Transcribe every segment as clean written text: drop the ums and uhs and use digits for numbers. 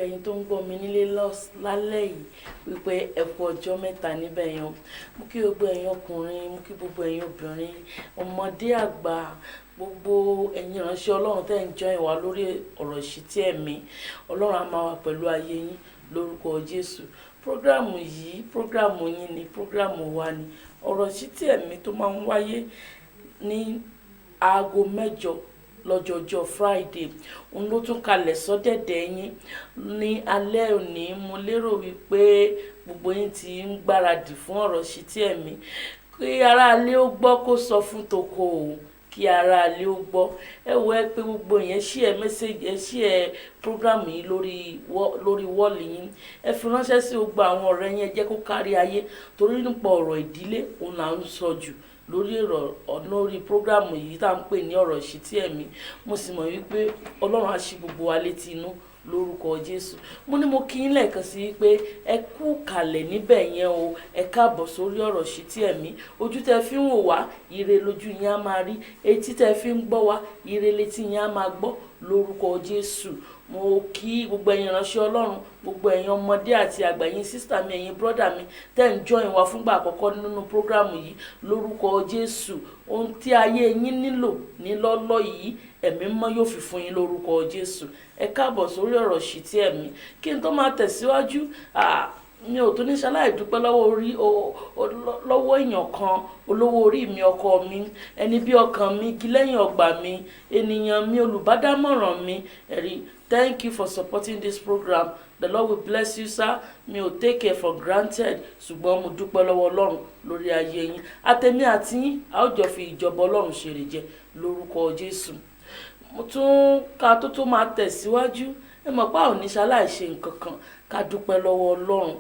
ẹ̀yin tó ń gbọ́ mi nílé lálẹ́ yìí wípé ẹ kú ọjọ́ mẹ́ta níbẹ̀ yẹn. Mú kí gbogbo ẹ̀yin ọkùnrin, mú kí gbogbo ẹ̀yin obìnrin, ọmọdé àgbà, gbogbo ẹ̀yin ìránṣẹ́ Ọlọ́run tẹ́ ń join wa lórí ọ̀rọ̀ ìṣítí ẹ̀mí. Ọlọ́run á máa wà pẹ̀lú ayé yín lórúkọ Jésù. Prógrámù yìí, prógrámù yín ni, prógrámù wa ni. Ọ̀rọ̀ ìṣítí ẹ̀mí tó máa ń wáyé ní aago 8 lọ́jọ́jọ́ Friday. Òun ló tún kalẹ̀ sọ́dẹ̀dẹ̀ yín ní alẹ́ òní. Mo lérò wípé gbogbo yín ti ń gbáradì fún ọ̀rọ̀ ìṣítí ẹ̀mí. Kí aráalé ó gbọ́ kó sọ fún toko o, kí aráalé ó gbọ́. Ẹ wo ẹ pé gbogbo yẹn share message, ẹ share program yìí lórí wall yín. Ẹ fi ránṣẹ́ sí gbogbo àwọn ọ̀rẹ́ yín, ẹ jẹ́ kó kárí ayé, torí nípa ọ̀rọ̀ ìdílé òun là ń sọ jù lórí prógrámù yìí tá à ń pè ní ọ̀rọ̀ ìṣítí ẹ̀mí. Mo sì mọ̀ wípé Ọlọ́run á ṣí gbogbo wa létí inú lórúkọ Jésù. Mo ní mo kí yín lẹ́ẹ̀kan sí wípé ẹ kú kalẹ̀ níbẹ̀ yẹn o. Ẹ káàbọ̀ sórí ọ̀rọ̀ ìṣítí ẹ̀mí. Ojú tẹ́ fi ń wò wá, ire lójú yín á máa rí. Etí tẹ́ fi ń gbọ́ wá, ire létí yín á máa gbọ́ lórúkọ Jésù. Mo kí gbogbo ẹ̀yin ìránṣẹ́ Ọlọ́run, gbogbo ẹ̀yin ọmọdé àti àgbà, ẹ̀yin sister mi, ẹ̀yin brother mi tẹ́ ń join wa fúngbà àkọ́kọ́ nínú prógrámù yìí lórúkọ Jésù. Ohun tí ayé yín nílò ní lọ́lọ́ yìí, ẹ̀mí mọ́ yóò fi fún yín lórúkọ Jésù. Ẹ káàbọ̀ sórí ọ̀rọ̀ ìṣítí ẹ̀mí. Kí n tó máa tẹ̀síwájú, mi ò tó ní ṣaláì dúpẹ́ lọ́wọ́ èèyàn kan, olówó orí mi, ọkọ mi, ẹni bí ọkàn mi, igi lẹ́yìn ọgbà mi, ènìyàn mi, olùbádámọ̀ràn mi. Ẹ̀rí, thank you for supporting this program. The Lord will bless you, sir. Mi ò take it for granted, ṣùgbọ́n mo dúpẹ́ lọ́wọ́ Ọlọ́run lórí ayé yín. Àtẹ̀mí àti yín, a ó jọ fi ìjọba Ọlọ́run ṣèrè jẹ lórúkọ Jésù. Mo tún ká tó máa tẹ̀síwájú, ẹ mọ̀ pé a ò ní ṣaláì ṣe nǹkan kan ká dúpẹ́ lọ́wọ́ Ọlọ́run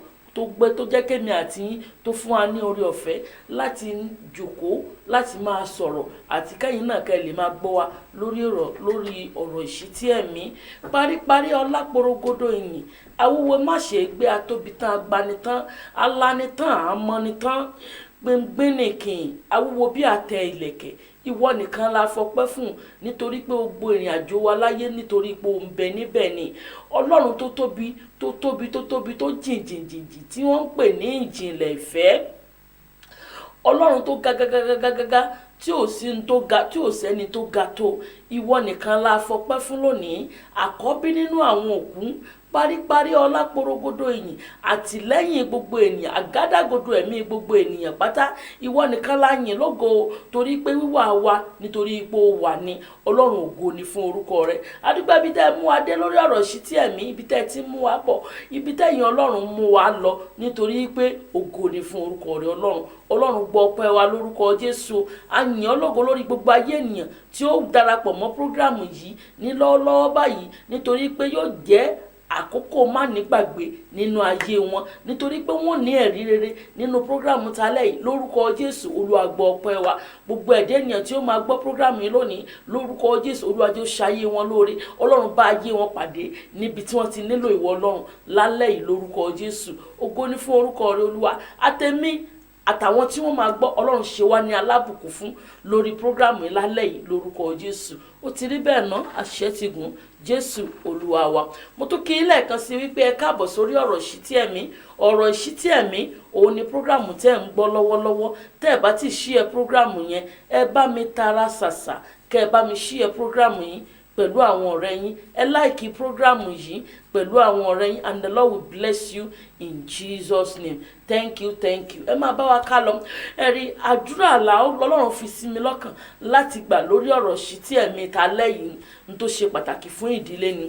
tó jẹ́ kémi àti yín, tó fún wa ní oore ọ̀fẹ́ láti jókòó, láti máa sọ̀rọ̀, àti kẹ́yìn náà kẹ́ lè máa gbọ́ wa lórí ọ̀rọ̀ ìṣítí ẹ̀mí. Paríparí ọlá porogodo ìyìn, awúwo má ṣe gbé, atóbi tán, agbanitán, alánitán, àmọ́nitán, gbẹngbẹ̀nìkìn, awúwo bí àtẹ ìlẹ̀kẹ̀. Ìwọ nìkan la fọpẹ́ fún, nítorí pé gbogbo ìrìn àjò wa láyé, nítorí pé ó ń bẹ níbẹ̀ ni. Ọlọ́run tó tóbi tó jìnjìnjìnjìn tí wọ́n ń pè ní ìjìnlẹ̀ ìfẹ́. Ọlọ́run tó ga tí ò sí ní tó ga, tí ò sẹ́ni tó ga tó. Ìwọ nìkan la fọpẹ́ fún lónìí. Àkọ́bí nínú àwọn òkú, paríparí ọlá porogodo ìyìn, àtìlẹ́yìn gbogbo ènìyàn, àgádágodo ẹ̀mí gbogbo ènìyàn pátá. Ìwọ nìkan la yìn lógo, torí pé wíwà wa nítorí ipò wà ní. Ọlọ́run ògo ni fún orúkọ rẹ. Adúgbò ibi tẹ́ mú wa dé lórí ọ̀rọ̀ ìṣítí ẹ̀mí, ibi tẹ́ ti mú wa bọ̀, ibi tẹ́yin Ọlọ́run mú wa lọ, nítorí pé ògo ni fún orúkọ rẹ Ọlọ́run. Ọlọ́run gbọ́ ọpẹ́ wa lórúkọ Jésù. A yìn ọ́ lógo lórí gbogbo ayé ènìyàn tí ó darapọ̀ mọ́ prógrámù yìí ní lọ́wọ́lọ́wọ́ báyìí, nítorí pé yóò jẹ́ àkókò má nígbàgbé nínú ayé wọn, nítorí pé wọ́n ní ẹ̀rí rere nínú prógrámù talẹ́ yìí lórúkọ Jésù. Olúwa gbọ́ ọpẹ́ wa. Gbogbo ẹ̀dẹ́ ènìyàn tí ó máa gbọ́ prógrámù yìí lónìí lórúkọ Jésù, Olúwa jọ̀ọ́ ṣayé wọn lóore. Ọlọ́run bá ayé wọn pàdé níbi tí wọ́n ti nílò ìwọ Ọlọ́run lálẹ́ yìí lórúkọ Jésù. Ògo ni fún orúkọ rẹ Olúwa. Àtẹ̀mí àtàwọn tí wọ́n máa gbọ́, Ọlọ́run ṣe wá ní alábùkún fún lórí prógrámù yìí lálẹ́ yìí lórúkọ Jésù. Ó ti rí bẹ́ẹ̀ ná, àṣẹ ti gùn, Jésù Olúwa wa. Mo tún kí yín lẹ́ẹ̀kan sí wípé ẹ káàbọ̀ sórí ọ̀rọ̀ ìṣítí ẹ̀mí. Ọ̀rọ̀ ìṣítí ẹ̀mí òun ni prógrámù tẹ́ ń gbọ́ lọ́wọ́lọ́wọ́. Tẹ́ ẹ bá ti share prógrámù yẹn, ẹ bá mi tara ṣàṣà kẹ́ ẹ bá mi share prógrámù yìí pẹ̀lú àwọn ọ̀rẹ́ yín. Ẹ like prógrámù yìí pẹ̀lú àwọn ọ̀rẹ́ yín, and the Lord will bless you in Jesus name. Thank you. Ẹ máa bá wa ká lọ. Ẹ rí, àdúrà Ọlọ́run fi sí mi lọ́kàn láti gbà lórí ọ̀rọ̀ ìṣítí ẹ̀mí talẹ́ yìí, n tó ṣe pàtàkì fún ìdílé ni.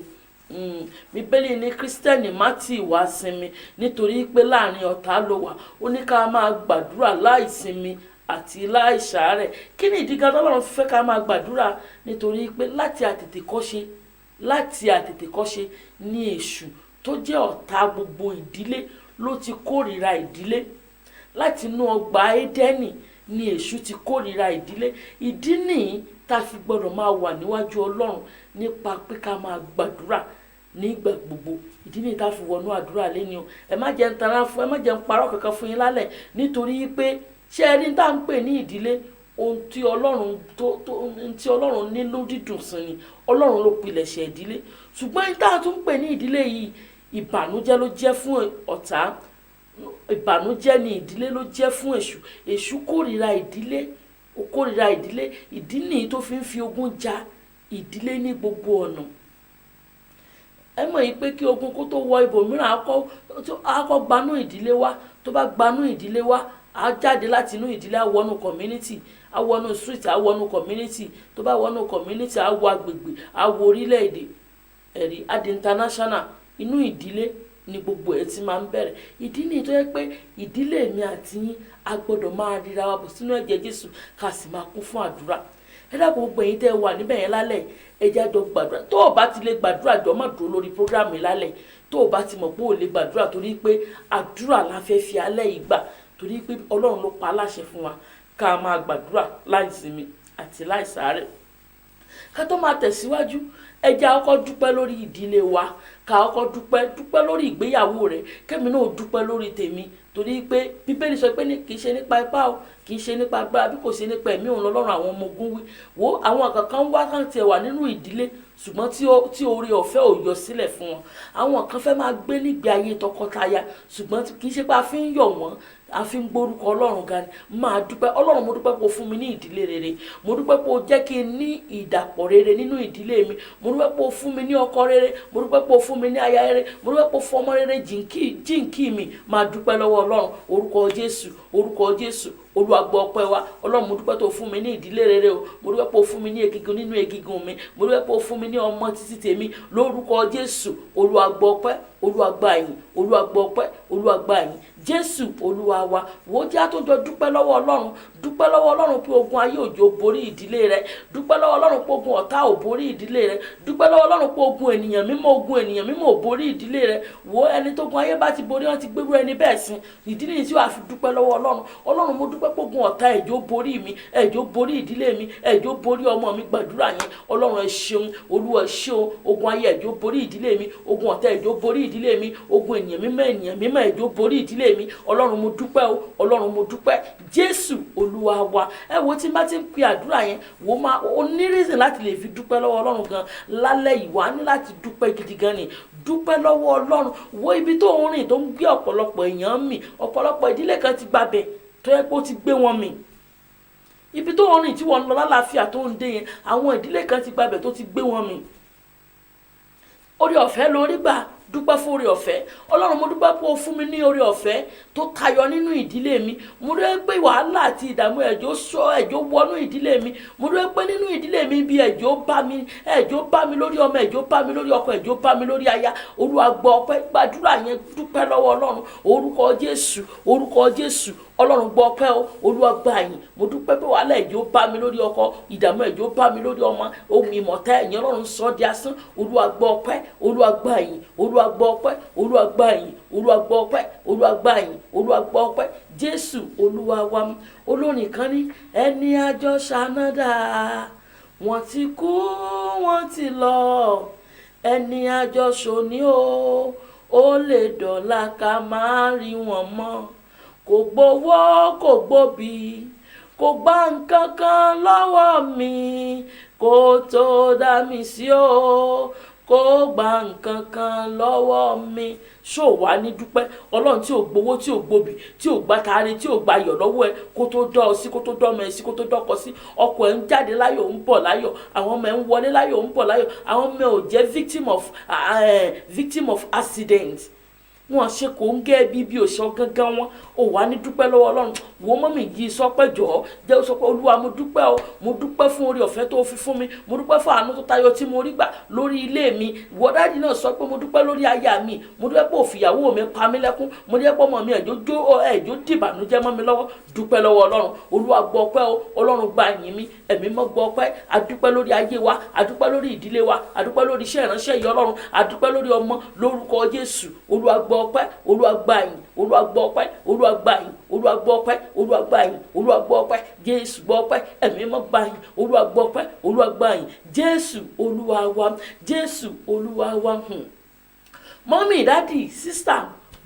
Bíbélì ní Kírísítẹ́nì má tì wá sinmi, nítorí pé láàrin ọ̀tá ló wà. Ó ní ká máa gbàdúrà láìsinmi àti láìsàárẹ̀. Kí ni ìdí gan Ọlọ́run fẹ́ ká máa gbàdúrà? Nítorí pé láti àtètèkọ́ṣe ní èṣù tó jẹ́ ọ̀tá gbogbo ìdílé ló ti kórìíra ìdílé. Láti inú ọgbà Édẹ́nì ni èṣù ti kórìíra ìdílé. Ìdí nìyí tá fi gbọ́dọ̀ máa wà níwájú Ọlọ́run nípa pé ká máa gbàdúrà nígbà gbogbo. Ìdí nìyí tá fi wọnú àdúrà lẹ́ni o. Ẹ má jẹ́ ń parọ́ kankan fún yín lálẹ́, nítorí pé ṣé ẹ rí tá ń pè ní ìdílé, ohun tí Ọlọ́run nínú dídùn sí ni. Ọlọ́run ló pilẹ̀ṣẹ̀ ìdílé. Ṣùgbọ́n tá tún pè ní ìdílé yìí, ìbànújẹ́ ló jẹ́ fún ọ̀tá, ìbànújẹ́ ni ìdílé ló jẹ́ fún èṣù. Èṣù kórìíra ìdílé, ó kórìíra ìdílé. Ìdí nìyí tó fi ogun ja ìdílé ní gbogbo ọ̀nà. Ẹ mọ̀ yìí pé kí ogun kó tó wọ ibòmíràn á kọ́ gbanú ìdílé wá. Tó bá gbanú ìdílé wá, á jáde láti inú ìdílé, á wọnú community, á wọnú street, á wọnú community. Tó bá wọnú community, á wọ agbègbè, á wọ orílẹ̀-èdè, ẹ̀rí á di international. Inú ìdílé ni gbogbo ẹ̀ ti máa ń bẹ̀rẹ̀. Ìdí nìyí tó yẹ pé ìdílé mi àti yín a gbọ́dọ̀ máa ríra wa bọ̀ sínú ẹ̀jẹ̀ Jésù ká sì máa kún fún àdúrà. Ẹ dákun gbogbo ẹ̀yin tẹ́ wà níbẹ̀ yẹn lálẹ́, ẹ jẹ́ á jọ gbàdúrà. Tó o bá ti lè gbàdúrà, jọ má dúró lórí program yìí lálẹ́. Tó o bá ti mọ̀ pé o lè gbàdúrà, torí pé àdúrà la fẹ́ fi alẹ́ yìí gbà, torí pé Ọlọ́run ló pa á láṣẹ fún wa ká máa gbàdúrà láìsinmi àti láìsàárẹ̀. Ká tó máa tẹ̀síwájú, ẹ jẹ́ á kọ́kọ́ dúpẹ́ lórí ìdílé wa, ká kọ́kọ́ dúpẹ́ lórí ìgbéyàwó rẹ, kémi náà dúpẹ́ lórí tèmi, torí pé Bíbélì sọ pé kì í ṣe nípa ipá o, kì í ṣe nípa agbára, bí kò ṣe nípa ẹ̀mí òun lọ́lọ́run àwọn ọmọ ogun wí. Wo àwọn kankan wá kàn tiẹ̀ wà nínú ìdílé ṣùgbọ́n tí oore ọ̀fẹ́ ò yọ sílẹ̀ fún wọn. Àwọn kan fẹ́ máa gbé nígbé ayé tọkọtaya ṣùgbọ́n kì í ṣe pé a fi ń yọ̀ wọ́n, a fi ń gbórúkọ Ọlọ́run ga ni. Máa dúpẹ́, Ọlọ́run mo dúpẹ́ pé o fún mi ní ìdílé rere, mo dúpẹ́ pé o jẹ́ kí n ní ìdàpọ̀ rere nínú ìdílé mi, mo dúpẹ́ pé o fún mi ní ọkọ rere, mo dúpẹ́ pé o fún mi ní aya rere, mo dúpẹ́ pé o fún ọmọ rere jíǹkí mi. Máa dúpẹ́ lọ́wọ́ Ọlọ́run. Orúkọ Jésù, orúkọ Jésù. Olúwa gbọ́ ọpẹ́ wa. Ọlọ́run mo dúpẹ́ tó fún mi ní ìdílé rere o, mo dúpẹ́ pé o fún mi ní egungun nínú egungun mi, mo dúpẹ́ pé o fún mi ní ọmọ títí tèmi. Lórúkọ Jésù, Olúwa gbọ́ ọpẹ́, Olúwa gba ìyìn, Olúwa gbọ́ ọpẹ́, Olúwa gba ìyìn. Jésù Olúwa wa. Wò ó jẹ́ á tó jọ dúpẹ́ lọ́wọ́ Ọlọ́run. Dúpẹ́ lọ́wọ́ Ọlọ́run pé ogun ayé òjò borí ìdílé rẹ. Dúpẹ́ lọ́wọ́ Ọlọ́run pé ogun ọ̀tá ò borí ìdílé rẹ. Dúpẹ́ lọ́wọ́ Ọlọ́run pé ogun ènìyàn mímọ́ ò borí ìdílé rẹ. Wò ó, ẹni tó gun ayé bá ti borí, wọ́n ti gbérú ẹni bẹ́ẹ̀ sin. Ìdí nìyí tí wàá fi dúpẹ́ lọ́wọ́ Ọlọ́run. Ọlọ́run mo dúpẹ́ pé ogun ọ̀tá ẹ̀jọ̀ borí mi, ẹ̀jọ̀ borí ìdílé mi, ẹ̀jọ̀ borí ọmọ mi. Gbàdúrà yẹn. Ọlọ́run ẹ ṣeun, Olúwa ẹ ṣeun. Ogun ayé ẹ̀jọ̀ borí ìdílé mi, ogun ọ̀tá ẹ̀jọ̀ borí ìdílé mi, ogun ènìyàn mímọ́ ẹ̀jọ̀ borí ìdílé mi. Ọlọ́run mo dúpẹ́ o, Ọlọ́run mo dúpẹ́. Jésù Olúwa wa. Ẹ wo tí n bá ti ń pe àdúrà yẹn, o ní reason láti lè fi dúpẹ́ lọ́wọ́ Ọlọ́run gan lálẹ́ yìí. Wà á ní láti dúpẹ́ gidi gan ni. Dúpẹ́ lọ́wọ́ Ọlọ́run. Wo ibi tó ń rìn tó ń gbé ọ̀pọ̀lọpọ̀ èèyàn mì, ọ̀pọ̀lọpọ̀ ìdílé kan ti gbàbẹ̀ tó yẹ pé ó ti gbé wọn mì. Ibi tó ń rìn tí wọ́n lọ lálàáfíà tó ń dé yẹn, àwọn ìdílé kan ti gbàbẹ̀ tó ti gbé wọn mì. Oore ọ̀fẹ́ lórí gbà, dúpẹ́ fún oore ọ̀fẹ́. Ọlọ́run mo dúpẹ́ pé o fún mi ní oore ọ̀fẹ́ tó tayọ nínú ìdílé mi. Mo dúpẹ́ pé wàhálà àti ìdààmú ẹ̀jọ̀ wọnú ìdílé mi. Mo dúpẹ́ pé nínú ìdílé mi bí ẹ̀jọ̀ bá mi lórí ọmọ, ẹ̀jọ̀ bá mi lórí ọkọ, ẹ̀jọ̀ bá mi lórí aya. Olúwa gbọ́ ọpẹ́. Gbàdúrà yẹn, dúpẹ́ lọ́wọ́ Ọlọ́run. Orúkọ Jésù, orúkọ Jésù. Ọlọ́run gbọ́ ọpẹ́ o, Olúwa gba ìyìn. Mo dúpẹ́ pé wàhálà ẹ̀jọ̀ bá mi lórí ọkọ, ìdààmú ẹ̀jọ̀ bá mi lórí ọmọ, ohun ìmọ̀ta ẹ̀yìn Ọlọ́run sọ di asán. Olúwa gbọ́ ọpẹ́, Olúwa gba ìyìn, Olúwa gbọ́ ọpẹ́, Olúwa gba ìyìn, Olúwa gbọ́ ọpẹ́, Olúwa gba ìyìn, Olúwa gbọ́ ọpẹ́. Jésù Olúwa wa. Olórin kan ní ẹni àjọ ṣànádà, wọ́n ti kú, wọ́n ti lọ. Ẹni àjọ ṣòní o, ó lè dọ̀la ká má rí wọn mọ́. Kò gbowó, kò gbóbi, kò gba nǹkan kan lọ́wọ́ mi, kó tó dá mi sí o, kó gba nǹkan kan lọ́wọ́ mi. Ṣó wà ní dúpẹ́? Ọlọ́run tí ò gbowó, tí ò gbóbi, tí ò gba tare, tí ò gba ayọ̀ lọ́wọ́ ẹ, kó tó dọ́ ọ sí, kó tó dọ́ ọmọ ẹ sí, kó tó dọ́kọ sí. Ọkọ ẹ ń jáde láyọ̀, ń bọ̀ láyọ̀, àwọn ọmọ ẹ ń wọlé láyọ̀, ń bọ̀ láyọ̀. Àwọn ọmọ ẹ ò jẹ́ victim of accident. Wọ́n ṣe kò ń gẹ́ bí òṣọ gangan wọn. Ó wà ní dúpẹ́ lọ́wọ́ Ọlọ́run. Wo mọ́mì yìí sọ pé jọ̀ọ́ jẹ́ ó sọ pé Olúwa mo dúpẹ́ o, mo dúpẹ́ fún oore ọ̀fẹ́ tó fi fún mi, mo dúpẹ́ fún àánú tó tayọ tí mo rí gbà lórí ilé mi. Ìwọ dáàdì náà sọ pé mo dúpẹ́ lórí aya mi, mo dúpẹ́ pé òfìyàwó mi pa mí lẹ́kún, mo dúpẹ́ pé ọmọ mi ẹ̀jọ́ dìbànújẹ́ mọ́ mi lọ́wọ́. Dúpẹ́ lọ́wọ́ Ọlọ́run. Olúwa gbọ́ ọpẹ́ o, Ọlọ́run gba ìyìn mi, ẹ̀mí mọ́ gbọ́ ọpẹ́. Adúpẹ́ lórí ayé wa, adúpẹ́ lórí ìdílé wa, adúpẹ́ lórí iṣẹ́ ìránṣẹ́ yìí Ọlọ́run, adúpẹ́ lórí ọmọ. Lórúkọ Jésù, Olúwa gbọ́ ọpẹ́, Olúwa gba ìyìn, Olúwa gbọ́ ọpẹ́, Olúwa gba ìyìn, Olúwa gbọ́ ọpẹ́, Olúwa gba ìyìn, Olúwa gbọ́ ọpẹ́. Jésù gbọ́ ọpẹ́, ẹ̀mí mọ́ gba ìyìn, Olúwa gbọ́ ọpẹ́, Olúwa gba ìyìn. Jésù Olúwa wa. Jésù Olúwa wa. Mọ́mì, dádì, sísítà,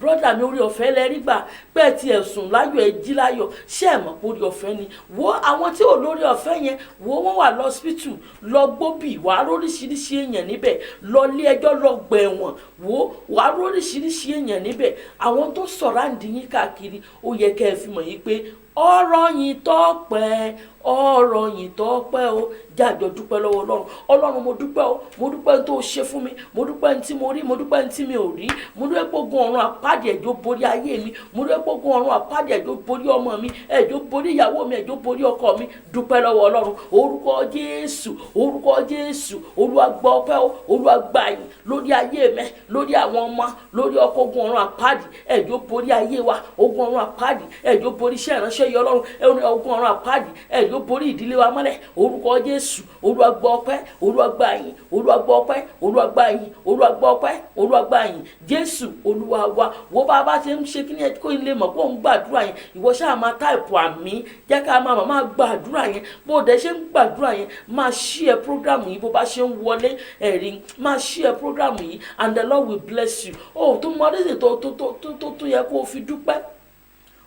brọ́dà mi orí ọ̀fẹ́ lẹ rí gbà pé ti ẹ̀sùn láyọ̀ ẹ jí láyọ̀ ṣé ẹ̀ mọ̀ pé orí ọ̀fẹ́ ni wo àwọn tí ò lórí ọ̀fẹ́ yẹn wo wọ́n wà lọ́sípítù lọ gbóbì wàá róríṣiríṣi èèyàn níbẹ̀ lọ ilé ẹjọ́ lọ gbẹ̀wọ̀n wo wàá róríṣiríṣi èèyàn níbẹ̀ àwọn tó sọ̀ráǹdì yín káàkiri ó yẹ kẹ́ ẹ fi mọ̀ yín pé ọ̀rọ̀ yìí tọ́pẹ́ ọ̀rọ̀ yìí tọ́pẹ́ o jájọ dúpẹ́ lọ́wọ́ ọlọ́run ọlọ́run mo dúpẹ́ o mo dúpẹ́ tó ṣe fún mi mo dúpẹ́ ní tí mo rí mo dúpẹ́ ní tí mi ò rí mo dúpẹ́ gbógun ọ̀run àpáàdì ẹ̀jọ́ borí ayé mi mo dúpẹ́ gbógun ọ̀run àpáàdì ẹ̀jọ́ borí ọmọ mi ẹ̀jọ́ borí ìyàwó mi ẹ̀jọ́ borí ọkọ mi dúpẹ́ lọ́wọ́ ọlọ́run orúkọ Jésù Olúwa gbọ́ ọpẹ́ o Olúwa gbà yìn lórí ayé mi lórí àwọn ọmọ lórí ọkọ ogun ọ̀run àpáàdì ẹ̀jọ́ borí ayé wa ogun ọ̀run àpáàdì ẹ̀jọ́ borí iṣẹ́ ìránṣẹ́ yìí ọlọ́run ogun ọ̀run àpáàdì ẹ̀jọ́ borí ìdílé wa mọ́lẹ̀ orúkọ Jésù Olúwa gbọ́ ọpẹ́ Olúwa gbà yìn Olúwa gbọ́ ọpẹ́ Olúwa gbà yìn Olúwa gbọ́ ọpẹ́ Olúwa gbà yìn Jésù Olúwa wa wo bá a bá ṣe ń ṣe kí ni ẹ kó ilé mọ̀ kó ń gbàdúrà yẹn ìwọ ṣáà máa táìpù àmì jẹ́ ká máa gbàdúrà yẹn bó o dẹ̀ ṣe ń gbàdúrà yẹn máa ṣí ẹ prógrámù yìí bó bá ṣe ń wọlé ẹ̀rí máa ṣí ẹ prógrámù yìí and the Lord will bless you o tó mọ oríṣi tó yẹ kó o fi dúpẹ́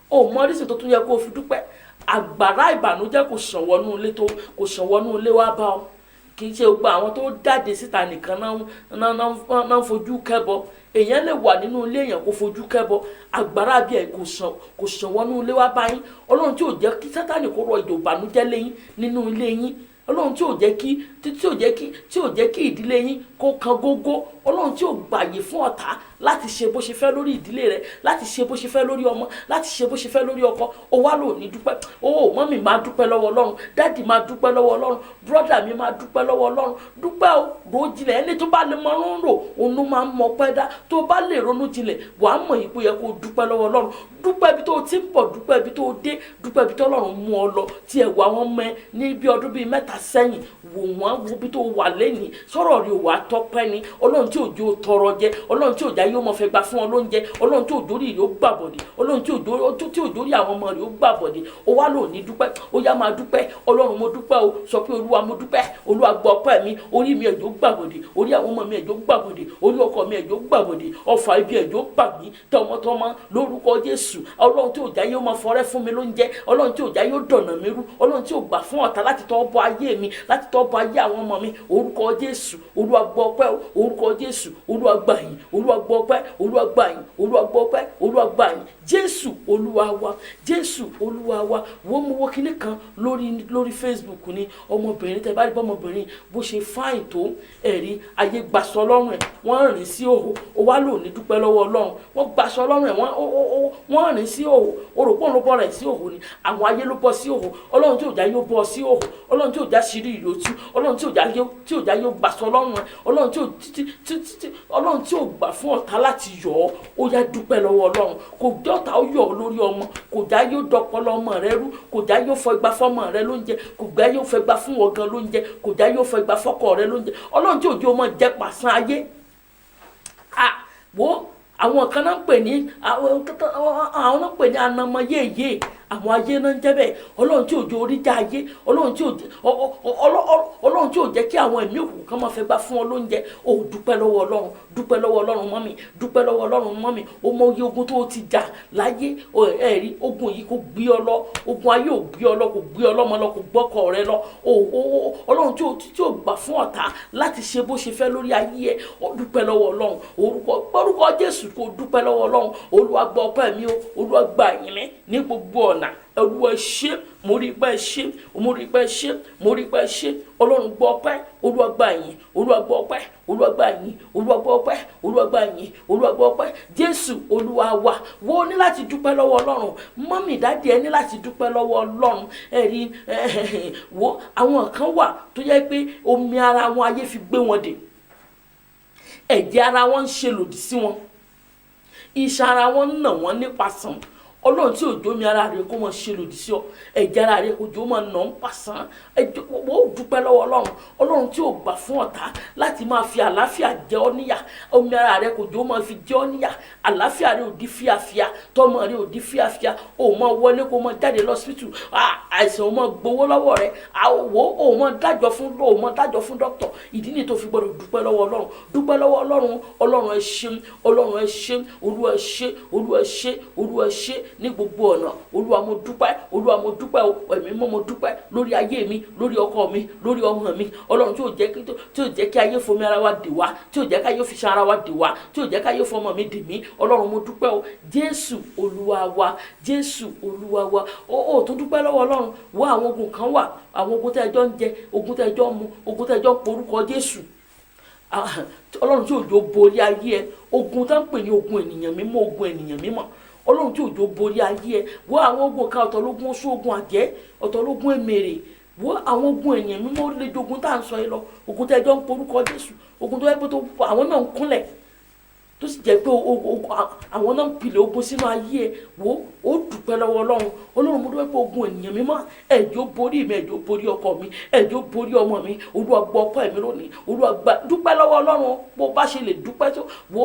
o mọ oríṣi tó yẹ kó o fi dúpẹ́ àgbàrá ìbànújẹ́ kò ṣàn wọnú ilé wá bá ọ kì í ṣe gbogbo àwọn tó jáde síta nìkan náà fojú kẹ́bọ èèyàn lè wà nínú ilé èèyàn kó fojú kẹ́bọ àgbàrá bí ẹ kò ṣàn wọnú ilé wá bá yín ọlọ́run tí ò jẹ́ kí sátánì kó rọ ìdò ìbànújẹ́ lẹ́yìn nínú ilé yín ọlọ́run tí ò jẹ́ kí ìdílé yín kó kan gógó ọlọ́run tí ò gbàyè fún ọ̀tá láti ṣe bó ṣe fẹ́ lórí ìdílé rẹ láti ṣe bó ṣe fẹ́ lórí ọmọ láti ṣe bó ṣe fẹ́ lórí ọkọ ó wá lò ní dúpẹ́ mọ́mì máa dúpẹ́ lọ́wọ́ ọlọ́run dáàdì máa dúpẹ́ lọ́wọ́ ọlọ́run brọ́dà mi máa dúpẹ́ lọ́wọ́ ọlọ́run dúpẹ́ o ro jinlẹ̀ ẹni tó bá lè mọ ọ́n rò òun ló máa ń mọ pẹ́ dá tó bá lè ronú jinlẹ̀ wàá mọ̀ ipò yẹ kó dúpẹ́ lọ́wọ́ ọlọ́run dúpẹ́ ibi tó ti ń bọ̀ dúpẹ́ ibi tó dé dúpẹ́ ibi tó ọlọ́run mú ọ lọ tí ẹ̀ wà wọ́n mẹ́ ní bí ọdún bíi 3 sẹ́yìn wò wọ́n wo bí tó wà lẹ́nìí sọ̀rọ̀ rí wà tọ́pẹ́ ni ọlọ́run tí òjò tọrọ jẹ ọlọ́run tí òjá yóò mọ fẹ́ gbà fún ọ lóúnjẹ ọlọ́run tí òjò rí yóò gbàbọ̀dé ọlọ́run tí òjò rí àwọn ọmọ rẹ̀ yóò gbàbọ̀dé ó wá lò ní dúpẹ́ ó yá máa dúpẹ́ ọlọ́run mo dúpẹ́ o sọ pé olúwa mo dúpẹ́ olúwa gbọ́ ọpẹ́ mi orí mi ẹ̀jọ̀ gbàbọ̀dé orí àwọn ọmọ mi ẹ̀jọ̀ gbàbọ̀dé orí ọkọ mi ẹ̀jọ̀ gbàbọ̀dé ọfà ibi ẹ̀jọ̀ gbà mí tọmọtọmọ lórúkọ Jésù ọlọ́run tí òjá yóò máa fọrẹ́ fún mi lóúnjẹ ọlọ́run tí òjá yóò dọ̀nà mi rú ọlọ́run tí ò gbà fún ọ̀tá láti tọ́ bọ ayé mi láti tọ́ bọ ayé àwọn ọmọ mi orúkọ Jésù olúwa gbọ́ ọpẹ́ orúkọ Jésù olúwa gbà yín olúwa gbọ́ ọpẹ́ olúwa gbà yín olúwa gbọ́ ọpẹ́ olúwa gbà yín Jésù olúwa wa Jésù olúwa wa wọ́n mú wọ́n kíní kan lórí Facebook ní ọmọbìnrin tẹ́ bá rí bọ́mọbìnrin bó ṣe fáìn tó ẹ̀rí ayé gbaṣọ lọ́rùn ẹ̀ wọ́n rìn sí òhò ó wá lò ní dúpẹ́ lọ́wọ́ ọlọ́run wọ́n gbaṣọ lọ́rùn ẹ̀ wọ́n rìn sí òhò oròpọ̀ ló bọ́ rẹ̀ sí òhò ni àwọn ayé ló bọ́ sí òhò ọlọ́run tí òjá yóò bọ́ sí òhò ọlọ́run tí òjá ṣírí ìlòtú ọlọ́run tí òjá yóò gbaṣọ lọ́rùn ẹ̀ ọlọ́run tí ò gbà fún ọ̀tá láti yọ̀ ọ́ ó yá dúpẹ́ lọ́wọ́ ọlọ́run kò jẹ́ ọ̀tá ó yọ̀ ọ́ lórí ọmọ kò já yóò dọpọlọ ọmọ rẹ rú kò já yóò fọ igbá fọmọ rẹ lóúnjẹ kò já yóò fọ igbá fún ọgàn lóúnjẹ kò já yóò fọ igbá fọkọ rẹ lóúnjẹ ọlọ́run tí òjò ọmọ jẹ́ pàṣán ayé wo àwọn kan náà ń pè ní àwọn náà ń pè ní anamọ yéèyé àwọn ayé náà ń jẹ́ bẹ́ẹ̀ ọlọ́run tí òjò orí já ayé ọlọ́run tí ò jẹ́ kí àwọn ẹ̀mí òkùnkùn kan máa fẹ́ gbá fún ọ lóúnjẹ ó dúpẹ́ lọ́wọ́ ọlọ́run mọ́mì dúpẹ́ lọ́wọ́ ọlọ́run mọ́mì ó mọ iye ogun tó ti jà láyé ẹ̀rí ogun yìí kò gbé ọ lọ ogun ayé ò gbé ọ lọ kò gbé ọlọ́mọ lọ kò gbọ́kọ rẹ lọ ọlọ́run tí ò gbà fún ọ̀tá láti ṣe bó ṣe fẹ́ lórí ayé ẹ ó dúpẹ́ lọ́wọ́ ọlọ́run orúkọ Jésù kò dúpẹ́ lọ́wọ́ ọlọ́run olúwa gbọ́ ọpẹ́ mi o olúwa gbà yín ní gbogbo ọ̀nà olúwa ṣe mo rí pé ṣe ọlọ́run gbọ́ ọpẹ́ olúwa gbà yín olúwa gbọ́ ọpẹ́ olúwa gbà yín olúwa gbọ́ ọpẹ́ olúwa gbà yín olúwa gbọ́ ọpẹ́ Jésù olúwa wa wo ní láti dúpẹ́ lọ́wọ́ ọlọ́run mọ́mì dáàdì ẹ ní láti dúpẹ́ lọ́wọ́ ọlọ́run ẹ̀rí wo àwọn kan wà tó yẹ pé omi ara wọn ayé fi gbé wọn dè ẹ̀jẹ̀ ara wọn ń ṣe lòdì sí wọn iṣan ara wọn ń nà wọ́n nípasàn ọlọ́run tí òjò mi ara rẹ kó mọ ṣe lòdì sí ọ, ẹ̀jẹ̀ ara rẹ kò jò mọ nà ń pàṣán, ó dúpẹ́ lọ́wọ́ ọlọ́run. Ọlọ́run tí ò gbà fún ọ̀tá láti máa fi àlàáfíà jẹ ọ́ níyà, omi ara rẹ kò jò mọ fi jẹ ọ́ níyà, àlàáfíà rẹ ò di fíafíà, tọmọ rẹ ò di fíafíà, ò mọ wọlé kó mọ jáde lọ́sítù, àìsàn ò mọ gbowó lọ́wọ́ rẹ, ò mọ dájọ́ fún dókítà. ìdí ni tó fi gbọdọ̀ dúpẹ́ lọ́wọ́ ọlọ́run, dúpẹ́ lọ́wọ́ ọlọ́run. Ọlọ́run ẹ ṣeun, ọlọ́run ẹ ṣeun, olúwa ẹ ṣé, olúwa ẹ ṣé, olúwa ẹ ṣé ní gbogbo ọ̀nà. Olúwa mo dúpẹ́, olúwa mo dúpẹ́ o, ẹ̀mí mọ́ mo dúpẹ́ lórí ayé mi, lórí ọkọ mi, lórí ọmọ mi. Ọlọ́run tí ò jẹ́ kí ayé fomi ara wa dè wá, tí ò jẹ́ kí ayé fi ṣan ara wa dè wá, tí ò jẹ́ kí ayé fọmọ mi dè mí. Ọlọ́run mo dúpẹ́ o, Jésù olúwa wa, Jésù olúwa wa. Ó tún dúpẹ́ lọ́wọ́ ọlọ́run. Wá àwọn ogun kan wà, àwọn ogun tẹ́jọ́ ń jẹ, ogun tẹ́jọ́ ń mu, ogun tẹ́jọ́ ń porúkọ Jésù. Ọlọ́run tí òjò borí ayé ẹ, ogun tá ń pè ní ogun ènìyàn mímọ́, ogun ènìyàn mímọ́. Ọlọ́run tí òjò borí ayé ẹ. Wá àwọn ogun kan, ọ̀tọ̀ lógun oṣù, ogun àjẹ́, ọ̀tọ̀ lógun èmèrè. Wá àwọn ogun ènìyàn mímọ́ lè jogun tá à ń sọ yìí lọ, ogun tẹ́jọ́ ń porúkọ Jésù, ogun tó yẹ pé àwọn náà ń kúnlẹ̀, tó sì jẹ́ pé àwọn náà ń pilẹ̀ ogun sínú ayé ẹ̀. Wo ó dúpẹ́ lọ́wọ́ ọlọ́run. Ọlọ́run mo dúpẹ́ pé ogun ènìyàn mímọ́, ẹ̀jọ̀ borí mi, ẹ̀jọ̀ borí ọkọ mi, ẹ̀jọ̀ borí ọmọ mi. Olúwa gbọ́ ọpẹ́ mi lónìí, Olúwa dúpẹ́ lọ́wọ́ ọlọ́run. Bó bá ṣe lè dúpẹ́ tó, wo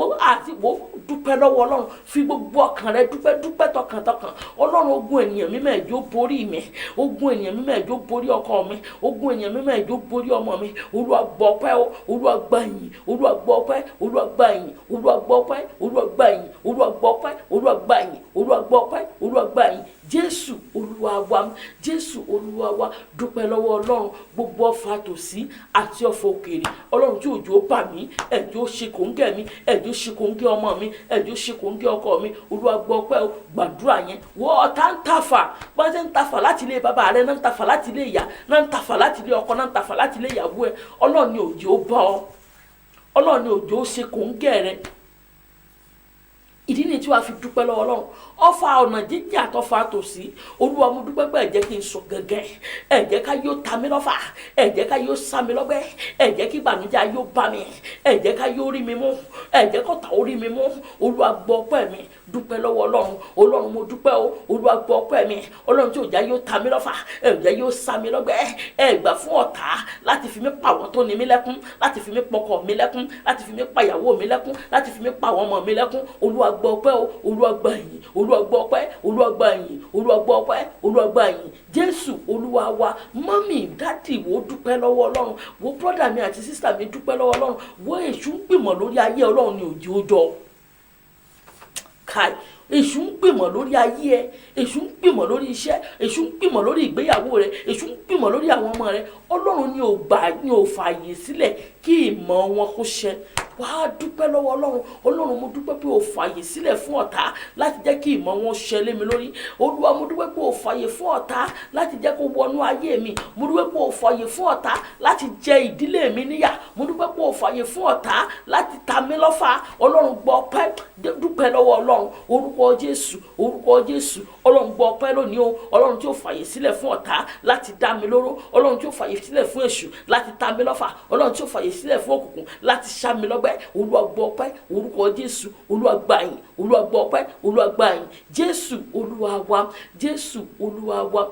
dúpẹ́ lọ́wọ́ ọlọ́run, fi gbogbo ọkàn rẹ dúpẹ́ tọkàntọkàn. Ọlọ́run ogun ènìyàn mímọ́, ẹ̀jọ̀ borí mi, ogun ènìyàn mímọ́, ẹ̀jọ̀ borí ọkọ mi, ogun ènìyàn mímọ́, ẹ̀jọ̀ borí ọmọ mi. Olúwa gbọ́ ọpẹ́ o, Olúwa gbà yìn, Olúwa gbọ́ ọpẹ́, Olúwa gbà yìn, Olúwa gbọ́ ọpẹ́, Olúwa gbà yìn, Olúwa gbọ́ ọpẹ́, Olúwa gbà yìn, Olúwa gbọ́ ọpẹ́, Olúwa gbà yìn. Jésù olúwa wa, Jésù olúwa wa. Dúpẹ́ lọ́wọ́ ọlọ́run. Gbogbo ọfà tòsí àti ọfà òkèèrè, ọlọ́run tí òjò bà mí, ẹ̀jọ̀ ṣe kòńgẹ́ mi, ẹ̀jọ̀ ṣe kòńgẹ́ ọmọ mi, ẹ̀jọ̀ ṣe kòńgẹ́ ọkọ mi. Olúwa gbọ́ ọpẹ́ o, gbàdúrà yẹn. Wọ́n ọ̀tá ń tafà, wọ́n ti ń tafà láti ilé bàbá rẹ̀, náà ń tafà láti ilé ìyá, náà ń tafà láti ilé ọkọ, náà ń tafà láti ilé ìyàwó ẹ̀. Ọlọ́run ni òjò bá ọ, ọlọ́run ni òjò ṣe kòńgẹ́ rẹ̀. Ìdí ni tí wàá fi dúpẹ́ lọ́wọ́ ọlọ́run. Ọfà ọ̀nà jíjìn àtọ́fà tòsí, olúwa mo dúpẹ́ pé ẹ jẹ́ kí n sọ gẹ́gẹ́, ẹ jẹ́ ká yóò ta mí lọ́fà, ẹ jẹ́ ká yóò sá mi lọ́gbẹ́, ẹ jẹ́ kí ìbànújẹ́ yóò bá mi, ẹ jẹ́ ká yóò rí mi mú, ẹ jẹ́ kọ́ta ó rí mi mú. Olúwa gbọ́ ọpẹ́ mi, dúpẹ́ lọ́wọ́ ọlọ́run. Ọlọ́run mo dúpẹ́ o, olúwa gbọ́ ọpẹ́ mi. Ọlọ́run tí ò jẹ́ yóò ta mí lọ́fà, ẹ jẹ́ yóò sá mi lọ́gbẹ́, ẹ gbà fún ọ̀tá láti fi mí pa àwọn tó ní mí lẹ́kún, láti fi mí pọkọ mi lẹ́kún, láti fi mí pa ìyàwó mi lẹ́kún, láti fi mí pa àwọn ọmọ mi lẹ́kún. Olúwa gbọ́ ọpẹ́ o, olúwa gbà yìn, olúwa gbọ́ ọpẹ́, olúwa gbà yìn, olúwa gbọ́ ọpẹ́, olúwa gbà yìn. Jésù olúwa wa. Mọ́mì dádì wo dúpẹ́ lọ́wọ́ ọlọ́run, wo brọ́dà mi àti sísítà mi dúpẹ́ lọ́wọ́ ọlọ́run. Wo èṣù ń gbìmọ̀ lórí ayé, ọlọ́run ni òjì ó jọ káì. Èṣù ń gbìmọ̀ lórí ayé ẹ, èṣù ń gbìmọ̀ lórí iṣẹ́, èṣù ń gbìmọ̀ lórí ìgbéyàwó rẹ, èṣù ń gbìmọ̀ lórí àwọn ọmọ rẹ. Ọlọ́run ni ò fààyè sílẹ̀ kí ìmọ̀ wọn kó ṣẹ. Wàá dúpẹ́ lọ́wọ́ ọlọ́run. Ọlọ́run mo dúpẹ́ pé o fààyè sílẹ̀ fún ọ̀tá láti jẹ́ kí ìmọ̀ wọn ṣẹ lé mi lórí. Olúwa mo dúpẹ́ pé o fààyè fún ọ̀tá láti jẹ́ kó wọnú ayé mi. Mo dúpẹ́ pé o fààyè fún ọ̀tá láti jẹ ìdílé mi níyà. Mo dúpẹ́ pé o fààyè fún ọ̀tá láti ta mí lọ́fà. Ọlọ́run gbọ́ ọpẹ́, dúpẹ́ lọ́wọ́ ọlọ́run. Orúkọ Jésù, orúkọ Jésù. Ọlọ́run gbọ́ ọpẹ́ lónìí o. Ọlọ́run tí ó fààyè sílẹ̀ fún ọ̀tá láti dá mi lóró. Ọlọ́run tí ó fààyè sílẹ̀ fún èṣù láti ta mí lọ́fà. Ọlọ́run tí ó fààyè sílẹ̀ fún òkùnkùn láti ṣá mi lọ́gbẹ́. Olúwa gbọ́ ọpẹ́, orúkọ Jésù. Olúwa gbà yìn, Olúwa gbọ́ ọpẹ́, Olúwa gbà yìn. Jésù olúwa wa, Jésù olúwa wa.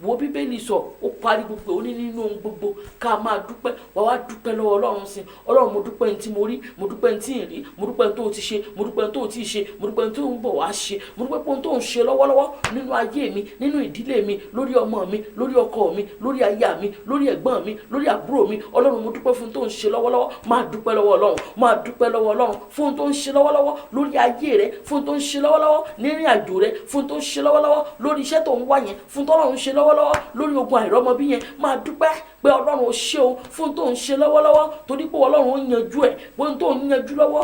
Wo bíbélì sọ, ó parí gbogbo ó ní nínú ohun gbogbo ká máa dúpẹ́. Wá dúpẹ́ lọ́wọ́ ọlọ́run sí. Ọlọ́run mo dúpẹ́ ní tí mo rí, mo dúpẹ́ ní tí ì rí, mo dúpẹ́ ní tó ti ṣe, mo dúpẹ́ ní tó ti ṣe, mo dúpẹ́ ní tó ń bọ̀ wá ṣe, mo dúpẹ́ pé ohun tó ń ṣe lọ́wọ́lọ́wọ́ nínú ayé mi, nínú ìdílé mi, lórí ọmọ mi, lórí ọkọ mi, lórí aya mi, lórí ẹ̀gbọ́n mi, lórí àbúrò mi. Ọlọ́run mo dúpẹ́ fún tó ń ṣe lọ́wọ́lọ́wọ́. Máa dúpẹ́ lọ́wọ́ ọlọ́run, máa dúpẹ́ lọ́wọ́ ọlọ́run fún tó ń ṣe lọ́wọ́lọ́wọ́ lórí ayé rẹ, fún tó ń ṣe lọ́wọ́lọ́wọ́ nírìn àjò rẹ, fún tó ń ṣe lọ́wọ́lọ́wọ́ lórí iṣẹ́ tó ń wá yẹn, fún tọ́lọ́run ṣe lọ́wọ́lọ́wọ́ lórí ogun àìrọ́mọbí yẹn. Máa dúpẹ́ pé ọlọ́run ó ṣe o fún tó ń ṣe lọ́wọ́lọ́wọ́, torí pé ọlọ́run ó yanjú ẹ̀, fún tó ń yanjú lọ́wọ́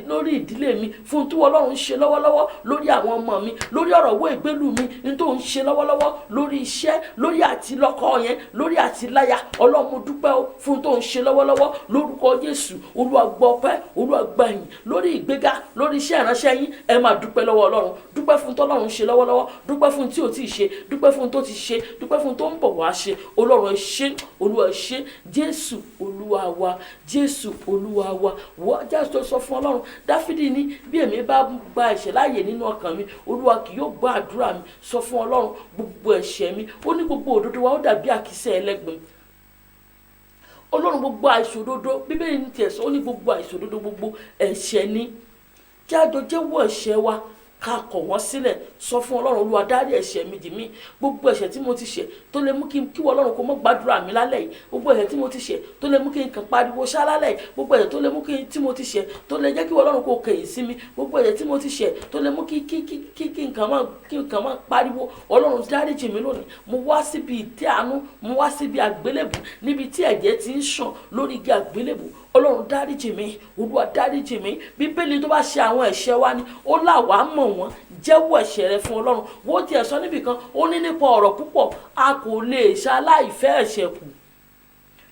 lórí ìdílé mi, fún tó ọlọ́run ń ṣe lọ́wọ́lọ́wọ́ lórí àwọn ọmọ mi, lórí ọ̀rọ̀ owó ìgbélú mi, ní tó ń ṣe lọ́wọ́lọ́wọ́ lórí iṣẹ́, lórí àtilọ́kọ yẹn, lórí àtiláya. Ọlọ́run mo dúpẹ́ o fún tó ń ṣe lọ́wọ́lọ́wọ́ lórúkọ Jésù. Olúwa gbọ́ ọpẹ́, Olúwa gba ìyìn lórí ìgbéga, lórí iṣẹ́ ìránṣẹ́ yín. Ẹ máa dúpẹ́ lọ́wọ́ Ọlọ́run, dúpẹ́ fún tọ́lọ́run ṣe lọ́wọ́lọ́wọ́, dúpẹ́ fún tí ò tí ì ṣe, dúpẹ́ fún tó ti ṣe, dúpẹ́ fún tó ń bọ̀ wá ṣe. Ọlọ́run ẹ ṣé, Olúwa ẹ ṣé, Jésù Olúwa wa, Jésù Olúwa wa. Wọ́n jẹ́ sọ fún Ọlọ́run. Dáfídì ní bí èmi bá gba ẹ̀ṣẹ̀ láàyè nínú ọkàn mi, Olúwa kì yóò gbọ́ àdúrà mi. Sọ fún Ọlọ́run gbogbo ẹ̀ṣẹ̀ mi. Ó ní gbogbo òdodo wa ó dàbí àkísà ẹlẹ́gbin. Ọlọ́run gbogbo àìṣòdodo, Bíbélì ní tiẹ̀ sọ, ó ní gbogbo àìṣòdodo gbogbo ẹ̀ṣẹ̀ ni. Kí a jọ jẹ́wọ́ ẹ̀ṣẹ̀ wa, ká kọ̀ wọ́n sílẹ̀. Sọ fún Ọlọ́run, Olúwa dárí ẹ̀ṣẹ̀ mi jì mí. Gbogbo ẹ̀ṣẹ̀ tí mo ti ṣẹ̀ tó lè mú kí Ọlọ́run kó mọ́ gbàdúrà mi lálẹ́ yìí. Gbogbo ẹ̀ṣẹ̀ tí mo ti ṣẹ̀ tó lè mú kí n kàn pariwo ṣá lálẹ́ yìí. Gbogbo ẹ̀ṣẹ̀ tó lè mú tí mo ti ṣẹ̀ tó lè jẹ́ kí Ọlọ́run kó kẹ̀yìn sí mi. Gbogbo ẹ̀ṣẹ̀ tí mo ti ṣẹ̀ tó lè mú kí n kàn máa pariwo. Ọlọ́run dáríjì mi lónìí. Mo wá síbi ìtẹ́ àánú, mo wá síbi àgbélébù níbi tí ẹ̀jẹ̀ ti ń ṣàn lórí igi àgbélébù. Ọlọ́run dáríjì mi, Olúwa dáríjì mi. Bíbélì tó bá ṣe àwọn ẹ̀ṣẹ̀ wa ni ó là wá mọ̀ wọ́n. Jẹ́wọ́ ẹ̀ṣẹ̀ rẹ fún Ọlọ́run. Wọ́n ti ẹ̀ sọ níbì kan, ó ní nípa ọ̀rọ̀ púpọ̀ a kò lè ṣaláìfẹ́ ẹ̀ṣẹ̀ kù.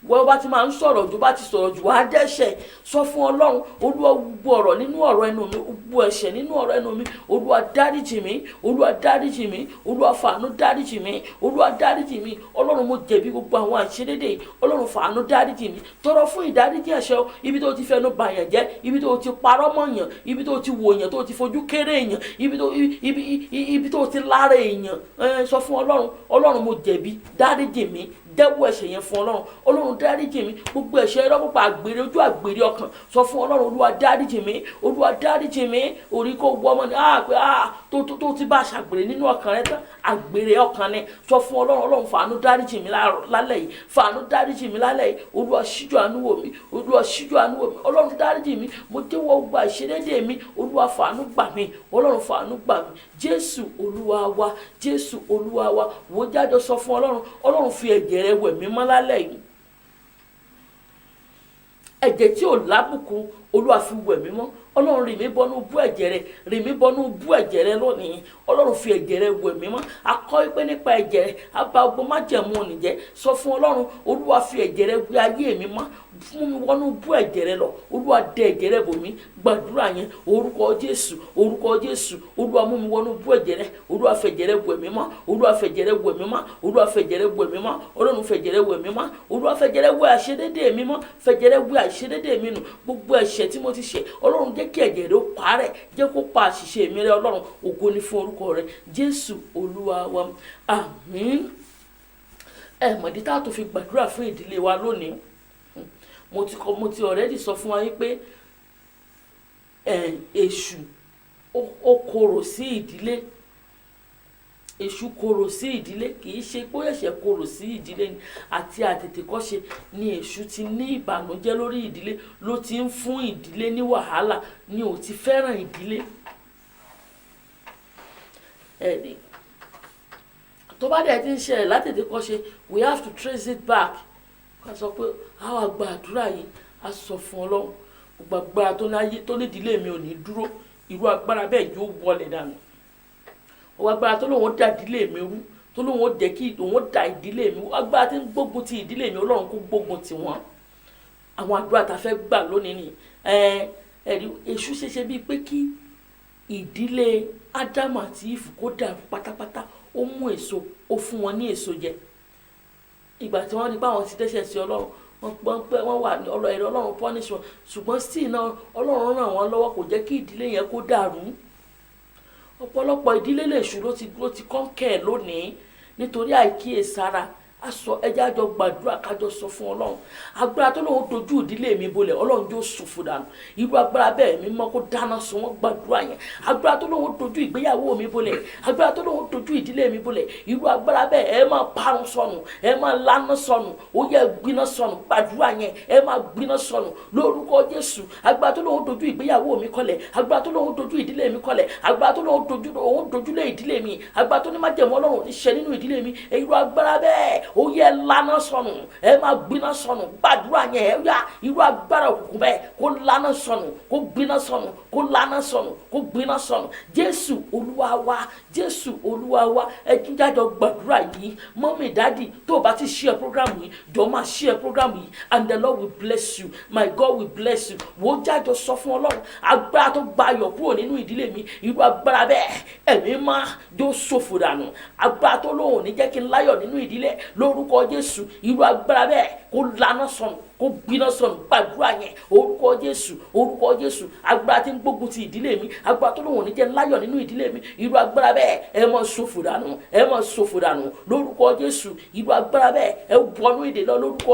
Wọ́n bá ti máa ń sọ̀rọ̀ jù, bá ti sọ̀rọ̀ jù wá dẹ́ṣẹ̀. Sọ fún Ọlọ́run, Olúwa gbogbo ọ̀rọ̀ nínú ọ̀rọ̀ ẹnu mi, gbogbo ẹ̀ṣẹ̀ nínú ọ̀rọ̀ ẹnu mi, Olúwa dáríjì mi, Olúwa dáríjì mi, Olúwa fàánú dáríjì mi, Olúwa dáríjì mi. Ọlọ́run mo jẹ̀bi gbogbo àwọn àìṣedédé yìí, Ọlọ́run fàánú dáríjì mi. Tọrọ fún ìdáríjì ẹ̀ṣẹ̀ o. Ibi tó ti fẹnu bàyàn jẹ́, ibi tó ti parọ́ mọ́ yàn, ibi tó ti wò yàn, tó ti fojú kéré yàn, ibi tó ti lára èèyàn. Sọ fún Ọlọ́run, Ọlọ́run mo jẹ̀bi, dáríjì mi. Jẹ́wọ́ ẹ̀ṣẹ̀ yẹn fún Ọlọ́run. Ọlọ́run dáríjì mi gbogbo ẹ̀ṣẹ̀ irọ́ pípa, àgbèrè ojú, àgbèrè ọkàn. Sọ fún Ọlọ́run, Olúwa dáríjì mi, Olúwa dáríjì mi. Orí kò wọ́ ọmọ ni pé tó ti bá ṣàgbèrè nínú ọkàn rẹ tán, àgbèrè ọkàn ni. Sọ fún Ọlọ́run, Ọlọ́run fàánú dáríjì mi lálẹ́ yìí, fàánú dáríjì mi lálẹ́ yìí. Olúwa ṣíjú àánú wò mí, Olúwa ṣíjú àánú wò mí. Ọlọ́run dáríjì mi, mo jẹ́wọ́ gbogbo àìṣedédé mi. Olúwa fàánú gbà mí, Ọlọ́run fàánú gbà mí. Jésù Olúwa wa, Jésù Olúwa wa. Wò jájọ sọ fún Ọlọ́run, Ọlọ́run fi ẹ̀jẹ̀ rẹ wẹ̀ mí mọ́ lálẹ́ yìí. Ẹ̀jẹ̀ tí ò lábùkù, Olúwa fi wẹ̀ mí mọ́. Ọlọ́run rì mí bọ́nú bú ẹ̀jẹ̀ rẹ, rì mí bọ́nú bú ẹ̀jẹ̀ rẹ lónìí. Ọlọ́run fi ẹ̀jẹ̀ rẹ wẹ̀ mí mọ́. Akọ́ pé nípa ẹ̀jẹ̀ rẹ a bà gbogbo májẹ̀mú òní jẹ́. Sọ fún Ọlọ́run, Olúwa fi ẹ̀jẹ̀ rẹ wẹ̀ ayé mi mọ́. Fún mi wọnú bú ẹ̀jẹ̀ rẹ lọ. Olúwa dẹ ẹ̀jẹ̀ rẹ bò mí. Gbàdúrà yẹn, orúkọ Jésù, orúkọ Jésù. Olúwa mú mi wọnú bú ẹ̀jẹ̀ rẹ. Olúwa fẹ̀jẹ̀ rẹ wẹ̀ mí mọ́. Olúwa fẹ̀jẹ̀ rẹ wẹ̀ mí mọ́. Olúwa fẹ̀jẹ̀ rẹ wẹ̀ mí mọ́. Ọlọ́run fẹ̀jẹ̀ rẹ wẹ̀ mí mọ́. Olúwa fẹ̀jẹ̀ rẹ wẹ̀ àìṣedédé mi mọ́. Fẹ̀jẹ̀ rẹ wẹ̀ àìṣedédé mi nù. Gbogbo ẹ̀ṣẹ̀ tí mo ti ṣẹ̀, Ọlọ́run jẹ́ kí ẹ̀jẹ̀ rẹ ó parẹ́, jẹ́ kó pa àṣìṣe mi rẹ́. Ọlọ́run, ògo ni fún orúkọ rẹ, Jésù Olúwa wa. Àmín. Mọ̀dí tá a tó fi gbàdúrà fún ìdílé wa lónìí. Mo ti already sọ fún wa wípé èṣù ó korò sí ìdílé. Èṣù korò sí ìdílé, kì í ṣe pé ẹ̀ṣẹ̀ korò sí ìdílé ni. Àti àtètèkọ́ṣe ni èṣù ti ní ìbànújẹ́ lórí ìdílé, ló ti ń fún ìdílé ní wàhálà, ni ò ti fẹ́ràn ìdílé. Tó bá dẹ̀ ti ń ṣẹlẹ̀ látètèkọ́ṣe, we have to trace it back. Ká sọ pé a wá gba àdúrà yìí, a sọ fún Ọlọ́run, gbogbo agbára tó ní ìdílé mi ò ní dúró, irú agbára bẹ́ẹ̀ yóò wọlé dànù. Gbogbo agbára tó lóun dá ìdílé mi rú, tó lóun jẹ́ kí òun dá ìdílé mi, agbára tí ń gbógun ti ìdílé mi, Ọlọ́run kó gbógun ti wọ́n. Àwọn àdúrà tá a fẹ́ gbà lónìí ni èṣù ṣeṣe bíi pé kí ìdílé Ádámù àti Ífù kó dàrú pátápátá. Ó mú èso, ó fún wọn ní èso jẹ. Ìgbà tí wọ́n rí pé àwọn ti dẹ́ṣẹ̀ sí Ọlọ́run, wọ́n wà ní Ọlọ́run punish wọn, ṣùgbọ́n still náà Ọlọ́run ràn wọ́n lọ́wọ́, kò jẹ́ kí ìdílé yẹn kó dàrú. Ọ̀pọ̀lọpọ̀ ìdílé lèṣù ló ti kọ́ńkẹ́ lónìí nítorí àìkíyèsára. Ẹjẹ́ àjọ gbàdúrà kájọ sọ fún Ọlọ́run, agbára tó lóun dojú ìdílé mi bolẹ̀, Ọlọ́run yóò ṣòfò dànù. Irú agbára bẹ́ẹ̀ mi mọ́ kó dáná sun wọ́n. Gbàdúrà yẹn, agbára tó lóun dojú ìgbéyàwó mi bolẹ̀, agbára tó lóun dojú ìdílé mi bolẹ̀, irú agbára bẹ́ẹ̀ ẹ máa parun sọnù, ẹ máa lánà sọnù, ó yẹ gbiná sọnù. Gbàdúrà yẹn, ẹ máa gbiná sọnù lórúkọ Jésù. Agbára tó lóun dojú ìgbéyàwó mi kọlẹ̀, agbára tó lóun dojú ìdílé mi kọlẹ̀, agbára tó lóun dojúlé ìdílé mi, agbára tó ní májẹ̀mú Ọlọ́run ní ṣẹ nínú ìdílé mi, irú agbára bẹ́ẹ̀ ó yẹ lánà sọnù ẹ máa gbiná sọnù gbàdúrà yẹn ẹ yá irú agbára òkùnkùn bẹ́ẹ̀ kó lánà sọnù kó gbiná sọnù kó lánà sọnù kó gbiná sọnù Jésù Olúwa wa Jésù Olúwa wa ẹ jíjájọ gbàdúrà yìí mọ́mí dádì tó o bá ti share program yìí jọ máa share program yìí and the Lord will bless you my God will bless you wò ó jájọ sọ fún Ọlọ́run agbára tó gba ayọ̀ kúrò nínú ìdílé mi irú agbára bẹ́ẹ̀ ẹ̀mí máa jó ṣòfò dànù agbára tó lóhùn ní jẹ́ kí n láyọ̀ nínú ìdílé lórúkọ Jésù irú agbára bẹ́ẹ̀ kó lánà sọnù kó gbiná sọnù gbàdúrà yẹn orúkọ Jésù agbára tí ń gbógun ti ìdílé mi agbára tó lóhùn ní jẹ́ n láyọ̀ nínú ìdílé mi irú agbára bẹ́ẹ̀ ẹ máa ṣòfò dànù lórúkọ Jésù irú agbára bẹ́ẹ̀ ẹ wọnú ìdè lọ lórúkọ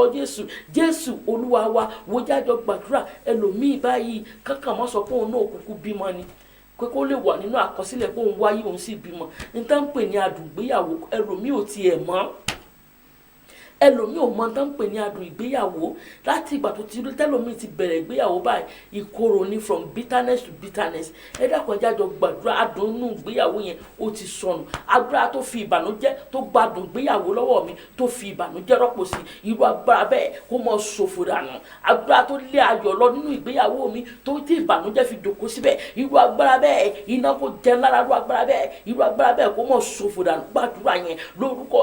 Jésù Olúwa wa wò jájọ gbàdúrà ẹlòmíì báyìí kankan mọ́ sọ pé òun náà kúkú bímọ ni pé kó lè wà nínú àkọsílẹ̀ pé òun wáyé òun sì bímọ ní tá ń pè ní adùn ìgbéyàwó ẹlòmíì ò tiẹ̀ mọ̀ ẹlòmíì ò mọ̀ tá ń pè ní adùn ìgbéyàwó láti ìgbà tó ti rí tẹlòmíì ti bẹ̀rẹ̀ ìgbéyàwó báyìí ìkorò ni from bitterness to bitterness ẹ dákun ẹjá jọ gbàdúrà adùn inú ìgbéyàwó yẹn ó ti sọnù agbára tó fi ìbànújẹ́ tó gbádùn ìgbéyàwó lọ́wọ́ mi tó fi ìbànújẹ́ rọ́pò sí irú agbára bẹ́ẹ̀ kó mọ ṣòfò dànù agbára tó lé ayọ̀ lọ nínú ìgbéyàwó mi tó tí ìbànújẹ́ fi dòkó síbẹ̀ irú agbára bẹ́ẹ̀ iná kó jẹ lára irú agbára bẹ́ẹ̀ kó mọ ṣòfò dànù gbàdúrà yẹn lórúkọ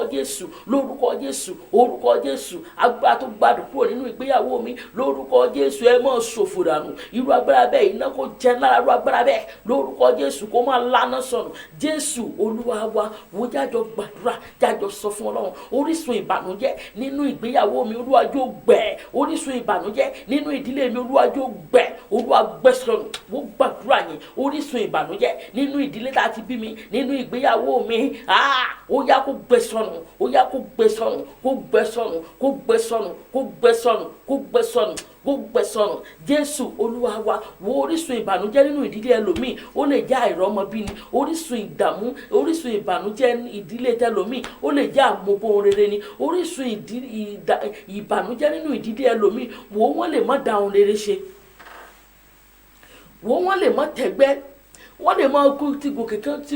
Jésù orúkọ Jésù agbára tó gbádùn kúrò nínú ìgbéyàwó mi lórúkọ Jésù ẹ mọ ṣòfò dànù irú agbára bẹ́ẹ̀ iná kó jẹ lára irú agbára bẹ́ẹ̀ lórúkọ Jésù kó máa lánà sọnù Jésù Olúwa wa wò jájọ gbàdúrà jájọ sọ fún Ọlọ́run orísun ìbànújẹ́ nínú ìgbéyàwó mi Olúwa jọ̀ọ́ gbẹ orísun ìbànújẹ́ nínú ìdílé mi Olúwa jọ̀ọ́ gbẹ Olúwa gbẹ sọnù wò gbàdúrà yẹn orísun ìbànújẹ́ nínú ìdílé tá a ti bí mi nínú ìgbéyàwó mi ó yá kó gbẹ sọnù ó yá kó gbẹ sọnù kó gbẹ sọnù kó gbẹ sọnù kó gbẹ sọnù kó gbẹ sọnù kó gbẹ sọnù Jésù Olúwa wa wo orísun ìbànújẹ́ nínú ìdílé ẹlòmíì ó lè jẹ́ àìrọ́mọbí ni orísun ìdààmú orísun ìbànújẹ́ ìdílé tẹlòmíì ó lè jẹ́ àmúbọ̀n rere ni orísun ìbànújẹ́ nínú ìdílé ẹlòmíì wo wọ́n lè má dáhùn rere ṣe wo wọ́n lè má tẹ̀gbẹ́ wọ́n lè máa kú tí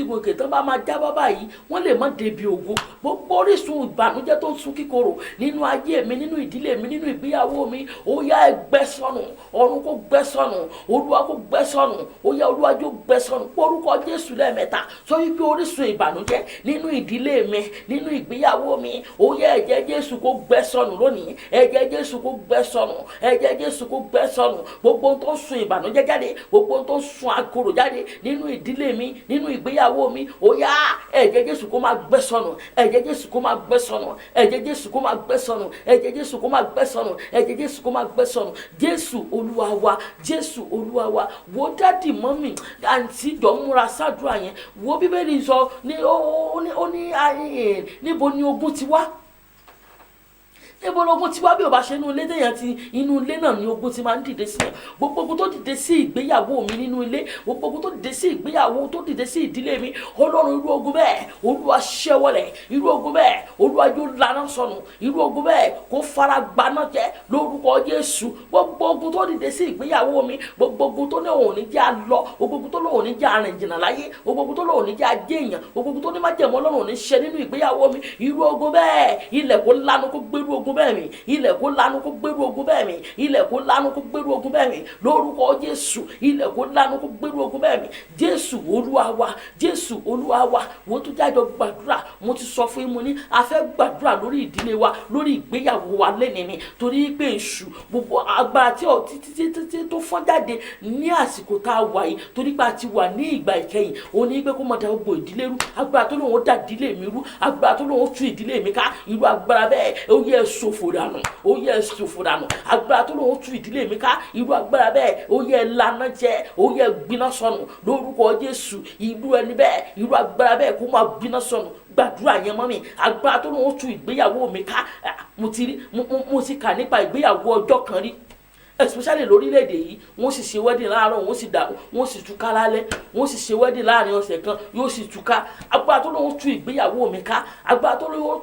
gòkè tán bá máa jábọ́ báyìí wọ́n lè má débi ògo gbogbo orísun ìbànújẹ́ tó ń sun kíkorò nínú ayé mi nínú ìdílé mi nínú ìgbéyàwó mi ó yá ẹ gbẹ sọnù ọ̀run kó gbẹ sọnù Olúwa kó gbẹ sọnù ó yá Olúwa jó gbẹ sọnù orúkọ Jésù lẹ́ẹ̀mẹ́ta sọ wípé orísun ìbànújẹ́ nínú ìdílé mi nínú ìgbéyàwó mi ó yá ẹ̀jẹ̀ Jésù kó gbẹ sọnù lónìí ẹ̀jẹ̀ Jésù kó gbẹ sọnù ẹ̀jẹ̀ Jésù kó gbẹ sọnù gbogbo tó ń sun ìbànújẹ́ jáde gbogbo tó ń sun àkòrò jáde nínú ìdílé mi nínú ìgbéyàwó mi ó yá ẹ̀jẹ̀ Jésù kó máa gbẹ sọnù ẹ̀jẹ̀ Jésù kó máa gbẹ sọnù ẹ̀jẹ̀ Jésù kó máa gbẹ sọnù ẹ̀jẹ̀ Jésù kó máa gbẹ sọnù ẹ̀jẹ̀ Jésù kó máa gbẹ sọnù Jésù Olúwa wa Jésù Olúwa wa wo dádì mọ́mì àǹtí jọ múra sádùá yẹn wo Bíbélì sọ ní ó ní níbo ni ogun ti wá níbo lógun tí wá bí o bá ṣe inú ilé téèyàn ti inú ilé náà ni ogun ti máa ń dìde sí yẹn gbogbo ogun tó dìde sí ìgbéyàwó mi nínú ilé gbogbo ogun tó dìde sí ìgbéyàwó tó dìde sí ìdílé mi Ọlọ́run irú ogun bẹ́ẹ̀ Olúwa ṣẹ́wọ́lẹ̀ irú ogun bẹ́ẹ̀ Olúwa yóò lànà sọnù irú ogun bẹ́ẹ̀ kó fara gbaná jẹ́ lórúkọ Jésù gbogbo ogun tó dìde sí ìgbéyàwó mi gbogbo ogun tó ní òun ní jẹ́ àlọ́ gbogbo ogun tó ní òun ní jẹ́ àrìn jìnnà láyé gbogbo ogun tó ní òun ní jẹ́ ajé èèyàn gbogbo ogun tó ní má jẹ̀mọ́ Ọlọ́run ní ṣe nínú ìgbéyàwó mi irú ogun bẹ́ẹ̀ ilẹ̀ kó lanu kó gbérú ogun bẹ́ẹ̀ mi ilẹ̀ kó lanu kó gbérú ogun bẹ́ẹ̀ mi ilẹ̀ kó lanu kó gbérú ogun bẹ́ẹ̀ mi lórúkọ Jésù ilẹ̀ kó lanu kó gbérú ogun bẹ́ẹ̀ mi Jésù Olúwa wa Jésù Olúwa wa wo tó jájọ gbàdúrà mo ti sọ fún yín mo ní a fẹ́ gbàdúrà lórí ìdílé wa lórí ìgbéyàwó wa lẹ́ni mi torí pé èṣù gbogbo agbára tí ó títí tó fọ́n jáde ní àsìkò tá a wà yìí torí pé a ti wà ní ìgbà ìkẹyìn ó ní pé kó mọ̀ dá gbogbo ìdílé rú agbára tó lóun ó dá ìdílé mi rú agbára tó lóun ó tú ìdílé mi ká irú agbára bẹ́ẹ̀ ó yẹ ṣòfò dànù ó yẹ ṣòfò dànù agbára tó lóun ó tú ìdílé mi ká irú agbára bẹ́ẹ̀ ó yẹ lànà jẹ ó yẹ gbiná sọnù lórúkọ Jésù irú ẹni bẹ́ẹ̀ irú agbára bẹ́ẹ̀ kó máa gbiná sọnù gbàdúrà yẹn mọ́ mi agbára tó lóun ó tú ìgbéyàwó mi ká mo ti kà nípa ìgbéyàwó ọjọ́ kan rí especially lórílẹ̀‐èdè yìí wọ́n sì ṣe wedding láàárọ̀ wọ́n sì túká lálẹ́ wọ́n sì ṣe wedding láàrin ọ̀sẹ̀ kan yóò sì túká agbára tó lóun tú ìgbéyàwó mi ká agbára tó lóun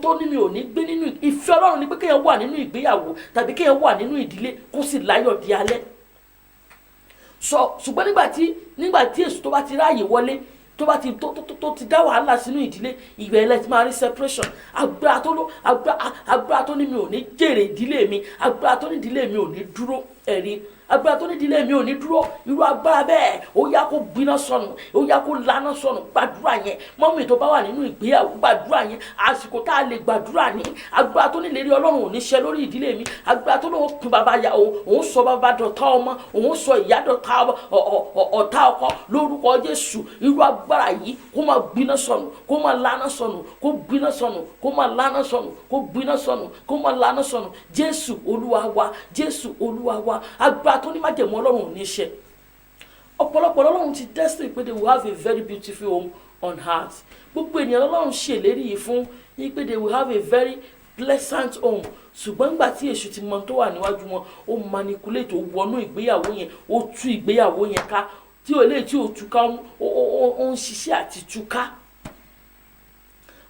tó ní mi ò ní gbé nínú ìfẹ́ Ọlọ́run ní pé kéèyàn wà nínú ìgbéyàwó tàbí kéèyàn wà nínú ìdílé kó sì láyọ̀ di alẹ́ ṣùgbọ́n nígbà tí èṣù tó bá ti ráàyè wọlé tó bá ti tó ti dá wàhálà sínú ìdílé, ìbẹ̀rẹ̀ ti máa rí separation. Agbára tó ní mi ò ní jèrè ìdílé mi, agbára tó ní ìdílé mi ò ní dúró, ẹ̀rí agbára tó ní ìdílé mi ò ní dúró, irú agbára bẹ́ẹ̀ ó yá kó gbiná sọnù, ó yá kó lànà sọnù. Gbàdúrà yẹn, mọ́mì tó bá wà nínú ìgbéyàwó, gbàdúrà yẹn, àsìkò tá a lè gbàdúrà ní. Agbára tó ní ìlérí Ọlọ́run ò ní ṣẹ lórí ìdílé mi, agbára tó lóun pin bàbá ya òun sọ bàbá dọ̀tá ọmọ, òun sọ ìyá dọ̀tá ọ̀tá ọkọ, lórúkọ Jésù. Irú agbára yìí kó máa gbiná sọnù, kó máa lànà sọnù, kó gbiná sọnù, kó máa lànà sọnù, kó gbiná sọnù, kó máa lànà sọnù. Jésù Olúwa wa, Jésù Olúwa wa. Agbára tó ní májẹ̀mú Ọlọ́run ò ní ṣẹ. Ọ̀pọ̀lọpọ̀ Ọlọ́run ti destiny pé they will have a very beautiful home on earth. Gbogbo ènìyàn Ọlọ́run ṣèlérí yìí fún yí pé they will have a very pleasant home. Ṣùgbọ́n nígbà tí èṣù ti mọ tó wà níwájú wọn, ó manipulate, ó wọnú ìgbéyàwó yẹn, ó tú ìgbéyàwó yẹn ká, tí ò lè tí ò túká, ó ń ṣiṣẹ́ àti túká.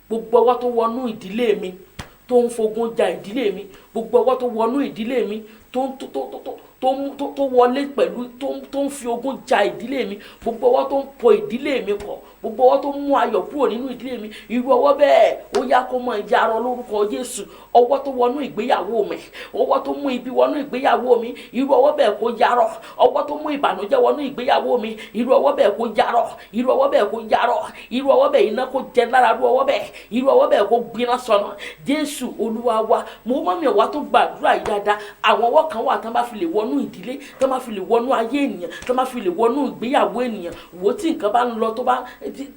Gbogbo ọwọ́ tó wọnú ìdílé mi tó ń fogun ja ìdílé mi, gbogbo ọwọ́ tó wọnú ìdílé mi tó wọlé pẹ̀lú tó ń fi ogun ja ìdílé mi, gbogbo ọwọ́ tó ń pọ ìdílé mi kọ̀, gbogbo ọwọ́ tó mú ayọ̀ kúrò nínú ìdílé mi, irú ọwọ́ bẹ́ẹ̀ ó yá kó mọ ìyarọ lórúkọ Jésù. Ọwọ́ tó wọnú ìgbéyàwó mi, ọwọ́ tó mú ibi wọnú ìgbéyàwó mi, irú ọwọ́ bẹ́ẹ̀ kó yarọ. Ọwọ́ tó mú ìbànújẹ́ wọnú ìgbéyàwó mi, irú ọwọ́ bẹ́ẹ̀ kó yarọ, irú ọwọ́ bẹ́ẹ̀ kó yarọ, irú ọwọ́ bẹ́ẹ̀ iná kó jẹ lára irú ọwọ́ bẹ́ẹ̀, irú ọwọ́ bẹ́ẹ̀ kó gbiná sọnù. Jésù Olúwa wa. Mo mọ̀ mi wá tó gbàdúrà yìí dáadáa. Àwọn ọwọ́ kan wà tán bá fi lè wọnú ìdílé, tán bá fi lè wọnú ayé ènìyàn, tán bá fi lè wọnú ìgbéyàwó ènìyàn. Wo tí nǹkan bá ń lọ,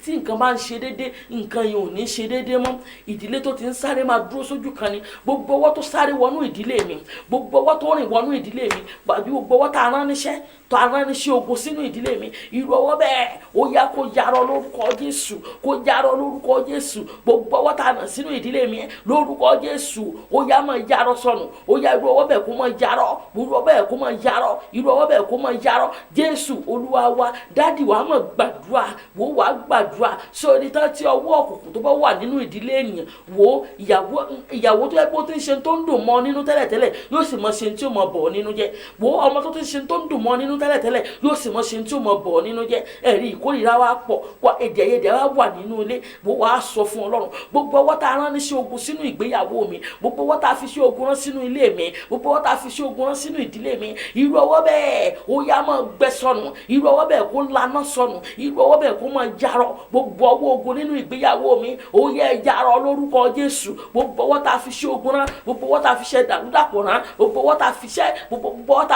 tí nǹkan bá ń ṣe déédé, nǹkan yìí ò ní ṣe déédé mọ́. Ìdílé tó ti ń sáré máa dúró sójú kan ni. Gbogbo ọwọ́ tó sáré wọnú ìdílé mi, gbogbo ọwọ́ tó rìn wọnú ìdílé mi, gbogbo ọwọ́ tá a rán níṣẹ́, tó a rán níṣẹ́ ogun sínú ìdílé mi, irú ọwọ́ bẹ́ẹ̀ ó yá kó yarọ lórúkọ Jésù, kó yarọ lórúkọ Jésù. Gbogbo ọwọ́ tá a rán sínú ìdílé mi lórúkọ Jésù, ó yá máa yarọ sọnù, ó yá irú ọwọ́ bẹ́ẹ̀ kó máa yarọ, irú ọwọ́ bẹ́ẹ̀ kó máa yarọ, irú ọwọ́ bẹ́ẹ̀ kó máa yarọ. Jésù Olúwa wa. Dádì wa máa gbàdúrà, wo wàá gbàdúrà sórí tán tí ọwọ́ òkùnkùn tó bá wà nínú ìdílé ènìyàn. Wo ìyàwó tó yẹ kó tí ń ṣe tó ń dùn mọ́ nínú tẹ́lẹ̀tẹ́lẹ̀ yóò sì mọ ṣe tí ó mọ bọ̀ nínú jẹ́. Wo ọmọ tó ti ń ṣe tó ń dùn mọ́ nínú tẹ́lẹ̀tẹ́lẹ̀ yóò sì mọ ṣe tí ó mọ bọ̀ nínú jẹ́. Ẹ̀rí ìkórìíra wa pọ̀, wà èdè wa wà nínú ilé. Wo wàá sọ fún Ọlọ́run, gbogbo ọwọ́ tá a rán níṣẹ́ ogun sínú ìgbéyàwó mi, gbogbo ọwọ́ tá a fi ṣe ogun rán sínú ilé mi, gbogbo ọwọ́ tá a fi ṣe ogun rán sínú ìdílé mi, irú ọwọ́ bẹ́ẹ̀ ó yá máa gbẹ sọnù, irú ọwọ́ bẹ́ẹ̀ kó lànà sọnù, irú ọwọ́ bẹ́ẹ̀ kó máa jarọ. Gbogbo ọwọ́ ogun nínú ìgbéyàwó mi ó yẹ jarọ lórúkọ Jésù. Gbogbo ọwọ́ tá a fi ṣe ogun rán, gbogbo ọwọ́ tá a fi ṣe dàrúdàpọ̀ rán, gbogbo ọwọ́ tá a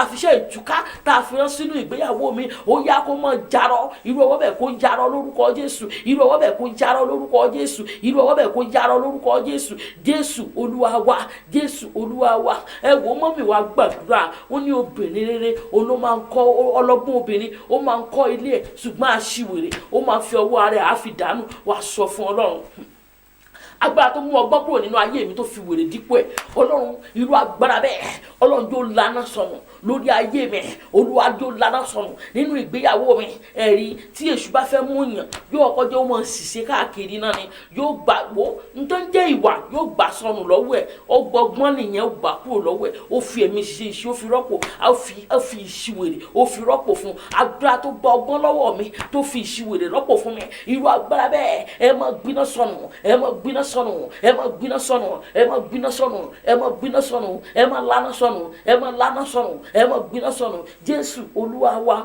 fi ṣe ìtúká tá a fi rán sínú ìgbéyàwó mi, ó yá kó máa jarọ. Irú ọwọ́ bẹ́ẹ̀ kó jarọ lórúkọ Jésù, irú ọwọ́ bẹ́ẹ̀ kó jarọ lórúkọ Jésù, irú ọwọ́ bẹ́ẹ̀ kó jarọ lórúkọ Jésù. Jésù Olúwa wa, Jésù Olúwa wa. Ẹ wo mọ́mì wa gbàdúrà, ó ní obìnrin rere òun ló máa ń kọ́, ọlọ́gbọ́n obìnrin ó máa ń kọ́ ilé ẹ̀, ṣùgbọ́n aṣiwèrè ó máa fi ọwọ́ ara ẹ̀ á fi dànù. Wàá sọ fún Ọlọ́run, agbára tó mú ọgbọ́n kúrò nínú ayé mi tó fi wèrè dípò ẹ̀, Ọlọ́run irú agbára bẹ́ẹ̀ Ọlọ́run jó lànà sọnù lórí ayé mi, Olúwa jó lànà sọnù nínú ìgbéyàwó mi. Ẹ̀rí tí èṣù bá fẹ́ mú yàn yóò kọ́kọ́ jẹ́ ó mọ̀ ṣìṣe káàkiri náà ni, yóò gbà wó nítorí jẹ́ ìwà yóò gbà sọnù lọ́wọ́ ẹ̀, ọgbọ́n nìyẹn ó gbà kúrò lọ́wọ́ ẹ̀, ó fi ẹ̀mí ṣe iṣẹ́, ó fi rọ́pò, ó fi ìṣìwèrè ó fi rọ́pò fún. Agbára tó gba ọgbọ́n lọ́wọ́ mi tó fi ìṣìwèrè rọ́pò fún mi, irú agbára bẹ́ẹ̀ ẹ máa gbiná sọnù, ẹ máa gbiná sọnù, ẹ máa gbiná sọnù, ẹ máa gbiná sọnù, ẹ máa gbiná sọnù, ẹ máa lànà sọnù, ẹ máa lànà sọnù, ẹ máa gbiná sọnù. Jésù Olúwa wa.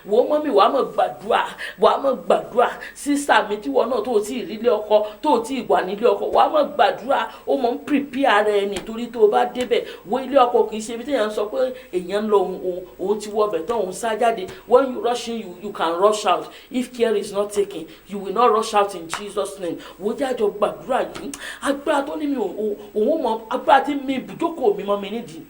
Wo mọ́mì wàá máa gbàdúrà, wàá máa gbàdúrà. Sísà mi tí wọn náà tó ti rí ilé ọkọ, tó ti wà nílé ọkọ, wàá máa gbàdúrà. Ó mọ̀ ń prepare rẹ̀ nítorí tó o bá débẹ̀. Wo ilé ọkọ kì í ṣe ibi tí èèyàn sọ pé èèyàn ń lọ òun ti wọ ọbẹ̀ tán òun sá jáde. When you rush in, you can rush out. If care is not taken, you will not rush out in Jesus' name. Wo jájọ gbàdúrà yìí. Agbára tó ní mi òun mọ, agbára tí mi ibùjókòó mi mọ́ mi nídìí,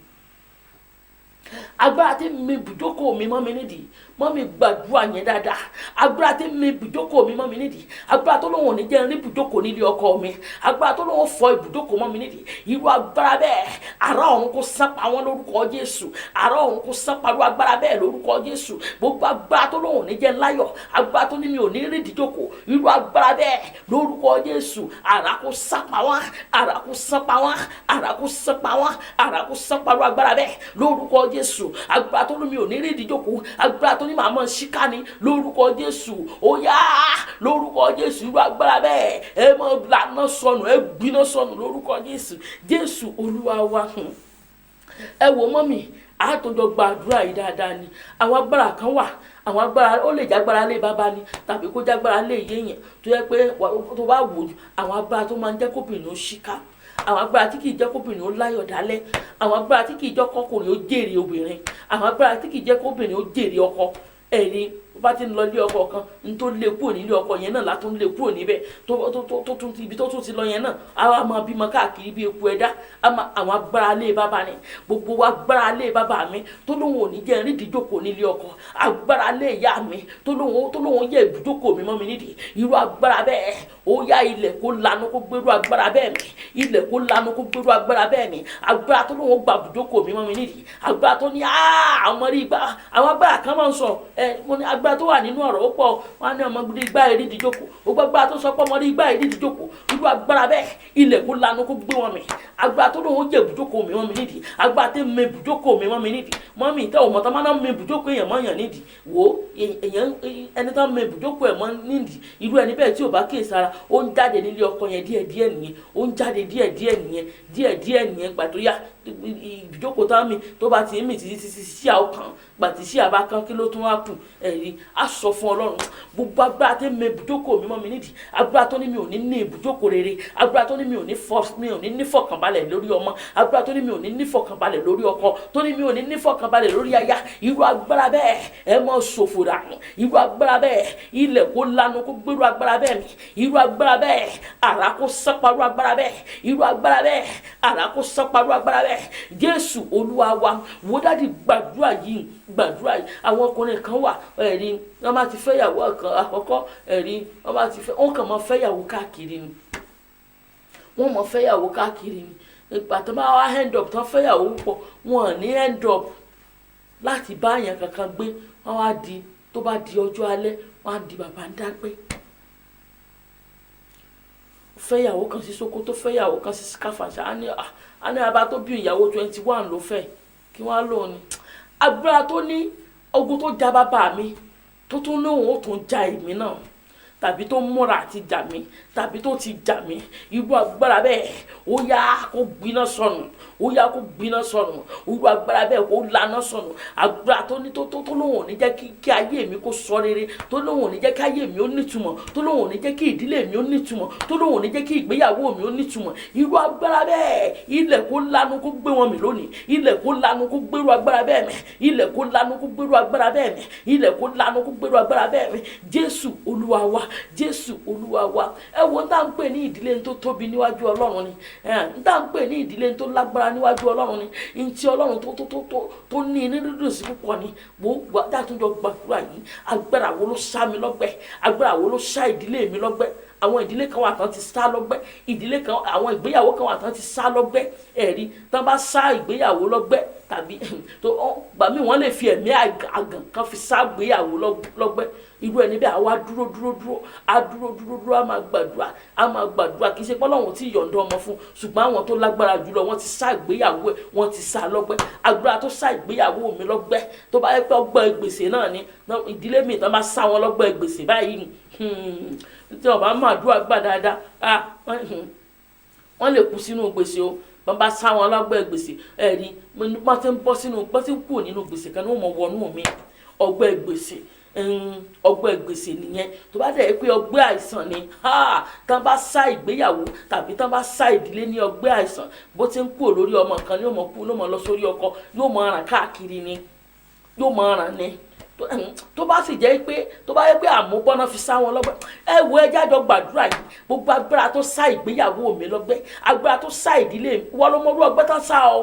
agbára tí mi ibùjókòó mi mọ́ mi nídìí. Mọ́ mi gbàdúrà yẹn dáadáa. Agbára tí mi ibùjókòó mi mọ́ mi nídìí, agbára tó lóun ò ní jẹ́ ní ibùjókòó nílé ọkọ mi, agbára tó lóun fọ ibùjókòó mọ́ mi nídìí. Irú agbára bẹ́ẹ̀ àrá ọ̀run kó sápa wọn lórúkọ Jésù, àrá ọ̀run kó sápa irú agbára bẹ́ẹ̀ lórúkọ Jésù. Gbogbo agbára tó lóun ò ní jẹ́ láyọ̀, agbára tó ní mi ò ní rí ìdíjókòó, irú agbára bẹ́ẹ̀ lórúkọ Jésù, àrá kó sápa wọn, àrá kó sápa wọn, àrá kó sápa wọn, àrá kó sápa irú agbára bẹ́ẹ̀ lórúkọ Jésù. Agbára tó ní mi ò ní rí ìdíjókòó, agbára tó ní màá mọ̀ ṣíkà ní lórúkọ Jésù. Ó yá lórúkọ Jésù irú agbára bẹ́ẹ̀ ẹ máa lànà sọnù ẹ gbiná sọnù lórúkọ Jésù. Jésù Olúwa wa. Ẹ wò mọ́mì àtòjọ gbàdúrà yìí dáadáa ni àwọn agbára kan wà àwọn agbára ó lè jágbára lé bàbá ni tàbí kó jágbára lé yéèyàn tó yẹ pé tó bá wò ó àwọn agbára tó máa ń jẹ́ kóbìnrin ó ṣíká àwọn agbára tí kì í jẹ́ kóbìnrin ó láyọ̀ dálẹ̀ àwọn agbára tí kì í jẹ́ kọkùnrin ó jèrè obìnrin àwọn agbára tí kì í jẹ́ kóbìnrin ó jèrè ọkọ ẹni bá ti ń lọ ilé ọkọ kan n tó lé kúrò nílé ọkọ yẹn náà látún lé kúrò níbẹ̀ tó tún ibi tó tún ti lọ yẹn náà àwa máa bímọ káàkiri bí eku ẹ̀dá àwọn agbára lé bàbá ni gbogbo agbára lé bàbá mi tó lóun ò ní jẹ́ rídìí jókòó nílé ọkọ agbára lé ìyá mi tó lóun yẹ ibùjókòó mi mọ́ mi nídìí irú agbára bẹ́ẹ̀ ó yá ilẹ̀ kó lanu kó gbérú agbára bẹ́ẹ̀ mi ilẹ̀ kó lanu kó gbérú agbára bẹ́ẹ̀ mi agbára tó lóun gba ibùjókòó mi mọ́ mi nídìí agbára tó ní àwọn agbára kan máa ń sọ mo ní agbára tó wà nínú ọ̀rọ̀ ó pọ̀ wọn á ní ọmọdé igbá eré ìdíjókòó ó gbàgbára tó sọ pé ọmọdé igbá eré ìdíjókòó irú agbára bẹ́ẹ̀ ilẹ̀ kó lanu kó gbé wọn mi agbára tó lóun jẹ ibùjókòó mi mọ́ mi nídìí agbára tó mẹ ibùjókòó mi mọ́ mi nídìí mọ́ mi tẹ́ ọmọ tó máa ń mẹ ibùjókòó èèyàn mọ́ yàn nídìí wò ó èèyàn ẹni tó mẹ ibùjókòó ẹ̀ mọ́ nídìí irú ẹni bẹ́ẹ̀ tí ò bá kíyè sára ó ń jáde nílé ọkọ yẹn díẹ̀díẹ̀ nìyẹn ó ń jáde díẹ̀díẹ̀ nìyẹn gbà tó yá ibùjókòó tá mi tó bá ti ń mì títí sí àwọn kan gbà tí sí àbá kan kí ló tún wá kù ẹ̀rí á sọ fún Ọlọ́run gbogbo agbára tó mẹ ibùjókòó mi mọ́ mi nídìí agbára tó ní mi ò ní ní ibùjókòó rere agbára tó ní mi ò ní nífọ̀kànbalẹ̀ lórí ọmọ agbára tó ní mi ò ní nífọ̀kànbalẹ̀ lórí ọkọ tó ní mi ò ní nífọ̀kànbalẹ̀ lórí aya irú agbára bẹ́ẹ̀ ẹ mọ́ ṣòfò dànù irú agbára bẹ́ẹ̀ ilẹ̀ kó lanu kó gbérú agbára bẹ́ẹ̀ mi irú agbára bẹ́ẹ̀ àrá kó sáparú agbára bẹ́ẹ̀ irú agbára bẹ́ẹ̀ àrá kó sáparú agbára bẹ́ẹ̀ Jésù Olúwa wa wò dádì gbàdúrà yìí àwọn ọkùnrin kan wà ẹ̀rí wọ́n máa ti fẹ́yàwó àkọ́kọ́ ẹ̀rí wọ́n máa ti fẹ́ wọ́n kàn máa fẹ́yàwó káàkiri ni wọ́n máa fẹ́yàwó káàkiri ni ìgbà tó máa wá end up tán fẹ́yàwó pọ̀ wọn ò ní end up láti bá àyàn kankan gbé wọ́n wá di tó bá di ọjọ́ alẹ́ wọ́n á di bàbá ń dágbé fẹ́yàwó kan sí Sókótó fẹ́yàwó kan sí Káfàṣà á ní abá tó bí ìyàwó 21 ló fẹ́ kí wọ́n á lò ní agbára tó ní ogun tó já bàbá mi tó tún lóun ó tún já èmi náà tàbí tó múra àti jà mí tàbí tó ti jà mí irú agbára bẹ́ẹ̀ ó yá kó gbiná sọnù ó yá kó gbiná sọnù irú agbára bẹ́ẹ̀ kó lànà sọnù agbára tó ní tó lóun ò ní jẹ́ kí ayé mi kó sọ rere tó lóun ò ní jẹ́ kí ayé mi ó nítumọ̀ tó lóun ò ní jẹ́ kí ìdílé mi ó nítumọ̀ tó lóun ò ní jẹ́ kí ìgbéyàwó mi ó nítumọ̀ irú agbára bẹ́ẹ̀ ilẹ̀ kó lanu kó gbé wọn mì lónìí ilẹ̀ kó lanu kó gbérú agbára bẹ́ẹ̀ mi ilẹ̀ kó lanu kó gbérú agbára bẹ́ẹ̀ mi ilẹ̀ kó lanu kó gbérú agbára bẹ́ẹ̀ mi Jésù Olúwa wa Jésù Olúwa wa ẹ wo ń tá ń pè ní ìdílé tó tóbi níwájú Ọlọ́run ni ń tá ń pè ní ìdílé tó lágbára níwájú Ọlọ́run ni ń tí Ọlọ́run tó ní ní dídùn sí púpọ̀ ni gbogbo àtúnjọ gbàdúrà yìí agbára wo ló sá mi lọ́gbẹ́ agbára wo ló sá ìdílé mi lọ́gbẹ́ àwọn ìdílé kan wà tán ti sá lọ́gbẹ́ ìdílé kan àwọn ìgbéyàwó kan wà tán ti sá lọ́gbẹ́ ẹ̀rí tán bá sá ìgbéyàwó lọ́gbẹ́ tàbí tó gbà mí wọ́n lè fi ẹ̀mí àgàn kan fi sá ìgbéyàwó lọ́gbẹ́ irú ẹni bẹ́ẹ̀ àwa dúró á máa gbàdúrà kì í ṣe pé Ọlọ́run tí yọ̀ǹda ọmọ fún ṣùgbọ́n àwọn tó lágbára jùlọ wọ́n ti sá ìgbéyàwó ẹ̀ wọ́n ti sá lọ́gbẹ́ agbára tó sá ìgbéyàwó mi lọ́gbẹ́ tó bá yẹ pé ọgbẹ́ gbèsè náà ni ìdílé mi tán bá sá wọn lọ́gbẹ́ gbèsè báyìí tí ọba máa dúrà gbà dáadáa wọ́n lè kú sínú gbèsè o wọ́n bá sá wọn lọ́gbẹ́ gbèsè ẹ̀rí wọ́n ti ń bọ́ sínú wọ́n ti ń kú nínú gbèsè kan ní wọ́n mọ̀ wọnú mi ọgbẹ́ gbèsè gbèsè nìyẹn tó bá dẹ̀ pé ọgbẹ́ àìsàn ni tán bá sá ìgbéyàwó tàbí tán bá sá ìdílé ní ọgbẹ́ àìsàn bó ti ń kú lórí ọmọ kan yóò mọ̀ kú yóò mọ̀ lọ sórí ọkọ yóò mọ̀ ràn káàkiri ni yóò mọ̀ ràn ni tó bá sì jẹ́ pé tó bá yẹ pé àmúbọ́ná fi sá wọn lọ́gbẹ́ ẹ wo ẹjẹ́ àjọ gbàdúrà yìí gbogbo agbára tó sá ìgbéyàwó mi lọ́gbẹ́ agbára tó sá ìdílé mi wọ́n ló mọ orú ọgbẹ́ tán sá ọ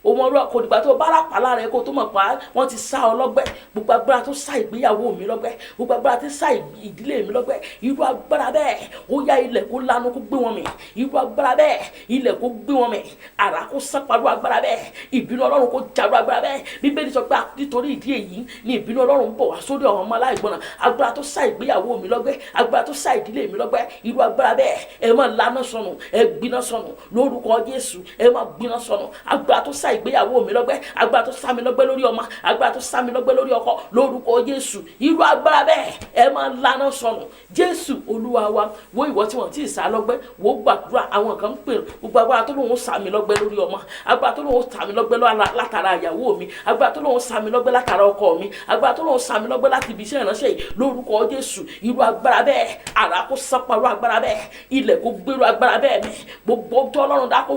òmòrò kò dìgbà tó bára pàlà rẹ kó tó mọ̀ pa wọ́n ti sá ọ lọ́gbẹ́ gbogbo agbára tó sá ìgbéyàwó mi lọ́gbẹ́ gbogbo agbára tó sá ìdílé mi lọ́gbẹ́ irú agbára bẹ́ẹ̀ ó yá ilẹ̀ kó lanu kó gbé wọn mì irú agbára bẹ́ẹ̀ ilẹ̀ kó gbé wọn mì àrá kó sáparú agbára bẹ́ẹ̀ ìbínú Ọlọ́run kó jarú agbára bẹ́ẹ̀ Bíbélì sọ pé nítorí ìdí èyí ni ìbínú Ọlọ́run bọ̀ wá sórí àwọn ọmọ aláìgbọràn agbára tó sá ìgbéyàwó mi lọ́gbẹ́ agbára tó sá ìdílé mi lọ́gbẹ́ irú agbára bẹ́ẹ̀ ẹ máa lana sọnù ẹ gbiná sọnù lórúkọ Jésù ẹ máa gbiná sọnù agbára tó sá sá ìgbéyàwó mi lọ́gbẹ́, agbára tó sá mi lọ́gbẹ́ lórí ọmọ, agbára tó sá mi lọ́gbẹ́ lórí ọkọ, lórúkọ Jésù irú agbára bẹ́ẹ̀ ẹ máa lànà sọnù. Jésù Olúwa wa. Wo ìwọ tí wọ́n ti sá lọ́gbẹ́, wo gbàdúrà, àwọn kan ń pè gbogbo agbára tó lóun sá mi lọ́gbẹ́ lórí ọmọ, agbára tó lóun sá mi lọ́gbẹ́ látara ìyàwó mi, agbára tó lóun sá mi lọ́gbẹ́ látara ọkọ mi, agbára tó lóun sá mi lọ́gbẹ́ láti ibi iṣẹ́ ìránṣẹ́ yìí, lórúkọ Jésù irú agbára bẹ́ẹ̀ àrá kó sápá irú agbára bẹ́ẹ̀, ilẹ̀ kó gbé irú agbára bẹ́ẹ̀ mi, gbogbo ọjọ́ Ọlọ́run dá kó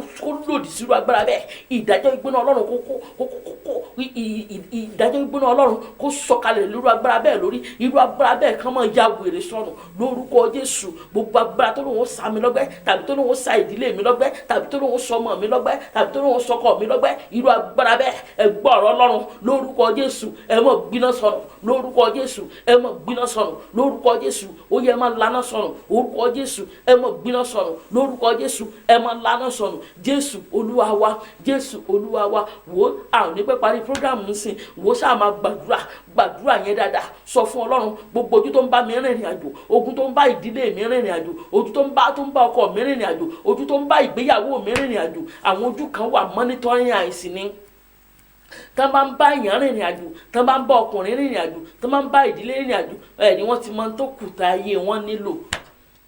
lòdì sí irú agbára bẹ́ẹ̀, ìdájọ́ ìgbóná Ọlọ́run ìdájọ́ ìgbóná Ọlọ́run kó sọ̀kalẹ̀ lórí agbára bẹ́ẹ̀ lórí, irú agbára bẹ́ẹ̀ kàn máa ya wèrè sọnù lórúkọ Jésù. Gbogbo agbára tó lóun sá mi lọ́gbẹ́, tàbí tó lóun sá ìdílé mi lọ́gbẹ́, tàbí tó lóun sọ ọmọ mi lọ́gbẹ́, tàbí tó lóun sọkọ mi lọ́gbẹ́, irú agbára bẹ́ẹ̀ ẹ gbọ́ ọ̀rọ̀ Ọlọ́run lórúkọ Jésù, ẹ mọ̀ gbiná sọnù lórúkọ Jésù, ẹ mọ̀ gbiná sọnù lórúkọ Jésù, ó yẹ máa lànà sọnù lórúkọ Jésù, ẹ mọ̀ gbiná sọnù lórúkọ Jésù, ẹ máa lànà sọnù. Jésù Olúwa wa, Jésù Olúwa wa. Wo àwọn nípẹ́ parí program nísìn, wo ṣáà máa gbàdúrà yẹn dáadáa, sọ fún Ọlọ́run gbogbo ojú tó ń bá mi rìnrìn àjò, ogun tó ń bá ìdílé mi rìnrìn àjò, ojú tó ń bá ọkọ mi rìnrìn àjò, ojú tó ń bá ìgbéyàwó mi rìnrìn àjò, àwọn ojú kan wà monitoring àìsí ni tán bá ń bá èèyàn rìnrìn àjò, tán bá ń bá ọkùnrin rìnrìn àjò, tán bá ń bá ìdílé rìnrìn àjò, ni wọ́n ti mọ tó kùtà ayé wọn nílò,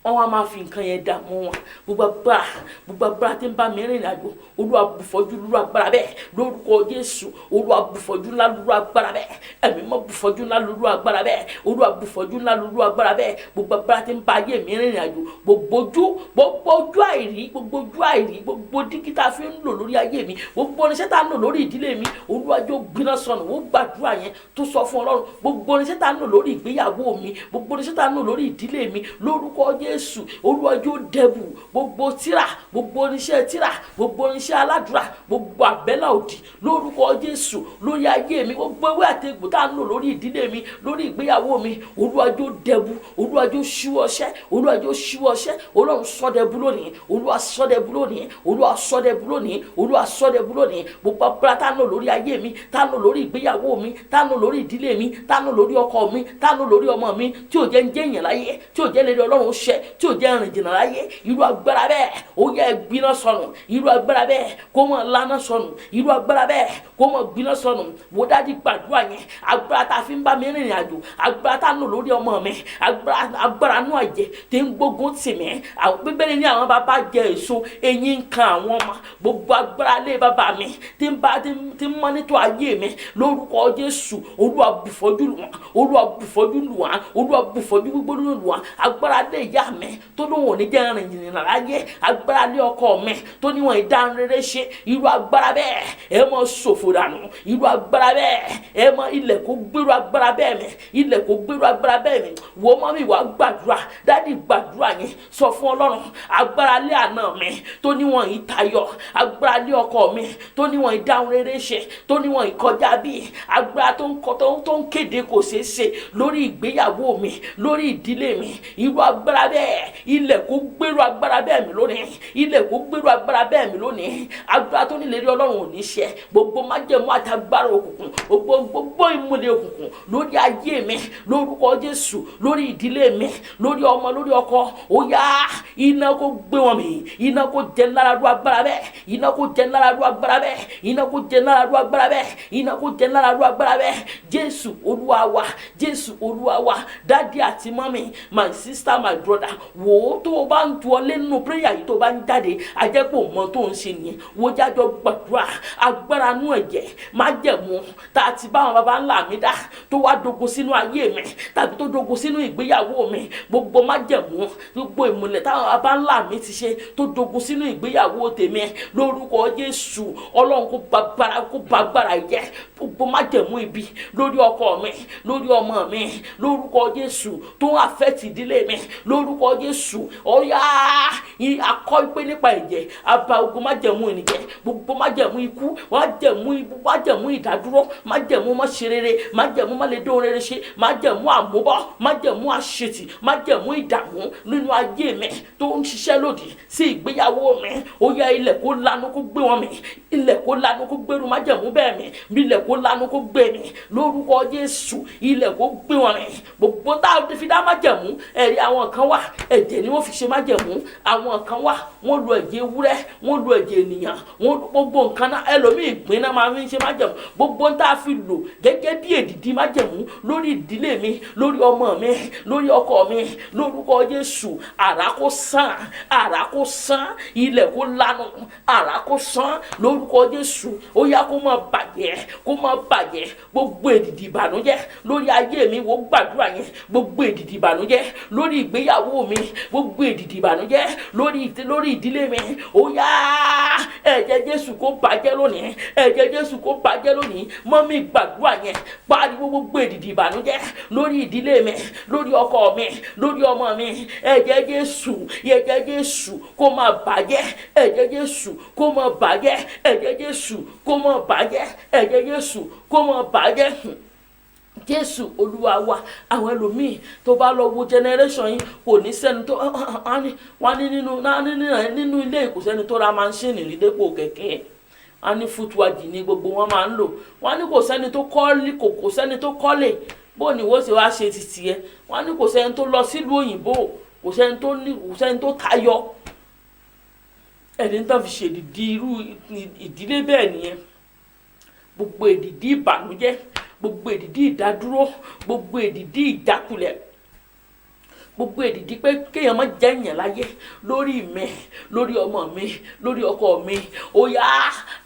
wọ́n wá máa fi nǹkan yẹn dààmú wọn. Gbogbo agbára tí ń bá mi rìnrìn àjò, Olúwa bùfọ́jú lúrú agbára bẹ́ẹ̀ lórúkọ Jésù, Olúwa bùfọ́jú ńlá lúrú agbára bẹ́ẹ̀, ẹ̀mí mọ́ bùfọ́jú ńlá lúrú agbára bẹ́ẹ̀, Olúwa bùfọ́jú ńlá lúrú agbára bẹ́ẹ̀. Gbogbo agbára tí ń bá ayé mi rìnrìn àjò, gbogbo ojú àìrí, gbogbo dígítà fi ń lò lórí ayé mi, gbogbo oníṣẹ́ tá ń lò lórí ìdílé mi, Olúwa jọ̀ọ́ gbiná sọnù. Ó gbàdúrà yẹn tó sọ fún Ọlọ́run, gbogbo oníṣẹ́ tá ń lò lórí ìgbéyàwó mi, gbogbo oníṣẹ́ tá ń lò lórí ìdílé mi, lórúkọ Jésù Olúwa jọ̀ọ́ dẹ̀bù gbogbo tírà, gbogbo oníṣẹ́ tírà, gbogbo oníṣẹ́ aládùúrà, gbogbo àbẹ́là òdì lórúkọ Jésù lórí ayé mi, gbogbo ewé àti egbò tá ń lò lórí ìdílé mi, lórí ìgbéyàwó mi, Olúwa jọ̀ọ́ dẹ̀bù, Olúwa jọ̀ọ́ ṣíwọ́ṣẹ́, Olúwa jọ̀ọ́ ṣíwọ́ṣẹ́. Ọlọ́run sọ́dẹ̀bù lónìí, Olúwa sọ́dẹ̀bù lónìí, Olúwa sọ́dẹ̀bù lónìí, Olúwa sọ́dẹ̀bù lónìí. Gbogbo agbára tá ń lò lórí ayé mi, tá ń lò lórí ìgbéyàwó mi, tá ń lò lórí ìdílé mi, tá ń lò lórí ọkọ mi, tá ń lò lórí ọmọ mi, tí ò jẹ́ ń jẹ́ èèyàn láyé, tí ò jẹ́ lérí Ọlọ́run ṣẹ, tí ò jẹ́ rìn jìnnà láyé, irú agbára bẹ́ẹ̀ ó yẹ gbiná sọnù, irú agbára bẹ́ẹ̀ kó mọ̀ lànà sọnù, irú agbára bẹ́ẹ̀ kó mọ̀ gbiná sọnù. Wo dájú gbàdúrà yẹn, agbára tá a fi ń bá mi rìnrìn àjò, agbára tá a lò lórí ọmọ mi, agbára nú àjẹ́ tí ń gbógun tì mí. Àwọn Bíbélì ní àwọn bàbá jẹ èso eyín kan àwọn ọmọ, gbogbo agbára lé bàbá mi tí ń mọ́nítọ̀ ayé mi lórúkọ Jésù, Olúwa bùfọ́jú lù wọ́n, Olúwa bùfọ́jú lù wọ́n, Olúwa bùfọ́jú gbígbóná lù wọ́n. Agbára lé ìyá mi tó lóun ò ní jẹ́ rìn jìnnà láyé, agbára lé ọkọ mi tó níwọ̀n ìdáhùn rere ṣe, irú agbára bẹ́ẹ̀ ẹ mọ ṣòfò dànù, irú agbára bẹ́ẹ̀ ẹ mọ ilẹ̀ kó gbèrú agbára bẹ́ẹ̀ mi, ilẹ̀ kó gbèrú agbára bẹ́ẹ̀ mi. Wo mọ́ mi wá gbàdúrà, dádì gbàdúrà yẹn, sọ fún Ọlọ́run agbára lé àná mi tó níwọ̀n ìtayọ, agbára lé ọkọ mi tó níwọ̀n ìdáhùn rere ṣe, tó níwọ̀n ìkọjá bí, agbára tó ń kéde kò ṣeé ṣe lórí ìgbéyàwó mi, lórí ìdílé mi, irú agbára bẹ́ẹ̀ ilẹ̀ kó gbèrú agbára bẹ́ẹ̀ mi lónìí, ilẹ̀ kó gbèrú agbára bẹ́ẹ̀ mi lónìí. Agbára tó nílérí Ọlọ́run ò ní ṣẹ, gbogbo májẹ̀mú àtàgbára òkùnkùn, gbogbo ìmùlẹ̀ òkùnkùn lórí ayé mi lórúkọ Jésù, lórí ìdílé mi, lórí ọmọ, lórí ọkọ, ó yá iná kó gbé wọn mì, iná kó jẹ lára rú agbára bẹ́ẹ̀, iná kó jẹ lára rú agbára bẹ́ẹ̀, iná kó jẹ lára rú agbára bẹ́ẹ̀, iná kó jẹ lára rú agbára bẹ́ẹ̀. Jésù Olúwa wa, Jésù Olúwa wa. Daddy àti mommy, my sister, my brother, wò ó tó o bá ń tu ọ lẹ́nu prayer yìí tó bá ń jáde, ajẹ́pọ̀ mọ́ tó ń ṣe nìyẹn. Wo jájọ gbàdúrà agbára nú ẹ̀jẹ̀ májẹ̀mú tá a ti bá àwọn baba ńlá mi dá tó wá dogun sínú ayé mi tàbí tó dogun sínú ìgbéyàwó mi, gbogbo májẹ̀mú, gbogbo ìmùlẹ̀ táwọn baba ńlá mi ti ṣe tó dogun sínú ìgbéyàwó tèmi, lórúkọ Jésù Ọlọ́run kó bá agbára jẹ́, gbogbo májẹ̀mú ibi lórí ọkọ mi, lórí ọmọ mi, lórúkọ Jésù tó ń affect ìdílé mi, lórúkọ Jésù ọ̀yá akọ́ ìpè nípa ẹ̀jẹ̀ àbá ogun májẹ̀mú ìnìjẹ́, gbogbo májẹ̀mú ikú, májẹ̀mú ìdádúró, májẹ̀mú má ṣe rere, májẹ̀mú má lè dó rere ṣe, májẹ̀mú àmúbọ́, májẹ̀mú àṣetì, májẹ̀mú ìdààmú nínú ayé mi tó ń ṣiṣẹ́ lòdì sí ìgbéyàwó mi, ó yá ilẹ̀ kó lanu kó gbé wọn mì, ilẹ̀ kó lanu kó gbèrú májẹ̀mú bẹ́ẹ̀ mi, ilẹ̀ kó lanu kó gbé mi lórúkọ Jésù, ilẹ̀ kó gbé wọn mì. Gbogbo tá a fi dá májẹ̀mú ẹ̀rí àwọn kan wà ẹ̀jẹ̀ ni wọ́n fi ṣe májẹ̀mú, àwọn kan wà wọ́n lo ẹ̀jẹ̀ ewúrẹ́, wọ́n lo ẹ̀jẹ̀ ènìyàn, wọ́n gbogbo nǹkan náà ẹlòmíì ìgbín náà máa fi ń ṣe májẹ̀mú. Gbogbo ń tá a fi lò gẹ́gẹ́ bí èdìdì májẹ̀mú lórí ìdílé mi, lórí ọmọ mi, lórí ọkọ mi, lórúkọ Jésù, àrá kó sán, àrá kó sán, ilẹ̀ kó lanu, àrá kó sán lórúkọ Jésù. Ó yá kó má bàjẹ́, kó má bàjẹ́. Gbogbo èdìdì ìbànújẹ́ lórí ayé mi, wò gbàdúrà yẹn. Gbogbo èdìdì ìbànújẹ́ lórí ìgbéyàwó mi, gbogbo èdìdì ìbànújẹ́ lórí ìdílé mi, ó yá ẹ̀jẹ̀ Jésù kó bàjẹ́ lónìí, ẹ̀jẹ̀ Jésù kó bàjẹ́ lónìí. Mọ́mì gbàdúrà yẹn, pariwo gbogbo èdìdì ìbànújẹ́ lórí ìdílé mi, lórí ọkọ mi, lórí ọmọ mi, ẹ̀jẹ̀ Jésù, ẹ̀jẹ̀ Jésù kó má bàjẹ́, ẹ̀jẹ̀ Jésù kó má bàjẹ́, ẹ̀jẹ̀ Jésù kó má bàjẹ́, ẹ̀jẹ̀ Jésù kó má bàjẹ́. Jésù Olúwa wa. Àwọn ẹlòmíì tó bá lọ wo generation yìí kò ní sẹ́ni tó wọ́n ní nínú ilé kò sẹ́ni tó ra maṣíìnì ní dépò kẹ̀kẹ́, wọ́n ní footward ní gbogbo wọn máa ń lò, wọ́n ní kò sẹ́ni tó kọ́lé, kò sẹ́ni tó kọ́lé, bó ni wọ́n ṣe wá ṣe títì ẹ, wọ́n ní kò sẹ́ni tó lọ sílùú òyìnbó, kò sẹ́ni tó tayọ. Ẹni tán fi ṣèdìdì irú ìdílé bẹ́ẹ̀ nìyẹn. Gbogbo èdìdì ìbànújẹ́, gbogbo èdìdì ìdádúró, gbogbo èdìdì ìjákulẹ̀, gbogbo èdìdì pé kéèyàn má jẹ́ èèyàn láyé lórí mi, lórí ọmọ mi, lórí ọkọ mi, ó yá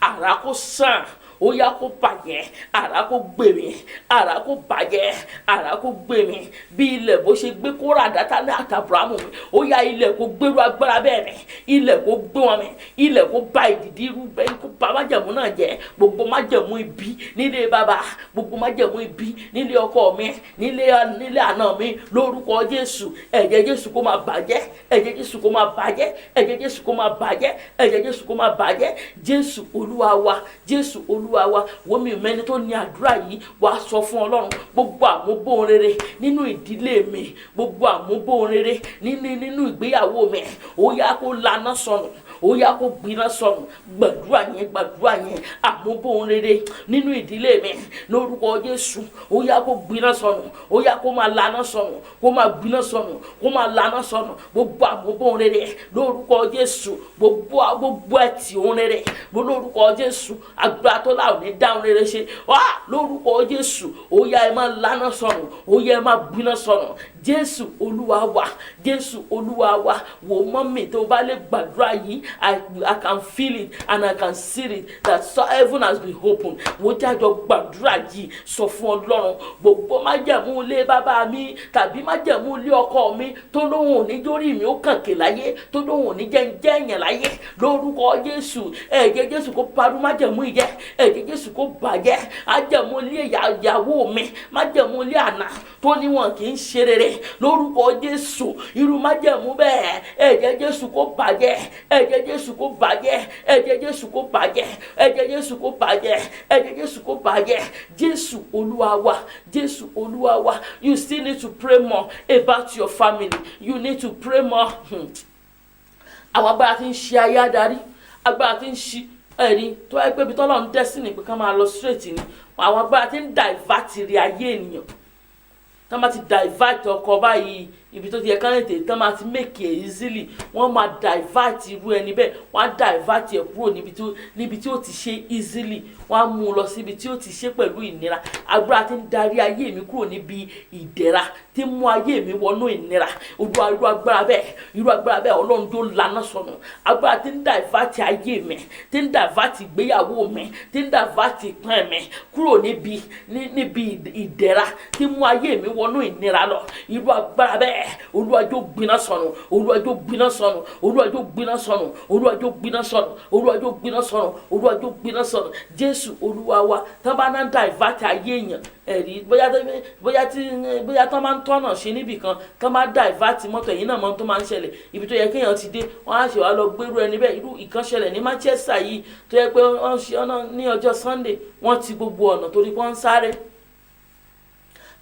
àrá kó sàn, ó yá kó bàjẹ́, àrá kó gbé mi, àrá kó bàjẹ́, àrá kó gbé mi. Bí ilẹ̀ bó ṣe gbé Kórà, Dátánì àti Ábúráhámù mi, ó yá ilẹ̀ kó gbérú agbára bẹ́ẹ̀ mi, ilẹ̀ kó gbé wọn mi, ilẹ̀ kó bá ìdìdì irú bẹ́ẹ̀ kó bá májẹ̀mú náà jẹ́. Gbogbo májẹ̀mú ibi nílé bàbá, gbogbo májẹ̀mú ibi nílé ọkọ mi, nílé àná mi, lórúkọ Jésù, ẹ̀jẹ̀ Jésù kó máa bàjẹ́, ẹ̀jẹ̀ Jésù kó máa bàjẹ́, ẹ̀jẹ̀ Jésù kó máa bàjẹ́, ẹ̀jẹ̀ Jésù kó máa bàjẹ́. Jésù Olúwa wa, Jésù Olúwa wa. Wọ́n mi mẹ́ni tó ní àdúrà yìí wá sọ fún Ọlọ́run gbogbo àmúbọ̀n rere nínú ìdílé mi, gbogbo àmúbọ̀n rere nínú ìgbéyàwó mi, ó yá kó lànà sọnù, ó yá kó gbiná sọnù. Gbàdúrà yẹn àmúbọ̀n rere nínú ìdílé mi lórúkọ Jésù, ó yá kó gbiná sọnù, ó yá kó máa lànà sọnù, kó máa gbiná sọnù, kó máa lànà sọnù. Gbogbo àmúbọ̀n rere lórúkọ Jésù, gbogbo ẹtì ohun rere lórúkọ Jésù, àgbà tó láwọn ní dáhùn rere ṣe wá lórúkọ Jésù, ó yá ẹ máa lànà sọnù, ó yá ẹ máa gbiná sọnù. Jésù Olúwa wa, Jésù Olúwa wa. Wò mọ́mì tó bá lè gbàdúrà yìí, I can feel it and I can see it that heaven has been opened. Wò jájọ gbàdúrà yìí, sọ fún Ọlọ́run gbogbo májẹ̀mú ilé bàbá mi tàbí májẹ̀mú ilé ọkọ mi tó lóhùn òní jórí mi ó kànkè láyé, tó lóhùn òní jẹ́ èèyàn láyé, lórúkọ Jésù, ẹ̀jẹ̀ Jésù kó parú májẹ̀mú ìjẹ́, ẹ̀jẹ̀ Jésù kó bàjẹ́. Májẹ̀mú ilé ìyàwó mi, májẹ̀mú ilé àná tó níwọ̀n kì í ṣe rere, lórúkọ Jésù, irú májẹ̀mú bẹ́ẹ̀ ẹ̀jẹ̀ Jésù kó bàjẹ́, ẹ̀jẹ̀ Jésù kó bàjẹ́, ẹ̀jẹ̀ Jésù kó bàjẹ́, ẹ̀jẹ̀ Jésù kó bàjẹ́, ẹ̀jẹ̀ Jésù kó bàjẹ́. Jésù Olúwa wa, Jésù Olúwa wa. You still need to pray more about your family. You need to pray more. Àwọn agbára tí ń ṣe ayé adarí, agbára tí ń ṣe ẹ̀rí tó wáyé pé ibi tọ́lọ́run destiny pé ká máa lọ straight ni, àwọn agbára tí ń divert rí ayé ènìyàn. Tán bá ti divert ọkọ báyìí, ibi tó ti yẹ ká tètè tán máa ti make it easily, wọ́n máa divert irú ẹni bẹ́ẹ̀, wọ́n á divert ẹ̀ kúrò níbi tí ó ti ṣe easily, wọ́n á mú un lọ síbi tí ó ti ṣe pẹ̀lú ìnira. Agbára tí ń darí ayé mi kúrò níbi ìdẹ̀ra, tí ń mú ayé mi wọnú ìnira, irú agbára bẹ́ẹ̀ Ọlọ́run tó lànà sọnù. Agbára tí ń divert ayé mi, tí ń divert ìgbéyàwó mi, tí ń divert ìpín mi kúrò níbi ìdẹ̀ra, tí ń mú ayé mi wọnú ìnira lọ, irú agbára bẹ́ẹ̀ Olúwa jọ̀ọ́ gbiná sọnù, Olúwa jọ̀ọ́ gbiná sọnù, Olúwa jọ̀ọ́ gbiná sọnù, Olúwa jọ̀ọ́ gbiná sọnù, Olúwa jọ̀ọ́ gbiná sọnù, Olúwa jọ̀ọ́ gbiná sọnù. Jésù Olúwa wa. Tán bá ná divert ayé èèyàn, ẹ̀rí bóyá tán máa ń tọ́nà ṣe níbì kan, tán máa divert mọ́tò, ẹ̀yìn náà mọ́ tó máa ń ṣẹlẹ̀, ibi tó yẹ kéèyàn ti dé wọ́n á ṣe wá lọ gbérú ẹni bẹ́ẹ̀. Irú ìkan ṣẹlẹ̀ ní Manchester yìí tó yẹ pé wọ́n ṣe ọ̀nà ní ọjọ́ Sunday, wọ́n ti gbogbo ọ̀nà torí wọ́n ń sáré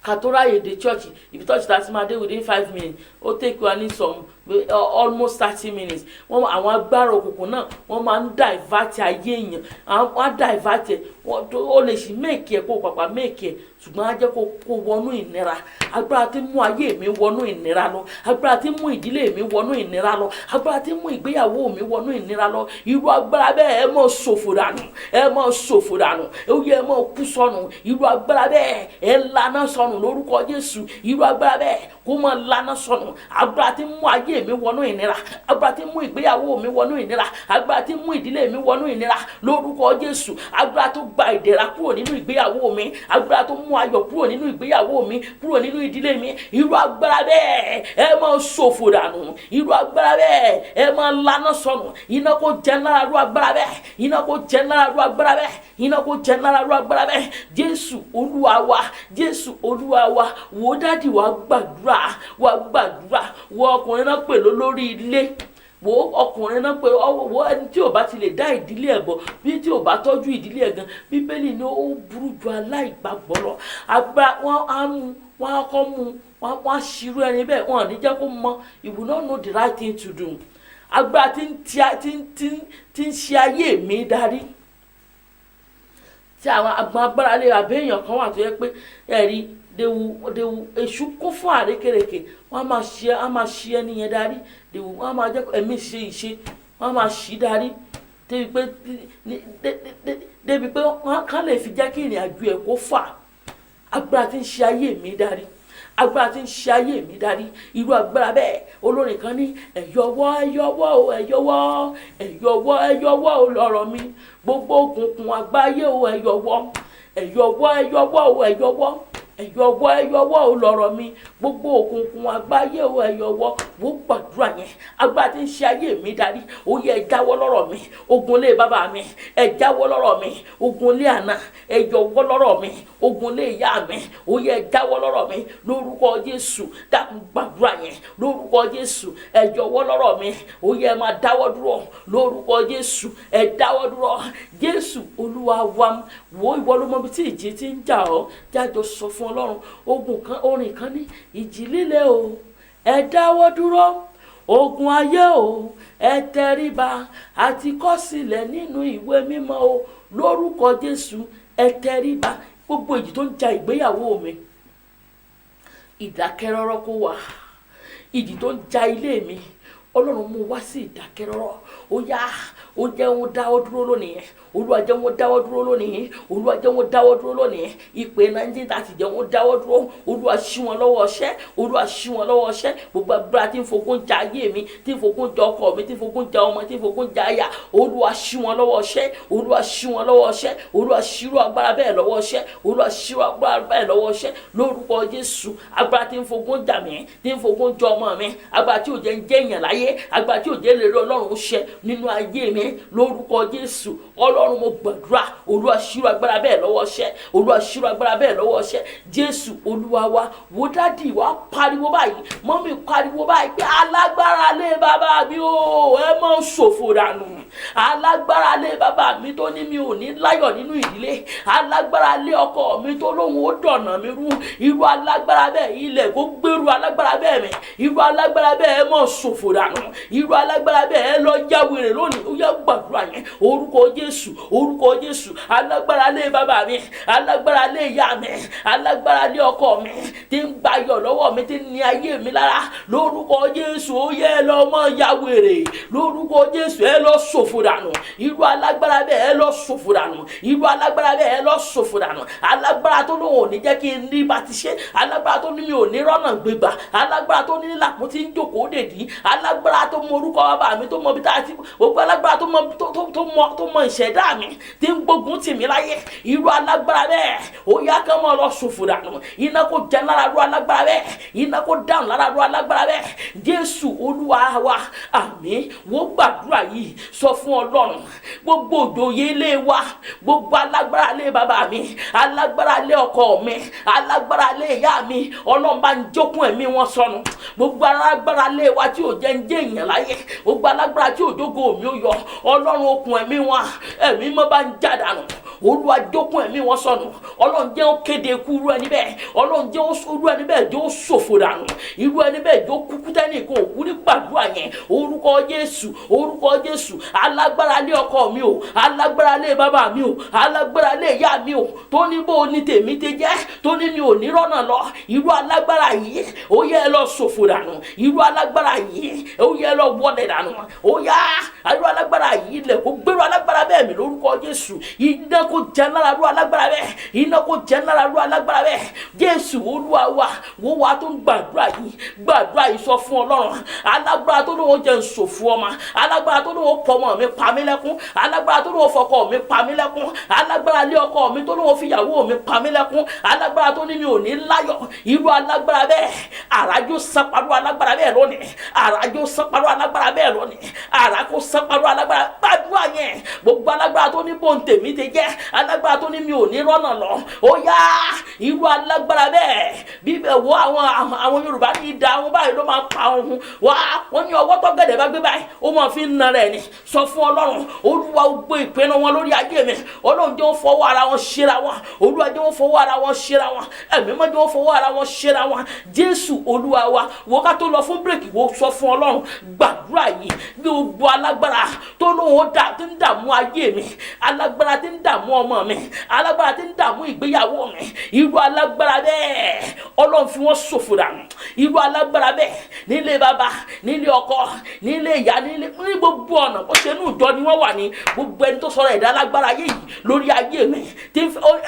kàtóráyè dé church, ibi church tá a ti máa dé within 5 minutes, ó take wa ní some almost 30 minutes. Àwọn agbára òkùnkùn náà wọ́n máa ń divert ayé èèyàn, wọ́n á divert ẹ̀, ó lè ṣì make ẹ̀ kó pàpà make ẹ̀ ṣùgbọ́n á jẹ́ kó wọnú ìnira. Agbára tí mú ayé mi wọnú ìnira lọ, agbára tí mú ìdílé mi wọnú ìnira lọ, agbára tí mú ìgbéyàwó mi wọnú ìnira lọ, irú agbára bẹ́ẹ̀ ẹ mọ̀ ṣòfò dànù, ẹ mọ̀ ṣòfò dànù, ó yẹ ẹ mọ̀ kú sọnù. Irú agbára bẹ́ẹ̀ ẹ lànà sọnù lórúkọ Jésù. Irú agbára bẹ́ẹ̀ kó mọ̀ lànà sọnù. Agbára tí mú ayé mi wọnú ìnira, agbára tí mú ìgbéyàwó mi wọnú ìnira, agbára tí mú ìdílé mi wọnú ìnira lórúkọ Jésù. Agbára tó gba ìdẹ̀ra kúrò nínú ìgbéyàwó mi, agbára tó mú ayọ̀ kúrò nínú ìgbéyàwó mi, kúrò nínú ìdílé mi, irú agbára bẹ́ẹ̀ ẹ máa ṣòfò dànù. Irú agbára bẹ́ẹ̀ ẹ máa lànà sọnù. Iná kó jẹ lára irú agbára bẹ́ẹ̀, iná kó jẹ lára irú agbára bẹ́ẹ̀, iná kó jẹ lára irú agbára bẹ́ẹ̀. Jésù Olúwa wa, Jésù Olúwa wa. Wò dádì wa gbàdúrà, wa gbàdúrà. Wò ọkùnrin náà pè lórí ilé, wo ọkùnrin náà pé wo ẹni tí ò bá ti lè dá ìdílé ẹ̀ bọ̀, bí tí ò bá tọ́jú ìdílé ẹ̀ gan, Bíbélì ni ó burú ju aláìgbàgbọ́ lọ. Agbára wọn á mú, wọn á kọ́ mú, wọn á ṣírú ẹni bẹ́ẹ̀, wọn ò ní jẹ́ kó mọ, you will not know the right thing to do. Agbára tí ń ṣe ayé mi darí, tí àwọn agbára lè àbẹ́yàn kan wà tó yẹ pé ẹ̀rí dewu èṣù kún fún àrékèrèkè, wọ́n á máa ṣe ẹni yẹn darí, wọ́n á máa jẹ́ ẹ̀mí ṣe ìṣe, wọ́n á máa ṣì darí débi pé wọ́n kàn lè fi jẹ́ kí ìrìn àjò ẹ̀ kó fà. Agbára tí ń ṣe ayé mi darí, agbára tí ń ṣe ayé mi darí, irú agbára bẹ́ẹ̀ olórin kan ní ẹ̀yọ̀wọ́ ẹ̀yọ̀wọ́ o ẹ̀yọ̀wọ́ ẹ̀yọ̀wọ́ ẹ̀yọ̀wọ́ o lọ́rọ̀ mi, gbogbo òkùnkùn àgbáyé o ẹ̀yọ̀wọ́ ẹ̀yọ̀wọ́ ẹ̀yọ̀wọ́ o ẹ̀yọ̀wọ́ ẹ̀yọ̀wọ́ ẹ̀yọ̀wọ́ o lọ́rọ̀ mi, gbogbo òkùnkùn àgbáyé o ẹ̀yọ̀wọ́. Wò gbàdúrà yẹn. Agbára tí ń ṣe ayé mi darí, ó yẹ ẹ jáwọ́ lọ́rọ̀ mi, ogun lé bàbá mi, ẹ jáwọ́ lọ́rọ̀ mi, ogun lé àná, ẹ yọwọ́ lọ́rọ̀ mi, ogun lé ìyá mi, ó yẹ ẹ jáwọ́ lọ́rọ̀ mi lórúkọ Jésù. Dákun gbàdúrà yẹn lórúkọ Jésù. Ẹ yọwọ́ lọ́rọ̀ mi, ó yẹ ẹ máa dáwọ́ dúró lórúkọ Jésù. Ẹ dáwọ́ dúró. Jésù Olúwa wa. Wò ìwọ ló mọ bí tí ìjì ti ń jà ọ́, jájọ sọ fún Ọlọ́run. Orin kan ní ìjì líle o ẹ dáwọ́ dúró, ogun ayé o ẹ tẹríba, àti kọ sílẹ̀ nínú ìwé mímọ́ o lórúkọ Jésù. Ẹ tẹríba. Gbogbo èjì tó ń ja ìgbéyàwó mi, ìdákẹ́rọ́rọ́ kó wà. Ìjì tó ń ja ilé mi, Ọlọ́run mú wá sí ìdákẹ́rọ́rọ́. Ó yá, ó jẹ́ wọn dáwọ́ dúró lónìí. Olúwa jẹ́ wọn dáwọ́ dúró lónìí. Olúwa jẹ́ wọn dáwọ́ dúró lónìí. Ìpè 1930 jẹ́ wọn dáwọ́ dúró. Olúwa ṣí wọn lọ́wọ́ ọṣẹ́. Olúwa ṣí wọn lọ́wọ́ ọṣẹ́. Gbogbo agbára tí ń fogun ja ayé mi, tí ń fogun ja ọkọ mi, tí ń fogun ja ọmọ, tí ń fogun ja aya, Olúwa ṣí wọn lọ́wọ́ ọṣẹ́. Olúwa ṣí wọn lọ́wọ́ ọṣẹ́. Olúwa ṣírò agbára bẹ́ẹ̀ lọ́wọ́ ọṣẹ́. Olúwa ṣírò agbára bẹ́ẹ̀ lọ́wọ́ ọṣẹ́ lórúkọ Jésù. Agbára tí ń fogun ja mi, tí ń fogun ja ọmọ mi, agbára tí ò jẹ́ ń jẹ́ èèyàn láyé, agbára tí ò jẹ́ lè rí Ọlọ́run ṣẹ nínú ayé mi lórúkọ Jésù. Ọlọ́run mo gbàdúrà, Olúwa ṣírò agbára bẹ́ẹ̀ lọ́wọ́ ọṣẹ́. Olúwa ṣírò agbára bẹ́ẹ̀ lọ́wọ́ ọṣẹ́. Jésù Olúwa wa. Wò dádì wa pariwo báyìí, mọ́mì pariwo báyìí pé alágbára lé bàbá mi o ẹ mọ́ ṣòfò dànù. Alágbára lé bàbá mi tó ní mi ò ní láyọ̀ nínú ìdílé, alágbára lé ọkọ mi tó lóhun ó dọ̀nà mi rú, irú alágbára bẹ́ẹ̀ ilẹ̀ kó gbèrú alágbára bẹ́ẹ̀ mi, irú alágbára bẹ́ẹ̀ ẹ mọ́ ṣòfò dànù, irú alágbára bẹ́ẹ̀ ẹ lọ jáwèrè lónìí. Ó yá gbàdúrà yẹn orúkọ Jésù, orúkọ Jésù. Alágbára lé bàbá mi, alágbára lé ìyá mi, alágbára lé ọkọ mi tí ń gbayọ̀ lọ́wọ́ mi, tí ń ní ayé mi lára lórúkọ Jésù. Ó yẹ ẹ lọ mọ́ jáwèrè lórúkọ Jésù. Ẹ lọ ṣòfò dànù. Irú alágbára bẹ́ẹ̀ ẹ lọ ṣòfò dànù. Irú alágbára bẹ́ẹ̀ ẹ lọ ṣòfò dànù. Alágbára tó lóun ò ní jẹ́ kí n rí bá ti ṣe, alágbára tó ní mi ò ní rọ́nà gbégbà, alágbára tó ní nílàpọ̀ tí ń jókòó dèdí, alágbára tó mọ orúkọ bàbá mi, tó mọ bí tá a ti gbogbo alágbára tó mọ ìṣẹ̀dá mi tí ń gbógun tì mí láyé. Irú alágbára bẹ́ẹ̀ ó yá kán mọ́ lọ ṣòfò dànù. Iná kó jẹ lára ru alágbára bẹ́ẹ̀, iná kó dáhùn lára ru alágbára bẹ́ẹ̀. Jésù Olúwa wa. Àmín. Wò gbàdúrà yìí, sọ fún Ọlọ́run gbogbo òjòyè ilé wa, gbogbo alágbára lé bàbá mi, alágbára lé ọkọ mi, alágbára lé ìyá mi, Ọlọ́run bá ń jókun ẹ̀mí wọn sọnù. Gbogbo alágbára lé wa tí ò jẹ́ ń jẹ́ èèyàn láyé, gbogbo alágbára tí ò jógo mi ó yọ, Ọlọ́run okùn ẹ̀mí wọn, ẹ̀mí mọ́ bá ń já dànù. Olúwa jókun ẹ̀mí wọn sọnù Ọlọ́run jẹ́ ó kéde ikú irú ẹni bẹ́ẹ̀ Ọlọ́run jẹ́ irú ẹni bẹ́ẹ̀ jẹ́ ó ṣòfò dànù irú ẹni bẹ́ẹ̀ jẹ́ ó kúkú tẹ́nìkan òkú ní gbàdúrà yẹn orúkọ Jésù alágbára lé ọkọ mi o alágbára lé bàbá mi o alágbára lé ìyá mi o tó ní bó ní tèmi ti jẹ́ tó ní mi ò ní rọ́nà lọ irú alágbára yìí ó yẹ ẹ lọ ṣòfò dànù irú alágbára yìí ó yẹ ẹ lọ wọlé dànù ó yá irú alágbára yìí lẹ kó gbèrú alágbára bẹ́ẹ̀ mi lórúkọ Jésù iná kó jẹ lára irú alágbára bẹ́ẹ̀ iná kó jẹ lára irú alágbára bẹ́ẹ̀ Jésù Olúwa wa wo wa tó ń gbàdúrà yìí sọ fún Ọlọ́run alágbára tó lówó jẹ́ nsòfò ọmọ alágbára tó lówó pọmọ mi pa mí lẹ́kún alágbára tó lówó fọkọ mi pa mí lẹ́kún alágbára lé ọkọ mi tó lówó fìyàwó mi pa mí lẹ́kún alágbára tó ní mi ò ní láyọ̀ irú alágbára bẹ́ẹ̀ àràjò sápàrọ̀ alágbára bẹ́ẹ̀ lónìí àràjò sápàrọ̀ alágbára bẹ́ẹ̀ lónìí àràkó sápàrọ̀ alágbára gbàdúrà yẹn gbogbo alágbára tó ní bóńtèmí ti jẹ́ alágbára tó ní mi ò ní rọ́nà lọ ó yá irú alágbára bẹ́ẹ̀ bíbẹ̀ wo àwọn Yorùbá ní ìdá àwọn báyìí ló máa pa ohun wọ́n ní ọwọ́ tó gẹ̀dẹ̀ bá gbé báyìí ó máa fi ń na rẹ̀ ni sọ fún Ọlọ́run Olúwa gbé ìpinnu wọn lórí ayé mi Ọlọ́run jẹ́ wọ́n fọwọ́ ara wọn ṣera wọn Olúwa jẹ́ wọ́n fọwọ́ ara wọn ṣera wọn ẹ̀mí mọ́ jẹ́ wọ́n fọwọ́ ara wọn ṣera wọn Jésù Olúwa wa wọ́n ká tó lọ fún bírèkì wọ́n sọ fún Ọlọ́run gbàdúrà yìí gbogbo alágbára tó lóun tí ń dààmú ayé mi alágbára tí ń dààmú ọmọ mi alágbára tí ń dààmú ìgbéyàwó mi irú alágbára bẹ́ẹ̀ Ọlọ́run fi wọ́n ṣòfò dànù irú alágbára bẹ́ẹ̀ nílé bàbá nílé ọkọ nílé ìyá ní gbogbo ọ̀nà bó ṣe nù jọ ni wọ́n wà ní gbogbo ẹni tó sọ̀rọ̀ ẹ̀dá alágbára ayé yìí lórí ayé mi tí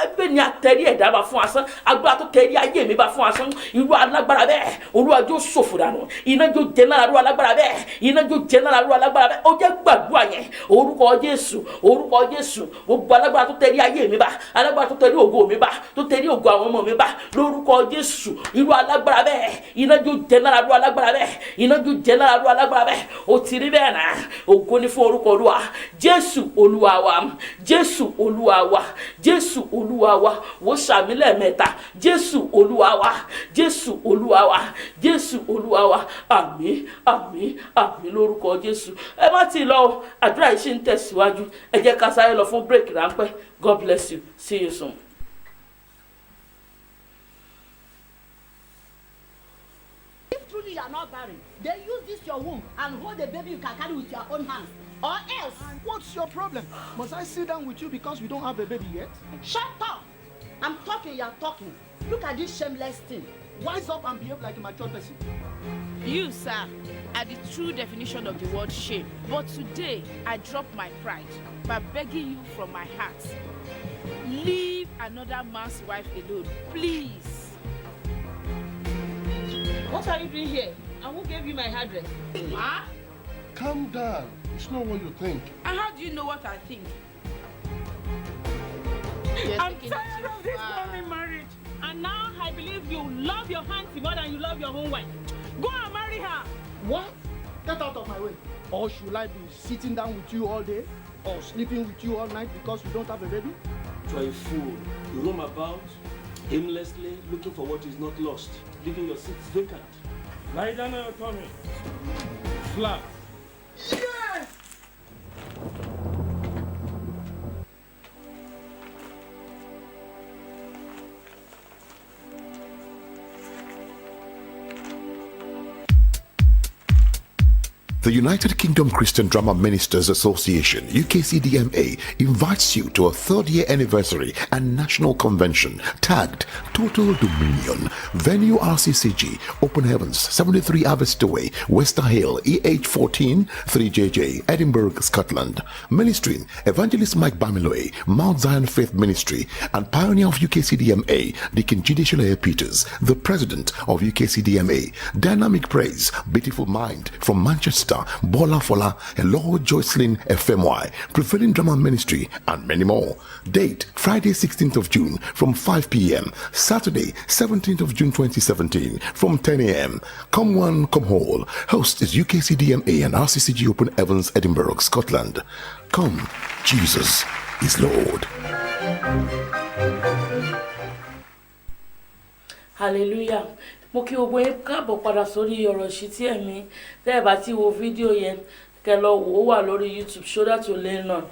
ẹgbẹ́ ni àtẹ̀rí ẹ̀dá bá fún asán agbára tó tẹ̀rí ayé mi bá fún asán irú alágbára bẹ́ẹ̀ Olúwa jọ̀ọ́ ṣòfò dànù iná jọ̀ọ́ jẹ́ lára irú alágbára bẹ́ẹ̀ iná jọ̀ọ́ jẹ́ lára irú alágbára bẹ́ẹ̀ ó jẹ́ gbàdúrà yẹn orúkọ Jésù gbogbo alágbára tó tẹ̀rí ayé mi bá alágbára tó tẹ̀rí ògo mi bá tó tẹ̀rí ògo àwọn ọmọ mi bá lórúkọ Jésù irú alágbára bẹ́ẹ̀ iná jọ̀ọ́ jẹ́ lára irú alágbára bẹ́ẹ̀ iná jọ̀ọ́ jẹ́ lára irú alágbára bẹ́ẹ̀ ó ti rí bẹ́ẹ̀ náà ògo ni fún orúkọ Olúwa Jésù Olúwa wa Jésù Olúwa wa Jésù Olúwa wa wò sàmì lẹ́ẹ̀mẹ́ta Jésù Olúwa wa Jésù Olúwa wa Jésù Olúwa wa àmín àmín àmín lórúkọ Jésù ẹ má ti lọ àdúrà yìí ṣì ń tẹ̀síwájú ẹ jẹ́ ká sáré lọ fún break ráńpẹ́ God bless you see you soon. You are not barren. Then use this your womb and hold the baby you can carry with your own hands. Or else. And what's your problem? Must I sit down with you because we don't have a baby yet? Shut up! I'm talking, you're talking. Look at this shameless thing. Wise up and behave like a mature person. You, sir, are the true definition of the word shame. But today, I drop my pride by begging you from my heart. Leave another man's wife alone, please. What are you doing here? And who gave you my address? Huh? Calm down. It's not what you think. And how do you know what I think? I'm tired of this lonely marriage. And now I believe you love your auntie more than you love your own wife. Go and marry her. What? Get out of my way. Or should I be sitting down with you all day? Or sleeping with you all night because we don't have a baby? You are a fool. You roam about aimlessly looking for what is not lost, leaving your seats vacant. Lie down on your tummy. Flat. Yes! The United Kingdom Christian Drama Ministers Association, UKCDMA, invites you to a third-year anniversary and national convention tagged Total Dominion. Venue RCCG, Open Heavens, 73 Averstoway, Wester Hill, EH14 3JJ, Edinburgh, Scotland. Ministering Evangelist Mike Bamiloe, Mount Zion Faith Ministry, and pioneer of UKCDMA, Deacon Judicial Peters, the president of UKCDMA. Dynamic Praise, Beautiful Mind from Manchester, Bola Fola, and Lord Joycelyn FMY, Prevailing Drama Ministry, and many more. Date Friday 16th of June from 5 p.m. Saturday 17th of June 2017 from 10 a.m. Come one, come all. Host is UKCDMA and RCCG Open Evans, Edinburgh, Scotland. Come, Jesus is Lord. Hallelujah. Mo kí gbogbo yín káàbọ̀ padà sórí ọ̀rọ̀ ìṣítí ẹ̀mí tẹ́ ẹ bá ti wo fídíò yẹn kẹ́ lọ wò ó wà lórí YouTube, Shoulder to Lean On.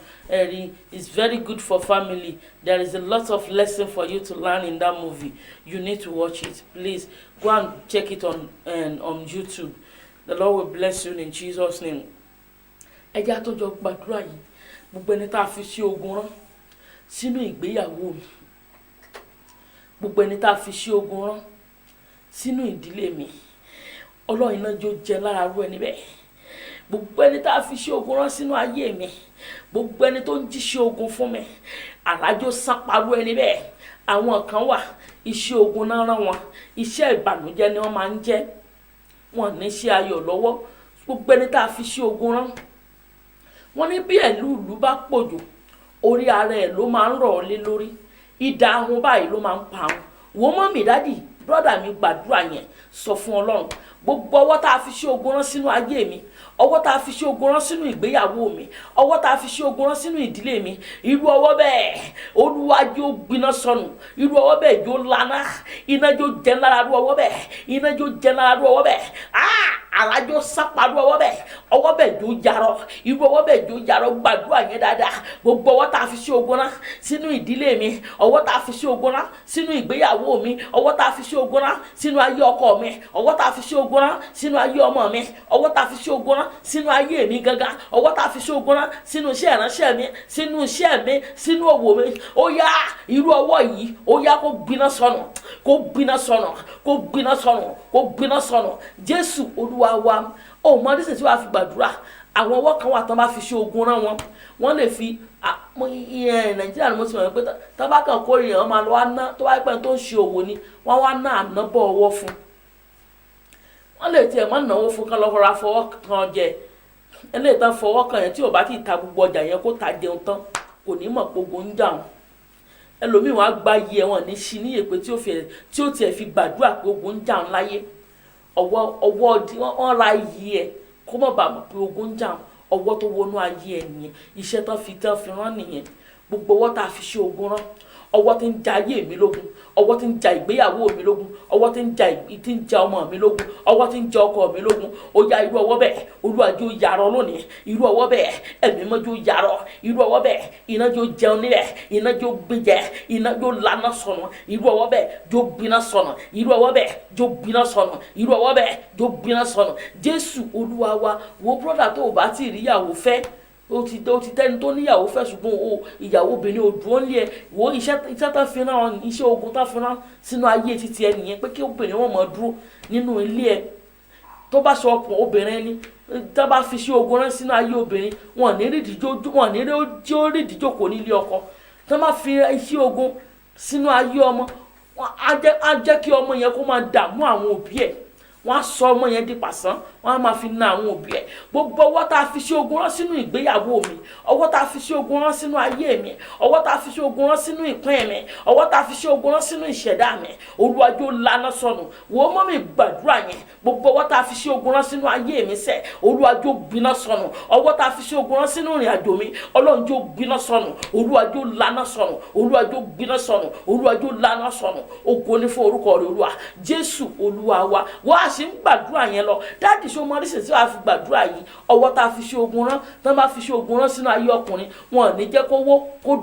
It's very good for family. There is a lot of lesson for you to learn in that movie. You need to watch it. Please go and check it on YouTube. The Lord will bless you in Jesus' name. Ẹ jẹ́ àtọ́jọ́ gbàdúrà yìí. Gbogbo ẹni tá a fi sí ogun rán sínú ìgbéyàwó mi. Gbogbo ẹni tá a fi sí ogun rán sínú ìdílé mi. Ọlọ́run iná jó jẹ lára rú ẹni bẹ́ẹ̀. Gbogbo ẹni tá a fi sí ogun rán sínú ayé mi. Gbogbo ẹni tó ń jíṣẹ́ ogun fún mi. Àlájó sáparú ẹni bẹ́ẹ̀. Àwọn kan wà iṣẹ́ ogun náà rán wọn. Iṣẹ́ ìbànújẹ́ ni wọ́n máa ń jẹ́. Wọ́n ní iṣẹ́ ayọ̀ lọ́wọ́. Gbogbo ẹni tá a fi sí ogun rán. Wọ́n ní bí ìlú bá pòjò, orí ara ẹ̀ ló máa ń rọ̀ ọ́ lé lórí. Idà ahun báyìí ló máa ń pa ahun. Wo mọ́ mi dádì, brọ́dà mi gbàdúrà yẹn sọ fún Ọlọ́run. Gbogbo ọwọ́ tá a fi sí ogun rán sínú ayé mi, ọwọ́ tá a fi sí ogun rán sínú ìgbéyàwó mi, ọwọ́ tá a fi sí ogun rán sínú ìdílé mi, irú ọwọ́ bẹ́ẹ̀ Olúwa jọ̀ọ́ gbiná sọnù, irú ọwọ́ bẹ́ẹ̀ jọ̀ọ́ lana, iná jọ̀ọ́ jẹ lára irú ọwọ́ bẹ́ẹ̀, iná jọ̀ọ́ jẹ lára irú ọwọ́ bẹ́ẹ̀, àlájọ sápàdú ọwọ́ bẹ́ẹ̀ jọ̀ọ́ jarọ, irú ọwọ́ bẹ́ẹ̀ jọ̀ọ́ jarọ. Gbàdúrà yẹn dáadáa. Gbogbo ọwọ́ tá a fi sí ogun rán sínú ìdílé mi, ọwọ́ tá a fi sí ogun rán sínú ìgbéyàwó mi, ọwọ́ tá a fi sí ogun rán sínú ayé ọkọ mi, ọwọ́ tá a fi sí ogun rán sínú ayé ọmọ mi, ọwọ́ tá a fi sí ogun rán sínú ayé mi gangan, ọwọ́ tá a fi sí ogun rán sínú iṣẹ́ ìránṣẹ́ mi, sínú iṣẹ́ mi, sínú òwò mi. Ó yá irú ọwọ́ yìí, ó yá kó gbiná sọnù, kó gbiná sọnù, kó gbiná sọnù, kó gbiná sọnù. Jésù Olúwa wa. Ó mọ dísìn tí wàá fi gbàdúrà. Àwọn ọwọ́ kan wà tán bá fi sí ogun rán wọn. Wọ́n lè fi Nàìjíríà ni mo ti mọ̀ pé tán bá kàn kórè yẹn wọ́n máa lọ wá ná tó wáyé pẹ́ tó ń ṣe òwò ni wọ́n wá ná ànábọ̀ ọwọ́ fún. Wọ́n lè tiẹ̀ má náwó fún kán lọ́kọ́ra fọwọ́ kan jẹ. Eléyìí tán fọwọ́ kan yẹn tí ò bá ti ta gbogbo ọjà yẹn kó ta jẹun tán kò ní mọ̀ pé ogun ń jà wọ́n. Ẹlòmíì wọ́n á gba iye wọn ní ṣí níyè pé tí ó tiẹ̀ fi gbàdúrà pé ogun ń jà wọ́n láyé. Ọwọ́ wọ́n ra iyì ẹ̀ kó mọ̀ bá mọ̀ pé ogun ń jà wọ́n. Ọwọ́ tó wọnú ayé ẹ̀ nìyẹn. Iṣẹ́ tán fi rán nìyẹn. Gbogbo ọwọ́ tá a fi ṣe ogun rán. Ọwọ́ tí ń ja ayé mi lógun, ọwọ́ tí ń ja ìgbéyàwó mi lógun, ọwọ́ tí ń ja ọmọ mi lógun, ọwọ́ tí ń ja ọkọ mi lógun. Ó ya irú ọwọ́ bẹ́ẹ̀ Olúwa jọ̀ọ́ yarọ lónìí. Irú ọwọ́ bẹ́ẹ̀ Ẹ̀mí Mímọ́ jọ̀ọ́ yarọ. Irú ọwọ́ bẹ́ẹ̀ iná jọ̀ọ́ jẹun nílẹ̀, iná jọ̀ọ́ gbéjẹ, iná jọ̀ọ́ lana sọnù. Irú ọwọ́ bẹ́ẹ̀ jọ̀ọ́ gbiná sọnù. Irú ọwọ́ bẹ́ẹ̀ jọ̀ọ́ gbiná sọnù. Irú ọwọ́ bẹ́ẹ̀ jọ̀ọ́ gbiná sọnù. Jésù Olúwa wa. Wo brọ́dà tó o bá ti rí ìyàwó fẹ́, ó ti tẹ́ni tó níyàwó fẹ́ ṣùgbọ́n ìyàwó obìnrin ò dúró ní ẹ wo iṣẹ́ tó fi rán iṣẹ́ ogun tó fi rán sínú ayé títí ẹ nìyẹn pé kí obìnrin wọn mọ̀ dúró nínú ilé ẹ. Tó bá sọ ọkùnrin obìnrin ni tó bá fi ṣe ogun rán sínú ayé obìnrin wọn ní rí ìdíjókòó nílé ọkọ. Tó bá fi iṣẹ́ ogun sínú ayé ọmọ á jẹ́ kí ọmọ yẹn kó máa dààmú àwọn òbí ẹ̀. Wọ́n á sọ ọmọ yẹn di pàṣán, wọ́n á máa fi na àwọn òbí ẹ̀. Gbogbo ọwọ́ tá a fi ṣe ogun rán sínú ìgbéyàwó mi, ọwọ́ tá a fi ṣe ogun rán sínú ayé mi, ọwọ́ tá a fi ṣe ogun rán sínú ìpín mi, ọwọ́ tá a fi ṣe ogun rán sínú ìṣẹ̀dá mi, Olúwa jọ̀ọ́ lana sọnù. Wo mọ́ mi gbàdúrà yẹn. Gbogbo ọwọ́ tá a fi ṣe ogun rán sínú ayé mi sẹ́, Olúwa jọ̀ọ́ gbiná sọnù. Ọwọ́ tá a fi ṣe ogun rán sínú ìrìn àjò mi, Ọlọ́run jọ̀ọ́ gbiná sọnù. Olúwa jọ̀ọ́ lana sọnù. Olúwa jọ̀ọ́ gbiná sọnù. Olúwa jọ̀ọ́ lana sọnù. Ògo ni fún orúkọ rẹ̀ Olúwa. Jésù Olúwa wa. Wọ́n á ṣe ń gbàdúrà yẹn lọ. Dáàdì ṣó mọ oríṣiríṣi wàá fi gbàdúrà yìí. Ọwọ́ tá a fi ṣe ogun rán, tán bá fi ṣe ogun rán sínú ayé ọkùnrin, wọn ò ní jẹ́ kó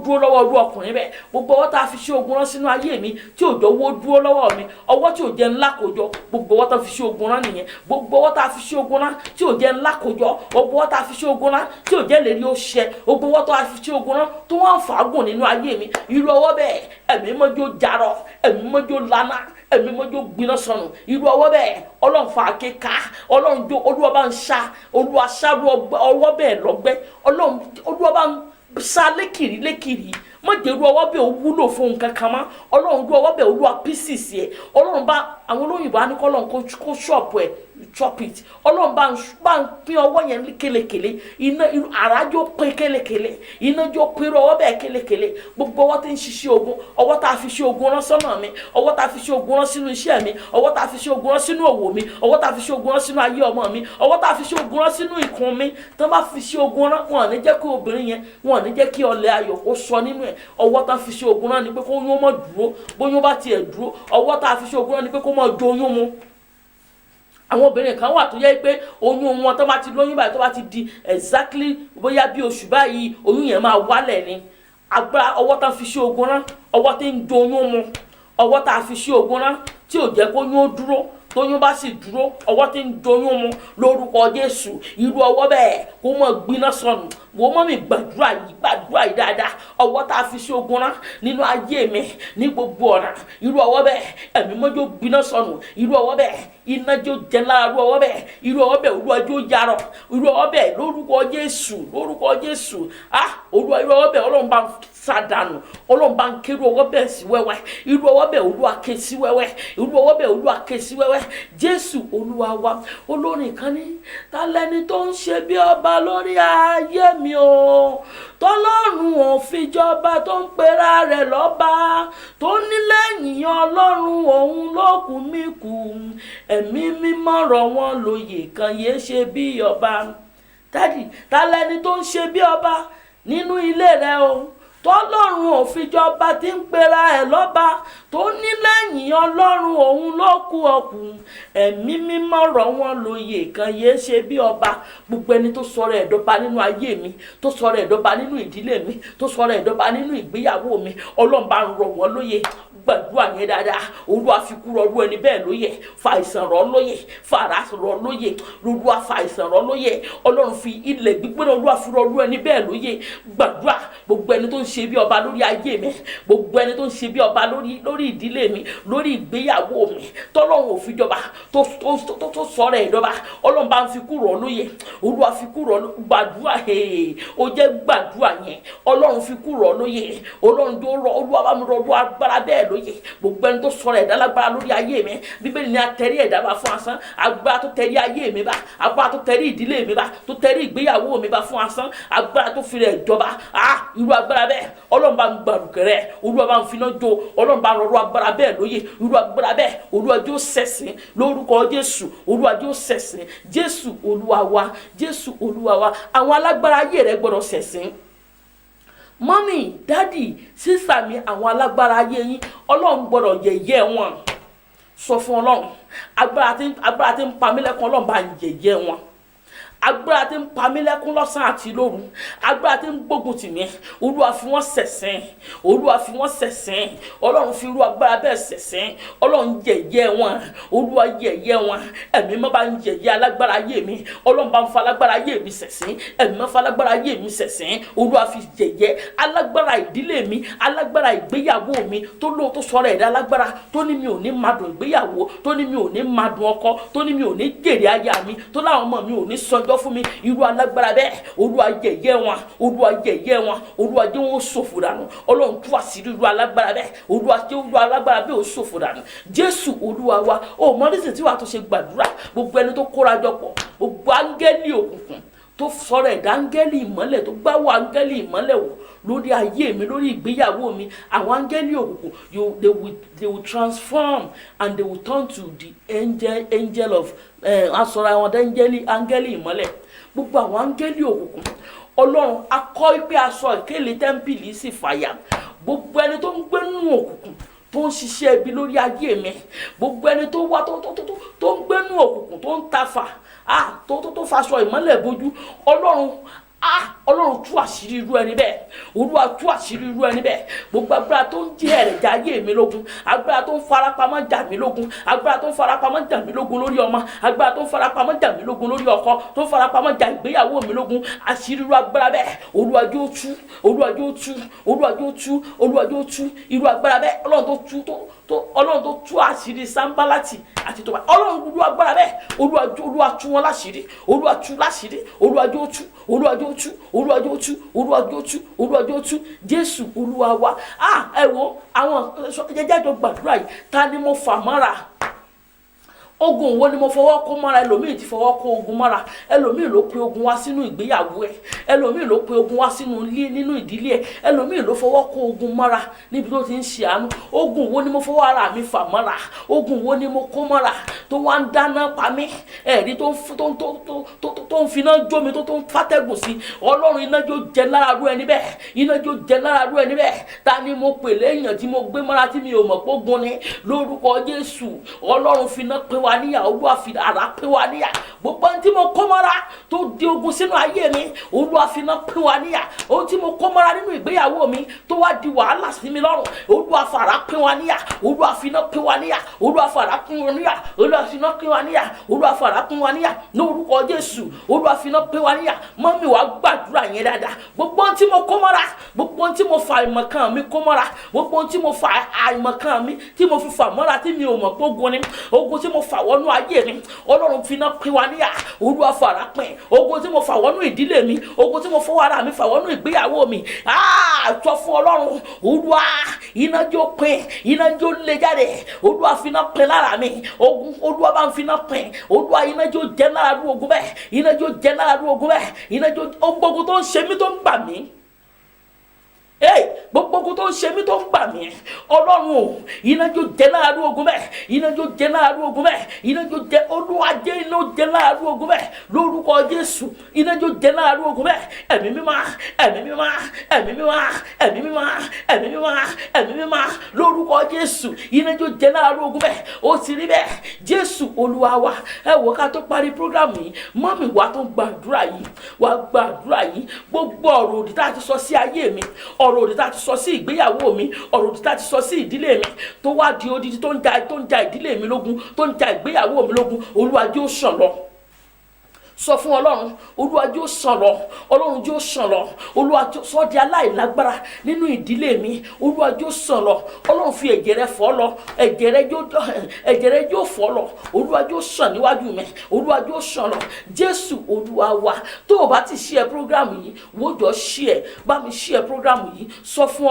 dúró lọ́wọ́ irú ọkùnrin bẹ́ẹ̀. Gbogbo ọwọ́ tá a fi ṣe ogun rán sínú ayé mi tí òjò wó dúró lọ́wọ́ mi, ọwọ́ tí ò jẹ́ ńlá kójọ, gbogbo ọwọ́ tá a fi ṣe ogun rán nìyẹn. Gbogbo ọwọ́ tá a fi ṣe ogun rán tí ò jẹ́ ńlá kójọ, gbogbo ọwọ́ tá a fi ṣe ogun rán tí ò jẹ́ lérí ó ṣẹ, gbogbo ọwọ́ tá a fi ṣe ogun rán tó wọ́n fàágùn nínú ayé mi. Irú ọwọ́ bẹ́ẹ̀ Ẹ̀mí Mímọ́ jọ̀ọ́ jarọ, Ẹ̀mí Mímọ́ jọ̀ọ́ lana, Ẹ̀mí Mímọ́ jọ̀ọ́ gbiná sọnù. Irú ọwọ́ bẹ́ẹ̀ Ọlọ́run fa àkékà, Ọlọ́run jọ̀ọ́ Olúwa bá ń ṣá, Olúwa ṣá ọwọ́ bẹ́ẹ̀ lọ́gbẹ́, Olúwa bá ń ṣá lékìrí. Má jẹ́ irú ọwọ́ bẹ́ẹ̀ ó wúlò fún nǹkan kan mọ́. Ọlọ́run irú ọwọ́ bẹ́ẹ̀ Olúwa pieces ẹ̀. Ọlọ́run bá àwọn olóyìnbó á ní kọ́ Ọlọ́run kó ṣọ́ọ̀pù ẹ̀ chop it. Ọlọ́run bá ń pín ọwọ́ yẹn kélekèle, iná àrájó pín kélekèle, iná jó pín ọwọ́ bẹ́ẹ̀ kélekèle. Gbogbo ọwọ́ tí ń ṣiṣẹ́ ogun, ọwọ́ tá a fi ṣe ogun rán sọ́nà mi, ọwọ́ tá a fi ṣe ogun rán sínú iṣẹ́ mi, ọwọ́ tá a fi ṣe ogun rán sínú òwò mi, ọwọ́ tá a fi ṣe ogun rán sínú ayé ọmọ mi, ọwọ́ tá a fi ṣe ogun rán sínú ìkùn mi. Tán bá fi ṣe ogun rán, wọn ò ní jẹ́ kí obìnrin yẹn, wọn ò ní jẹ́ kí ọlẹ̀ ayọ̀ kó sọ nínú ẹ̀. Ọwọ́ tá a fi ṣe ogun rán ni pé kó yún mọ́ dúró, bóyún bá tiẹ̀ dúró, ọwọ́ tá a fi ṣe ogun rán ni pé kó mọ́ jó yún mu. àwọn obìnrin kan wà tó yẹ pé oyún wọn tó bá ti lóyún báyìí tó bá ti di exactly bóyá bí oṣù báyìí oyún yẹn máa wálẹ̀ ni agbára ọwọ́ tá fi ṣe ogun rán ọwọ́ tí ń do oyún mu ọwọ́ tá fi ṣe ogun rán tí ò jẹ́ kó oyún ó dúró tóyún bá sì dúró ọwọ́ tí ń doyún mu lórúkọ Jésù irú ọwọ́ bẹ́ẹ̀ kó mọ̀ gbiná sọnù wo mọ́ mi gbàdúrà yìí dáadáa ọwọ́ tá a fi ṣe ogun rán nínú ayé mi ní gbogbo ọ̀nà irú ọwọ́ bẹ́ẹ̀ ẹ̀mí mọ́jọ́ gbiná sọnù irú ọwọ́ bẹ́ẹ̀ iná jó jẹ lára irú ọwọ́ bẹ́ẹ̀ olúwa jó yarọ irú ọwọ́ bẹ́ẹ̀ lórúkọ Jésù olúwa irú ọwọ́ bẹ́ẹ̀ Ọlọ́run bá ń sàdánù Ọlọ́run bá ń ké irú ọwọ́ bẹ́ẹ̀ sí wẹ́wẹ́ irú ọwọ́ bẹ́ẹ̀ olúwa ké sí wẹ́wẹ́ irú ọwọ́ bẹ́ẹ̀ olúwa ké sí wẹ́wẹ́ Jésù olúwa wa olórin kan ní ta lẹni tó ń ṣe bí ọba lórí ayé mi o tọ́lọ́run ò fi jọba tó ń pera rẹ̀ lọ́ba tó ní lẹ́yìn Ọlọ́run òun ló kù mí kù ẹ̀mí mímọ́ rọ̀ wọ́n lóyè kan yéé ṣe bí ọba dádì ta lẹni tó ń ṣe bí ọba nínú ilé rẹ o tọ́lọ́run ò fi jọba tí ń pera ẹ̀ lọ́ba tó ní lẹ́yìn Ọlọ́run òun ló kù ọkùn ẹ̀mí mímọ́ rọ̀ wọ́n lóyè kan yéé ṣe bí ọba gbogbo ẹni tó sọ̀rọ̀ ẹ̀dọ́ba nínú ayé mi tó sọ̀rọ̀ ẹ̀dọ́ba nínú ìdílé mi tó sọ̀rọ̀ ẹ̀dọ́ba nínú ìgbéyàwó mi Ọlọ́run bá ń rọ̀ wọ́n lóyè gbàdúrà yẹn dáadáa olúwa fi kú rọrú ẹni bẹ́ẹ̀ lóyè fa àìsàn rọ̀ lóyè fa àrá rọ̀ lóyè olúwa fa àìsàn rọ̀ lóyè Ọlọ́run fi ilẹ̀ gbígbóná olúwa fi rọrú ẹni bẹ́ẹ̀ lóyè gbàdúrà gbogbo ẹni tó ń ṣe bí ọba lórí ayé mi gbogbo ẹni tó ń ṣe bí ọba lórí ìdílé mi lórí ìgbéyàwó mi tọ́lọ́run ò fi jọba tó sọ̀rọ̀ ẹ̀ dọ́ba Ọlọ́run bá ń fi kú rọ̀ lóyè olúwa fi kú rọ̀ gbàdúrà ó jẹ́ gbàdúrà yẹn Ọlọ́run fi kú rọ̀ lóyè Ọlọ́run tó rọ̀ olúwa bá mi rọ̀ agbára bẹ́ẹ̀ lóye gbogbo ẹni tó sọ̀rọ̀ ẹ̀dá lágbára lórí ayé mi bíbélì ni atẹrí ẹ̀dá bá fún asán agbára tó tẹrí ayé mi bá agbára tó tẹrí ìdílé mi bá tó tẹrí ìgbéyàwó mi bá fún asán agbára tó fi rẹ̀ jọba irú agbára bẹ́ẹ̀ Ọlọ́run bá ń gbàrúkẹrẹ olúwa bá ń finá jó Ọlọ́run bá ń rọrọ agbára bẹ́ẹ̀ lóye irú agbára bẹ́ẹ̀ olúwa jó sẹ̀sìn lórúkọ Jésù olúwa jó sẹ̀sìn Jésù olúwa wa àwọn alágbára ayé rẹ gbọ́dọ̀ sẹ̀sìn mọ́mì dádì sísà mi àwọn alágbára ayé yín Ọlọ́run gbọ́dọ̀ yẹ̀yẹ́ wọn sọ fún Ọlọ́run agbára tí ń pa mí lẹ́kún Ọlọ́run bá ń yẹ̀yẹ́ wọn agbára tí ń pa mí lẹ́kún lọ́sàn àti lóru agbára tí ń gbógun tì mí olúwa fi wọ́n ṣẹ̀sín Ọlọ́run fi irú agbára bẹ́ẹ̀ ṣẹ̀sín Ọlọ́run yẹ̀yẹ́ wọn olúwa yẹ̀yẹ́ wọn ẹ̀mí má bá ń yẹ̀yẹ́ alágbára ayé mi Ọlọ́run bá ń fa alágbára ayé mi ṣẹ̀sín ẹ̀mí má fa alágbára ayé mi ṣẹ̀sín olúwa fi yẹ̀yẹ́ alágbára ìdílé mi alágbára ìgbéyàwó mi tó sọ̀rọ̀ ẹ̀dá alágbára tó ní mi ò ní madùn ìgbéyàwó tó ní mi ò ní madùn ọkọ tó ní mi ò ní jèrè aya mi tó láwọn ọmọ mi ò ní sọjọ́ fún mi irú alágbára bẹ́ẹ̀ olúwa yẹ̀yẹ́ wọn olúwa jẹ́ wọn ṣòfò dànù Ọlọ́run tú àṣírí irú alágbára bẹ́ẹ̀ olúwa jẹ́ irú alágbára bẹ́ẹ̀ ó ṣòfò dànù Jésù olúwa wa ó mọ nísìsiyìí tí wàá tó ṣe gbàdúrà gbogbo ẹni tó kóra jọ pọ̀ gbogbo áńgẹ́lì òkùnkùn tó sọ̀rọ̀ ẹ̀dá áńgẹ́lì ìmọ́lẹ̀ tó gbáwọ́ áńgẹ́lì ìmọ́lẹ̀ wò lórí ayé mi lórí ìgbéyàwó mi àwọn áńgẹ́lì òkùnkùn they will transform and they will turn to the angel of asọ̀rọ̀ àwọn áńgẹ́lì ìmọ́lẹ̀ gbogbo àwọn áńgẹ́lì òkùnkùn Ọlọ́run akọ́ pé aṣọ ìkéle tẹ́ḿpìlì sì fàyà gbogbo ẹni tó ń gbé nínú òkùnkùn tó ń ṣiṣẹ́ ibi lórí ayé mi gbogbo ẹni tó wá tó ń gbé nínú òkùnkùn tó ń tafà tó faṣọ ìmọ́lẹ̀ bójú Ọlọ́run tú àṣírí irú ẹni bẹ́ẹ̀ olúwa tú àṣírí irú ẹni bẹ́ẹ̀ gbogbo agbára tó ń jẹ́ ẹ̀rẹ̀jà ayé mi lógun agbára tó ń farapamọ́ jà mí lógun agbára tó ń farapamọ́ jà mí lógun lórí ọmọ agbára tó ń farapamọ́ jà mí lógun lórí ọkọ tó ń farapamọ́ jà ìgbéyàwó mi lógun àṣírí irú agbára bẹ́ẹ̀ olúwa jẹ́ ó tú irú agbára bẹ́ẹ̀ Ọlọ́run tó tú àṣírí Sanbalati àti Tọ́ba Ọlọ́run gbogbo agbára bẹ́ẹ̀ olúwa tú wọn láṣírí olúwa tú láṣírí olúwa jẹ́ ó tú Jésù olúwa wa ẹ wo àwọn jẹjẹjọ gbàdúrà yìí ta ni mo fà mọ́ra ogun wo ni mo fọwọ́ kó mọ́ra ẹlòmíì ti fọwọ́ kó ogun mọ́ra ẹlòmíì ló pe ogun wá sínú ìgbéyàwó ẹ ẹlòmíì ló pe ogun wá sínú ilé nínú ìdílé ẹ ẹlòmíì ló fọwọ́ kó ogun mọ́ra níbi tó ti ń ṣe àánú ogun wo ni mo fọwọ́ ara mi fà mọ́ra ogun wo ni mo kó mọ́ra tó wá ń dáná pa mí ẹ̀rí tó ń finá jó mi tó ń fàtẹ́gùn sí Ọlọ́run iná jó jẹ lára rú ẹni bẹ́ẹ̀ ta ni mo pè léèyàn tí mo gbé mọ́ra tí mi ò mọ̀ pógun ni lórúkọ Jésù Ọlọ́run finá pé wá wa níyà Olúwa fi àrá pín wa níyà gbogbo ohun tí mo kó mọ́ra tó di ogun sínú ayé mi Olúwa fi iná pín wa níyà ohun tí mo kó mọ́ra nínú ìgbéyàwó mi tó wá di wàhálà sí mi lọ́rùn Olúwa fi àrá pín wa níyà Olúwa fi iná pín wa níyà Olúwa fi àrá pín wa níyà Olúwa fi iná pín wa níyà Olúwa fi àrá pín wa níyà ní orúkọ Jésù Olúwa fi iná pín wa níyà mọ́mì wá gbàdúrà yẹn dáadáa gbogbo ohun tí mo kó mọ́ra gbogbo ohun tí mo fa àìmọ̀kan mi kó mọ́ra gbogbo ohun tí mo fa àìmọ̀kan mi tí mo fi fà mọ́ra tí mi ò mọ̀ pé ogun ni ogun tí mo fà wọnú ayé mi Ọlọ́run fi iná pín wa níyà Olúwa fi àrá pín ogun tí mo fà wọnú ìdílé mi ogun tí mo fọwọ́ ara mi fà wọnú ìgbéyàwó mi sọ fún Ọlọ́run Olúwa iná jó pín iná jó lé jáde Olúwa fi iná pín lára mi ogun Olúwa bá ń fi iná pín Olúwa iná jó jẹ́ lára rú ogun bẹ́ẹ̀ iná jó jẹ́ lára rú ogun bẹ́ẹ̀ iná jó gbogbo tó ń ṣe mí tó ń gbà mí gbogbo ogun tó ń ṣe mí tó ń gbà mí Ọlọ́run o iná jó jẹ́ láàárú ogun bẹ́ẹ̀ iná jó jẹ́ láàárú ogun bẹ́ẹ̀ iná jó jẹ́ Olúwa jẹ́ iná jẹ́ láàárú ogun bẹ́ẹ̀ lórúkọ Jésù iná jó jẹ́ láàárú ogun bẹ́ẹ̀ ẹ̀mí mímọ́ ẹ̀mí mímọ́ ẹ̀mí mímọ́ ẹ̀mí mímọ́ ẹ̀mí mímọ́ ẹ̀mí mímọ́ lórúkọ Jésù iná jó jẹ́ láàárú ogun bẹ́ẹ̀ ó ti rí bẹ́ẹ̀ Jésù Olúwa wa ẹ wò ká tó parí prógrámù yìí mọ́mì wa tó gbàdúrà yìí wá gbàdúrà yìí gbogbo ọ̀rọ̀ òdì tá a ti sọ sí ayé mi ọ̀rọ̀ òdì tá a ti sọ sí ìgbéyàwó mi ọ̀rọ̀ òdì tá a ti sọ sí ìdílé mi tó wá di odidi tó ń ja ìdílé mi lógun tó ń ja ìgbéyàwó mi lógun Olúwa jẹ́ ó sàn lọ sọ fún Ọlọ́run Olúwa jẹ́ ó sàn lọ Ọlọ́run jẹ́ ó sàn lọ Olúwa sọ di aláìlágbára nínú ìdílé mi Olúwa jẹ́ ó sàn lọ Ọlọ́run fi ẹ̀jẹ̀ rẹ̀ fọ̀ lọ ẹ̀jẹ̀ rẹ̀ jẹ́ ó fọ̀ lọ Olúwa jẹ́ ó sàn níwájú mi Olúwa jẹ́ ó sàn lọ Jésù Olúwa wa tó o bá ti share prógrámù yìí wòjọ́ share bá mi share prógrámù yìí sọ fún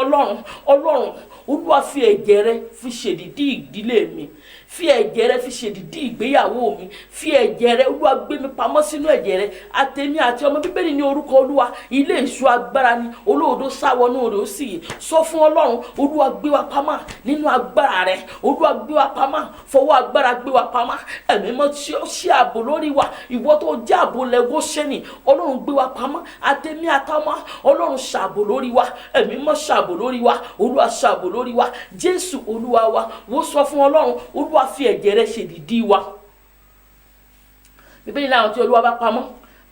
Ọlọ́run Olúwa fi ẹ̀jẹ̀ rẹ̀ fi ṣèdìdí ìdílé mi fi ẹ̀jẹ̀ rẹ̀ fi ṣèdìdí ìgbéyàwó mi fi ẹ̀jẹ̀ rẹ̀ Olúwa gbé mi pamọ́ sínú ẹ̀jẹ̀ rẹ̀ àtẹ̀mí àti ọmọ bíbélì ní orúkọ Olúwa ilé ìṣọ́ agbára ni olóòdó sáwọnú rẹ̀ ó sì yìí sọ fún Ọlọ́run Olúwa gbé wa pamọ́ nínú agbára rẹ̀ Olúwa gbé wa pamọ́ fọwọ́ agbára gbé wa pamọ́ ẹ̀mí mọ́ tí ó ṣe ààbò lórí wa ìwọ tó jẹ́ ààbò lẹ́gbọ́ sẹ́ni Ọlọ́run gbé wa pamọ́ àtẹ̀mí àtọmọ Ọlọ́run ṣààbò lórí wa ẹ̀mí mọ́ ṣààbò lórí wa Olúwa ṣààbò lórí wa Jésù Olúwa wa wò sọ fún Ọlọ́run Olúwa fi ẹ̀jẹ̀ rẹ̀ ṣèdìdí wa bíbélì láwọn tí Olúwa bá pamọ́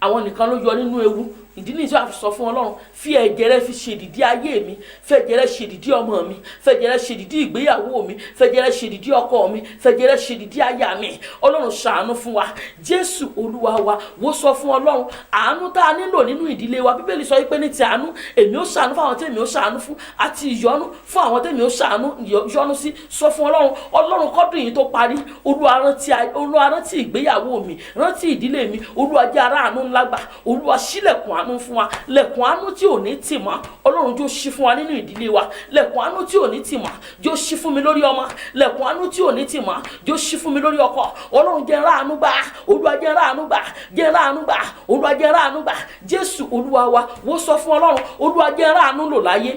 àwọn nìkan ló yọ nínú ewu ìdí nìyí tí a fi sọ fún Ọlọ́run fi ẹ̀jẹ̀ rẹ̀ fi ṣèdìdí ayé mi fẹ̀jẹ̀ rẹ̀ ṣèdìdí ọmọ mi fẹ̀jẹ̀ rẹ̀ ṣèdìdí ìgbéyàwó mi fẹ̀jẹ̀ rẹ̀ ṣèdìdí ọkọ mi fẹ̀jẹ̀ rẹ̀ ṣèdìdí aya mi Ọlọ́run ṣàánú fún wa Jésù Olúwa wa wò sọ fún Ọlọ́run àánú tá a nílò nínú ìdílé wa bíbélì sọ pé ní ti àánú èmi ó ṣàánú fún àwọn tèmi ó ṣàánú fún àti ìyọ́nú fún àwọn tèmi ó ṣàánú yọ́nú sí sọ fún Ọlọ́run kọ́dún yìí tó parí Olúwa rántí ìgbéyàwó mi rántí ìdílé mi Olúwa jẹ́ aráàánú ńlá gbà Olúwa ṣílẹ̀kùn àánú fún wa lẹ̀kùn àánú tí ò ní tì mọ́ Ọlọ́run jó ṣí fún wa nínú ìdílé wa lẹ̀kùn àánú tí ò ní tì mọ́ jó ṣí fún mi lórí ọmọ lẹ̀kùn àánú tí ò ní tì mọ́ jó ṣí fún mi lórí ọkọ Ọlọ́run jẹ́ ráàánú gbà Olúwa jẹ́ ráàánú gbà jẹ́ ráàánú gbà Olúwa jẹ́ ráàánú gbà Jésù Olúwa wa wò sọ fún Ọlọ́run Olúwa jẹ́ ráàánú lò láyé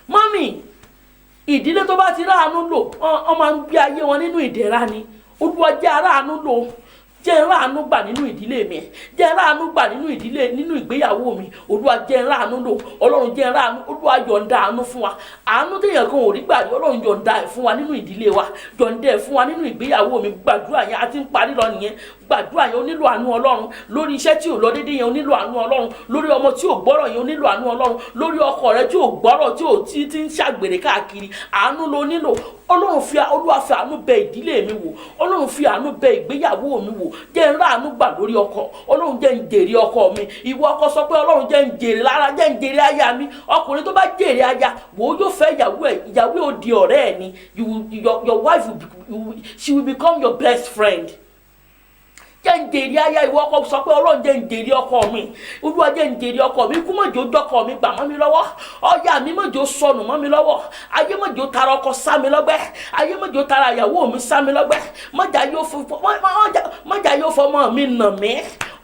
mọ́mì ìdílé tó bá ti ráàánú lò wọ́n máa ń gbé ayé wọn nínú ìdẹ̀ra ni Olúwa jẹ́ ráàánú lò jẹ́ ráàánú gbà nínú ìdílé mi jẹ́ ráàánú gbà nínú ìgbéyàwó mi Olúwa jẹ́ ráàánú lò Ọlọ́run jẹ́ ráàánú Olúwa yọ̀ǹda àánú fún wa àánú téèyàn kan ò rí gbà ní Ọlọ́run yọ̀ǹda ẹ̀ fún wa nínú ìdílé wa yọ̀ǹda ẹ̀ fún wa nínú ìgbéyàwó mi gbàdúrà yẹn a ti ń parí lọ nìyẹn gbàdúrà yẹn ó nílò àánú Ọlọ́run lórí iṣẹ́ tí ò lọ déédéé yẹn ó nílò àánú Ọlọ́run lórí ọmọ tí ò gbọ́rọ̀ yẹn ó nílò àánú Ọlọ́run lórí ọkọ rẹ tí ò gbọ́rọ̀ tí ò ti ń ṣàgbèrè káàkiri àánú ló nílò Olúwa fi àánú bẹ ìdílé mi wò Ọlọ́run fi àánú bẹ ìgbéyàwó mi wò jẹ́ n ráàánú gbà lórí ọkọ Ọlọ́run jẹ́ n jèrè ọkọ mi ìwọ ọkọ sọ pé Ọlọ́run jẹ́ n jèrè lára jẹ́ n jèrè aya mi ọkùnrin tó bá jèrè aya wò ó yóò fẹ́ ìyàwó ò di ọ̀rẹ́ ẹ̀ ni your wife she will become your best friend jẹ́ ń jèrè aya ìwọ ọkọ sọ pé Ọlọ́run jẹ́ ń jèrè ọkọ mi Olúwa jẹ́ ń jèrè ọkọ mi ikú mọ̀jọ́ dọ́kọ mi gbà mọ́ mi lọ́wọ́ ọ̀yà mi mọ̀jọ́ sọnù mọ́ mi lọ́wọ́ ayé mọ̀jọ́ tara ọkọ sá mi lọ́gbẹ́ ayé mọ̀jọ́ tara ìyàwó mi sá mi lọ́gbẹ́ mọ̀jà yóò fọmọ mi nà mí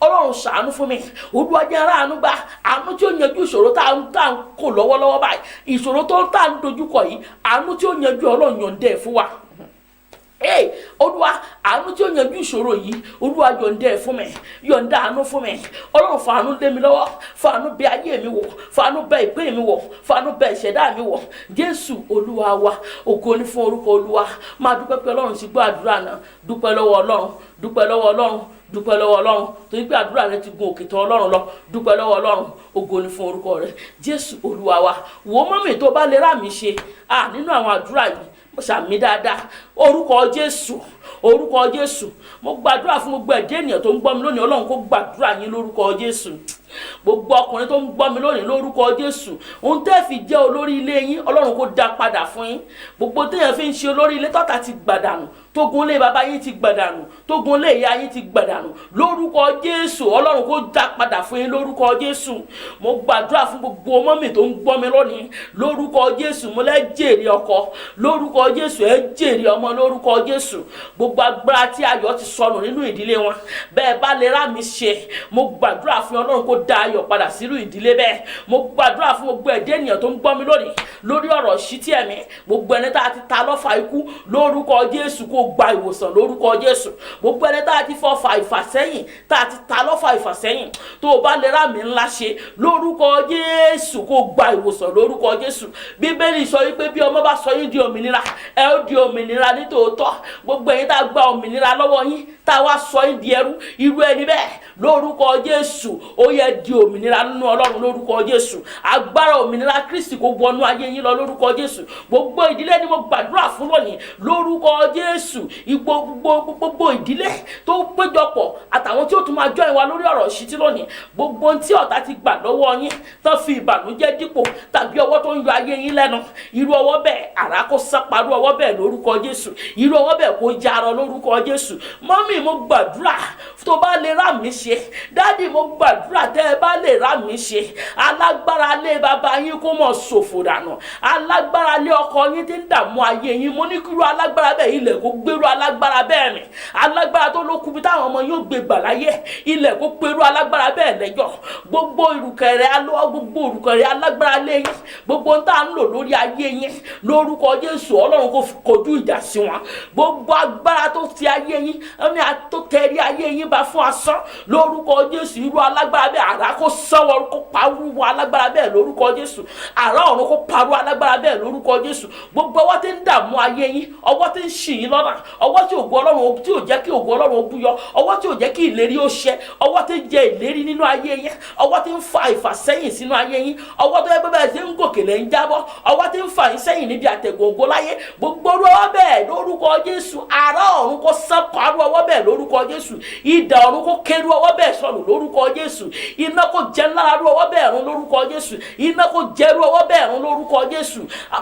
Ọlọ́run ṣàánú fún mi Olúwa jẹ́ ráàánú gbà àánú tí ó yanjú ìṣòro tá à ń kó lọ́wọ́lọ́wọ́ báyìí ìṣòro tó tá à ń dojúkọ yìí àánú tí ó yanjú Ọlọ́run yọ̀ǹdẹ̀ fún wa Olúwa àánú tí ó yanjú ìṣòro yìí Olúwa yọ̀ǹda ẹ̀ fún mi, yọ̀ǹda àánú fún mi. Ọlọ́run fàánú lé mi lọ́wọ́, fàánú bẹ ayé mi wò, fàánú bẹ ìpín mi wò, fàánú bẹ ìṣẹ̀dá mi wò. Jésù Olúwa wa, ògo ni fún orúkọ Olúwa. Máa dúpẹ́ pé Ọlọ́run ti gbọ́ àdúrà náà. Dúpẹ́ lọ́wọ́ Ọlọ́run, dúpẹ́ lọ́wọ́ Ọlọ́run, dúpẹ́ lọ́wọ́ Ọlọ́run torí pé àdúrà rẹ ti gun òkè tán Ọlọ́run lọ. Dúpẹ́ lọ́wọ́ Ọlọ́run, ògo ni fún orúkọ rẹ. Jésù Olúwa wa. Wò mọ́mì tó bá lè rà mí ṣe nínú àwọn àdúrà yìí ṣàmì dáadáa. Orúkọ Jésù, orúkọ Jésù. Mo gbàdúrà fún gbogbo ẹ̀dá ènìyàn tó ń gbọ́ mi lónìí, Ọlọ́run kó gbàdúrà yín lórúkọ Jésù. Gbogbo ọkùnrin tó ń gbọ́ mi lónìí lórúkọ Jésù, ohun tẹ́ fi jẹ́ olórí ilé yín Ọlọ́run kó dá padà fún yín. Gbogbo téèyàn fi ń ṣe olórí ilé tọ́ta ti gbàdànù, tógun lé bàbá yín ti gbàdànù, tógun lé ìyá yín ti gbàdànù, lórúkọ Jésù Ọlọ́run kó dá padà fún yín lórúkọ Jésù. Mo gbàdúrà fún gbogbo mọ́mì tó ń gbọ́ mi lónìí lórúkọ Jésù. Mo lẹ́ jèrè ọkọ lórúkọ Jésù, ẹ jèrè ọmọ lórúkọ Jésù. Gbogbo agbára tí ayọ̀ ti sọnù nínú ìdílé wọn, bẹ́ẹ̀ bá lè rà mí ṣe, mo gbàdúrà fún Ọlọ́run kó dá ayọ̀ padà sínú ìdílé bẹ́ẹ̀. Mo gbàdúrà fún gbogbo ẹ̀dá ènìyàn tó ń gbọ́ mi lónìí lórí ọ̀rọ̀ ìṣítí ẹ̀mí, gbogbo ẹni tá a ti ta lọ́fà ikú lórúkọ Jésù kó gba ìwòsàn lórúkọ Jésù. Gbogbo ẹni tá a ti fọ́fà ìfàsẹ́yìn, tá a ti ta lọ́fà ìfàsẹ́yìn, tó o bá lè rà mí ńlá ṣe lórúkọ Jésù kó gba ìwòsàn lórúkọ Jésù. Bíbélì sọ wípé bí ọmọ bá sọ yín di òmìnira, ẹ ó di òmìnira nítòótọ́. Gbogbo ẹ̀yin tá a gba òmìnira lọ́wọ́ yín, tá a wá sọ yín di ẹrú, irú ẹni bẹ́ẹ̀ lórúkọ Jésù ó yẹ di òmìnira nínú Ọlọ́run lórúkọ Jésù. Agbára òmìnira Kristi kó wọnú ayé yín lọ lórúkọ Jésù. Gbogbo ìdílé ni mo gbàdúrà fún lónìí lórúkọ Jésù. Gbogbo ìdílé tó péjọpọ̀ àtàwọn tí ó tún máa join wa lórí ọ̀rọ̀ ìṣítí lónìí, gbogbo tí ọ̀tá ti gbà lọ́wọ́ yín tán fi ìbànújẹ́ dípò tàbí ọwọ́ tó ń yọ ayé yín lẹ́nu, irú ọwọ́ bẹ́ẹ̀ àrá kó sáparú ọwọ́ bẹ́ẹ̀ lórúkọ Jésù. Irú ọwọ́ bẹ́ẹ̀ kó jarọ lórúkọ Jésù. Mọ́mì mo gbàdúrà tó bá lè rà mí ṣe, dádì mo gbàdúrà tẹ́ ẹ bá lè rà mí ṣe, alágbára lé bàbá yín kó mọ̀ ṣòfò dànù, alágbára lé ọkọ yín tí ń dààmú ayé yín, mo ní kírú alágbára bẹ́ẹ̀ ilẹ̀ kó gbérú alágbára bẹ́ẹ̀ mi. Alágbára tó lókun bí táwọn ọmọ yóò gbé gbà láyé, ilẹ̀ kó pérú alágbára bẹ́ẹ̀ lẹ́jọ́. Gbogbo ìrùkẹ̀rẹ̀ alọ́, gbogbo ìrùkẹ̀rẹ̀ alágbára lé yín, gbogbo ń tà ń lò lórí ayé yín lórúkọ Jésù Ọlọ́run kó kojú ìjà sí wọn. Gbogbo agbára tó ti ayé yín, ẹni tó tẹ̀rí ayé yín bá fún asán lórúkọ Jésù, irú alágbára bẹ́ẹ̀ àrá kó sọ́wọ́ kó parú alágbára bẹ́ẹ̀ lórúkọ Jésù. Àrá ọ̀run kó parú alágbára bẹ́ẹ̀ lórúkọ Jésù. Gbogbo ọwọ́ tí ń dààmú ayé yín, ọwọ́ tí ń ṣì yín lọ́nà, ọwọ́ tí ògo Ọlọ́run tí ò jẹ́ kí ògo Ọlọ́run ó búyọ, ọwọ́ tí ò jẹ́ kí ìlérí ó ṣẹ, ọwọ́ tí ń jẹ ìlérí nínú ayé yín, ọwọ́ tí ń fa ìfàsẹ́yìn sínú ayé yín, ọwọ́ tó yẹ pé bẹ́ẹ̀ ṣe ń gòkè lẹ́ ń jábọ́, ọwọ́ tí ń fa yín sẹ́yìn níbi àtẹ̀gùn ògo láyé, gbogbo ọwọ́ bẹ́ẹ̀ lórúkọ Jésù. Àrá ọ̀run kó sán parú ọwọ́ bẹ́ẹ̀ lórúkọ Jésù. Idà ọ̀run kó kérú ọwọ́ bẹ́ẹ̀ sọnù lórúkọ Jésù. Iná kó jẹ lára rú ọwọ́ bẹ́ẹ̀ run lórúkọ Jésù. Iná kó jẹrú ọwọ́ bẹ́ẹ̀ run lórúkọ Jésù.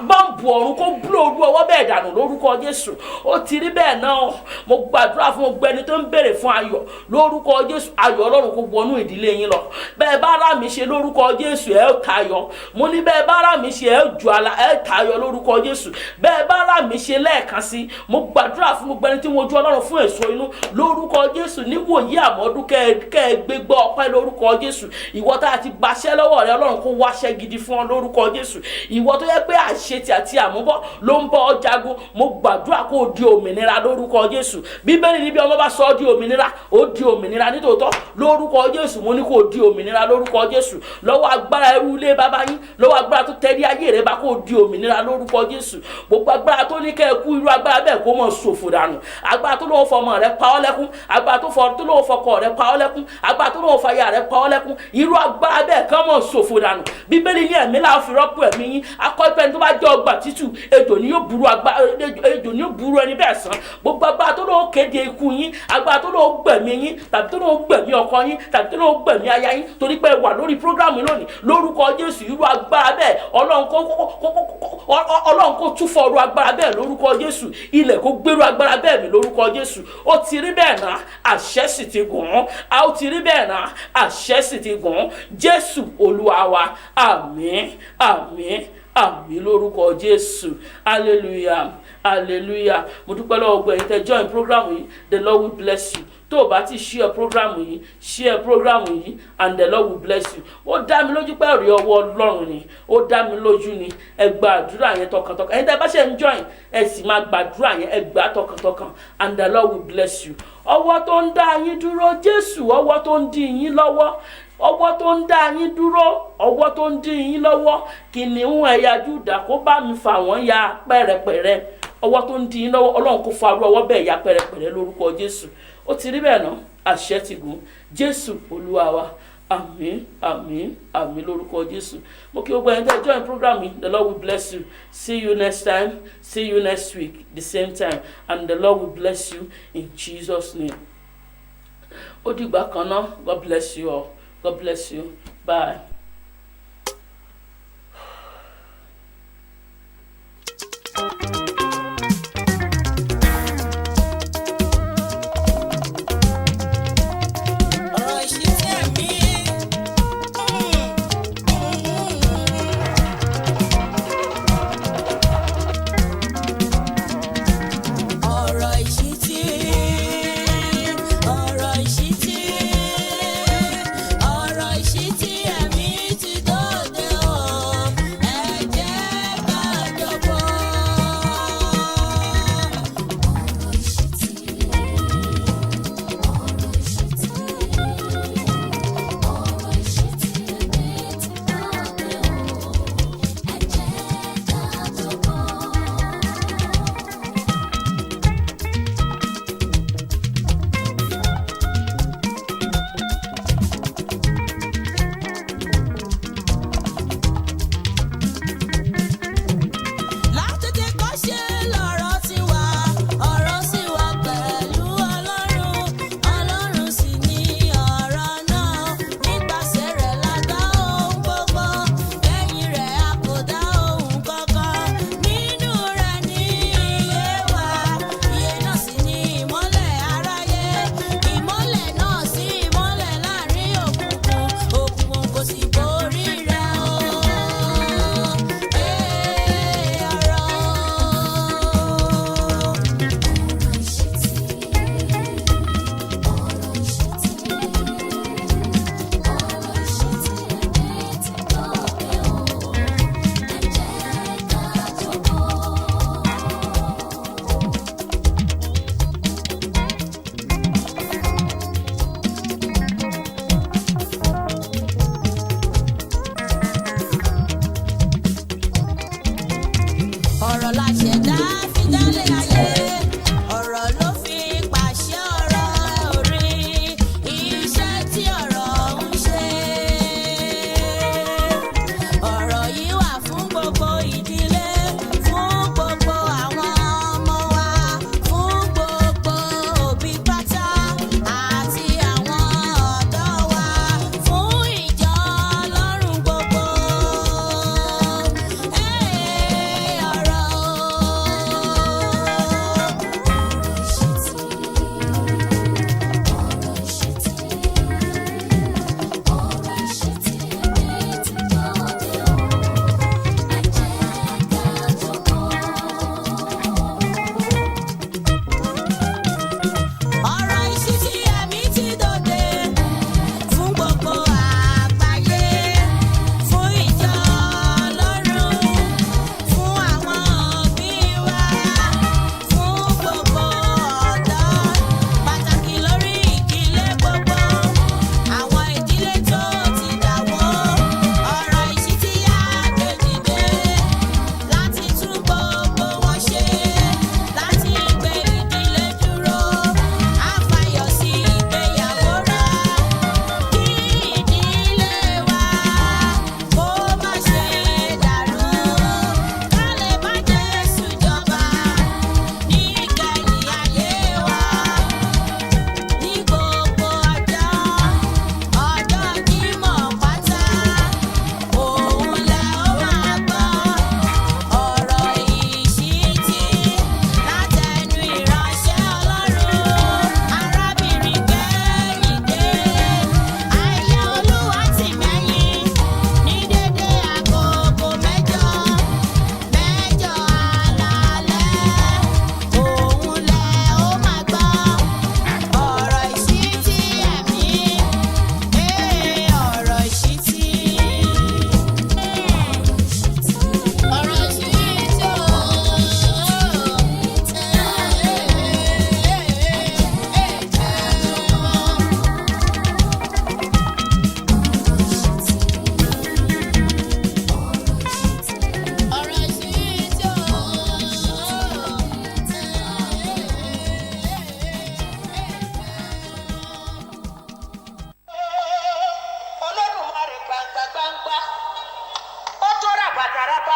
Báǹbù ọ̀run kó blóòrú ọwọ́ bẹ́ẹ̀ dànù lórúkọ Jésù. Ó ti rí bẹ́ẹ̀ náà. Mo gbàdúrà fún gbogbo ẹni tó ń béèrè fún ayọ̀ lórúkọ Jésù. Ayọ̀ Ọlọ́run kó wọnú ìdílé yín lọ. Bẹ́ẹ̀ bá rà mí ṣe lórúkọ Jésù ẹ ó tayọ̀. Mo ní bẹ́ẹ̀ bá rà mí ṣe ẹ ó ju àlà ẹ tayọ̀ lórúkọ Jésù. Bẹ́ẹ̀ bá rà mí ṣe lẹ́ẹ̀kan sí, mo gbàdúrà fún gbogbo ẹni tí wọ́n ojú Ọlọ́run fún èso inú lórúkọ Jésù. Níwòyí àmọ́dún kẹ́ ẹ gbégbá ọpẹ́ lórúkọ Jésù. Ìwọ tá a ti gbaṣẹ́ lọ́wọ́ rẹ Ọlọ́run kó wáṣẹ́ gidi fún ọ lórúkọ Jésù. Ìwọ tó yẹ pé àṣetì àti àmúbọ̀ ló ń bọ́ ọ jagun, mo gbàdúrà kó o di òmìnira lórúkọ Jésù. Bíbélì níbi ọmọ bá sọ ọ́ di òmìnira, ó di òmìnira nítòótọ́ lórúkọ Jésù. Mo ní kó o di òmìnira lórúkọ Jésù. Lọ́wọ́ agbára ẹrú ilé bàbá yín, lọ́wọ́ agbára tó tẹ̀lé ayé rẹ bá kó o di òmìnira lórúkọ Jésù. Gbogbo agbára tó ní kẹ́ ẹ kú, irú agbára bẹ́ẹ̀ kó mọ̀ ṣòfò dànù. Agbára tó lọ́wọ́ fọmọ rẹ pa ọ́ lẹ́kún, agbára tó lọ́wọ́ fọkọ rẹ pa ọ́ lẹ́kún, agbára tó lọ́wọ́ fàyà rẹ pa ọ́ lẹ́kún, irú agbára bẹ́ẹ̀ kán mọ̀ ṣòfò dànù. Bíbélì ní ẹ̀mí láà fi rọ́pò ẹ̀mí yín. Akọ́pẹ́ tó bá jẹ́ ọgbà títù, ejò ni yóò burú ẹni bẹ́ẹ̀ sàn. Gbogbo agbára tó lọ́wọ́ kéde ikú yín, agbára tó lọ́wọ́ gbẹ̀mí yín, tàbí tó lọ́wọ́ gbẹ̀mí ọkọ yín, tàbí tó lọ́wọ́ gbẹ̀mí aya yín, torí pé wà lórí prógrámù lónìí lórúkọ Jésù. Irú agbára bẹ́ẹ̀ Ọlọ́run kó túfọ̀ ọrú agbára bẹ́ẹ̀ lórúkọ Jésù. Ilẹ̀ kó gbérú agbára bẹ́ẹ̀ mi lórúkọ Jésù. Ó ti rí bẹ́ẹ̀ náà, àṣẹ sì ti gùn ún. A ó ti rí bẹ́ẹ̀ náà, àṣẹ sì ti gùn ún. Jésù Olúwa wa, àmín àmín àmín lórúkọ Jésù. Hallelujah hallelujah. Mo dúpẹ́ lọ́wọ́ gbogbo ẹ̀yin tẹ́ join program yìí, the Lord will bless you. Tó o bá ti share program yìí, share program yìí, and the Lord will bless you. Ó dá mi lójú pé ẹ̀rí ọwọ́ Ọlọ́run ni, ó dá mi lójú ni. Ẹ gba àdúrà yẹn tọkàntọkàn. Ẹ̀yin tẹ́ bá ṣe ń join, ẹ sì máa gbàdúrà yẹn, ẹ gbà tọkàntọkàn, and the Lord will bless you. Ọwọ́ tó ń dá yín dúró, Jésù, ọwọ́ tó ń dí yín lọ́wọ́, ọwọ́ tó ń dá yín dúró, ọwọ́ tó ń dí yín lọ́wọ́, kìnìún ẹ̀yà Júdà kó bá mi fà wọ́n ya pẹ́rẹpẹ̀rẹ. Ọwọ́ tó ń dí yín lọ́wọ́, Ọlọ́run kó fa irú ọwọ́ bẹ́ẹ̀ ya pẹ́rẹpẹ̀rẹ lórúkọ Jésù. Ó ti rí bẹ́ẹ̀ náà, àṣẹ ti gùn. Jésù Olúwa wa. Àmín, àmín, àmín lórúkọ Jésù. Mo kí gbogbo ẹ̀yin tẹ́ join program yìí, the Lord will bless you. See you next time. See you next week, the same time. And the Lord will bless you in Jesus' name. Ó dìgbà kan náà. God bless you all. God bless you. Bye. Ọ̀rọ̀ ìṣítí ẹ̀mí.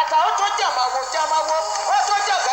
tààràtà ó tó jàmáwo ó tó jàgà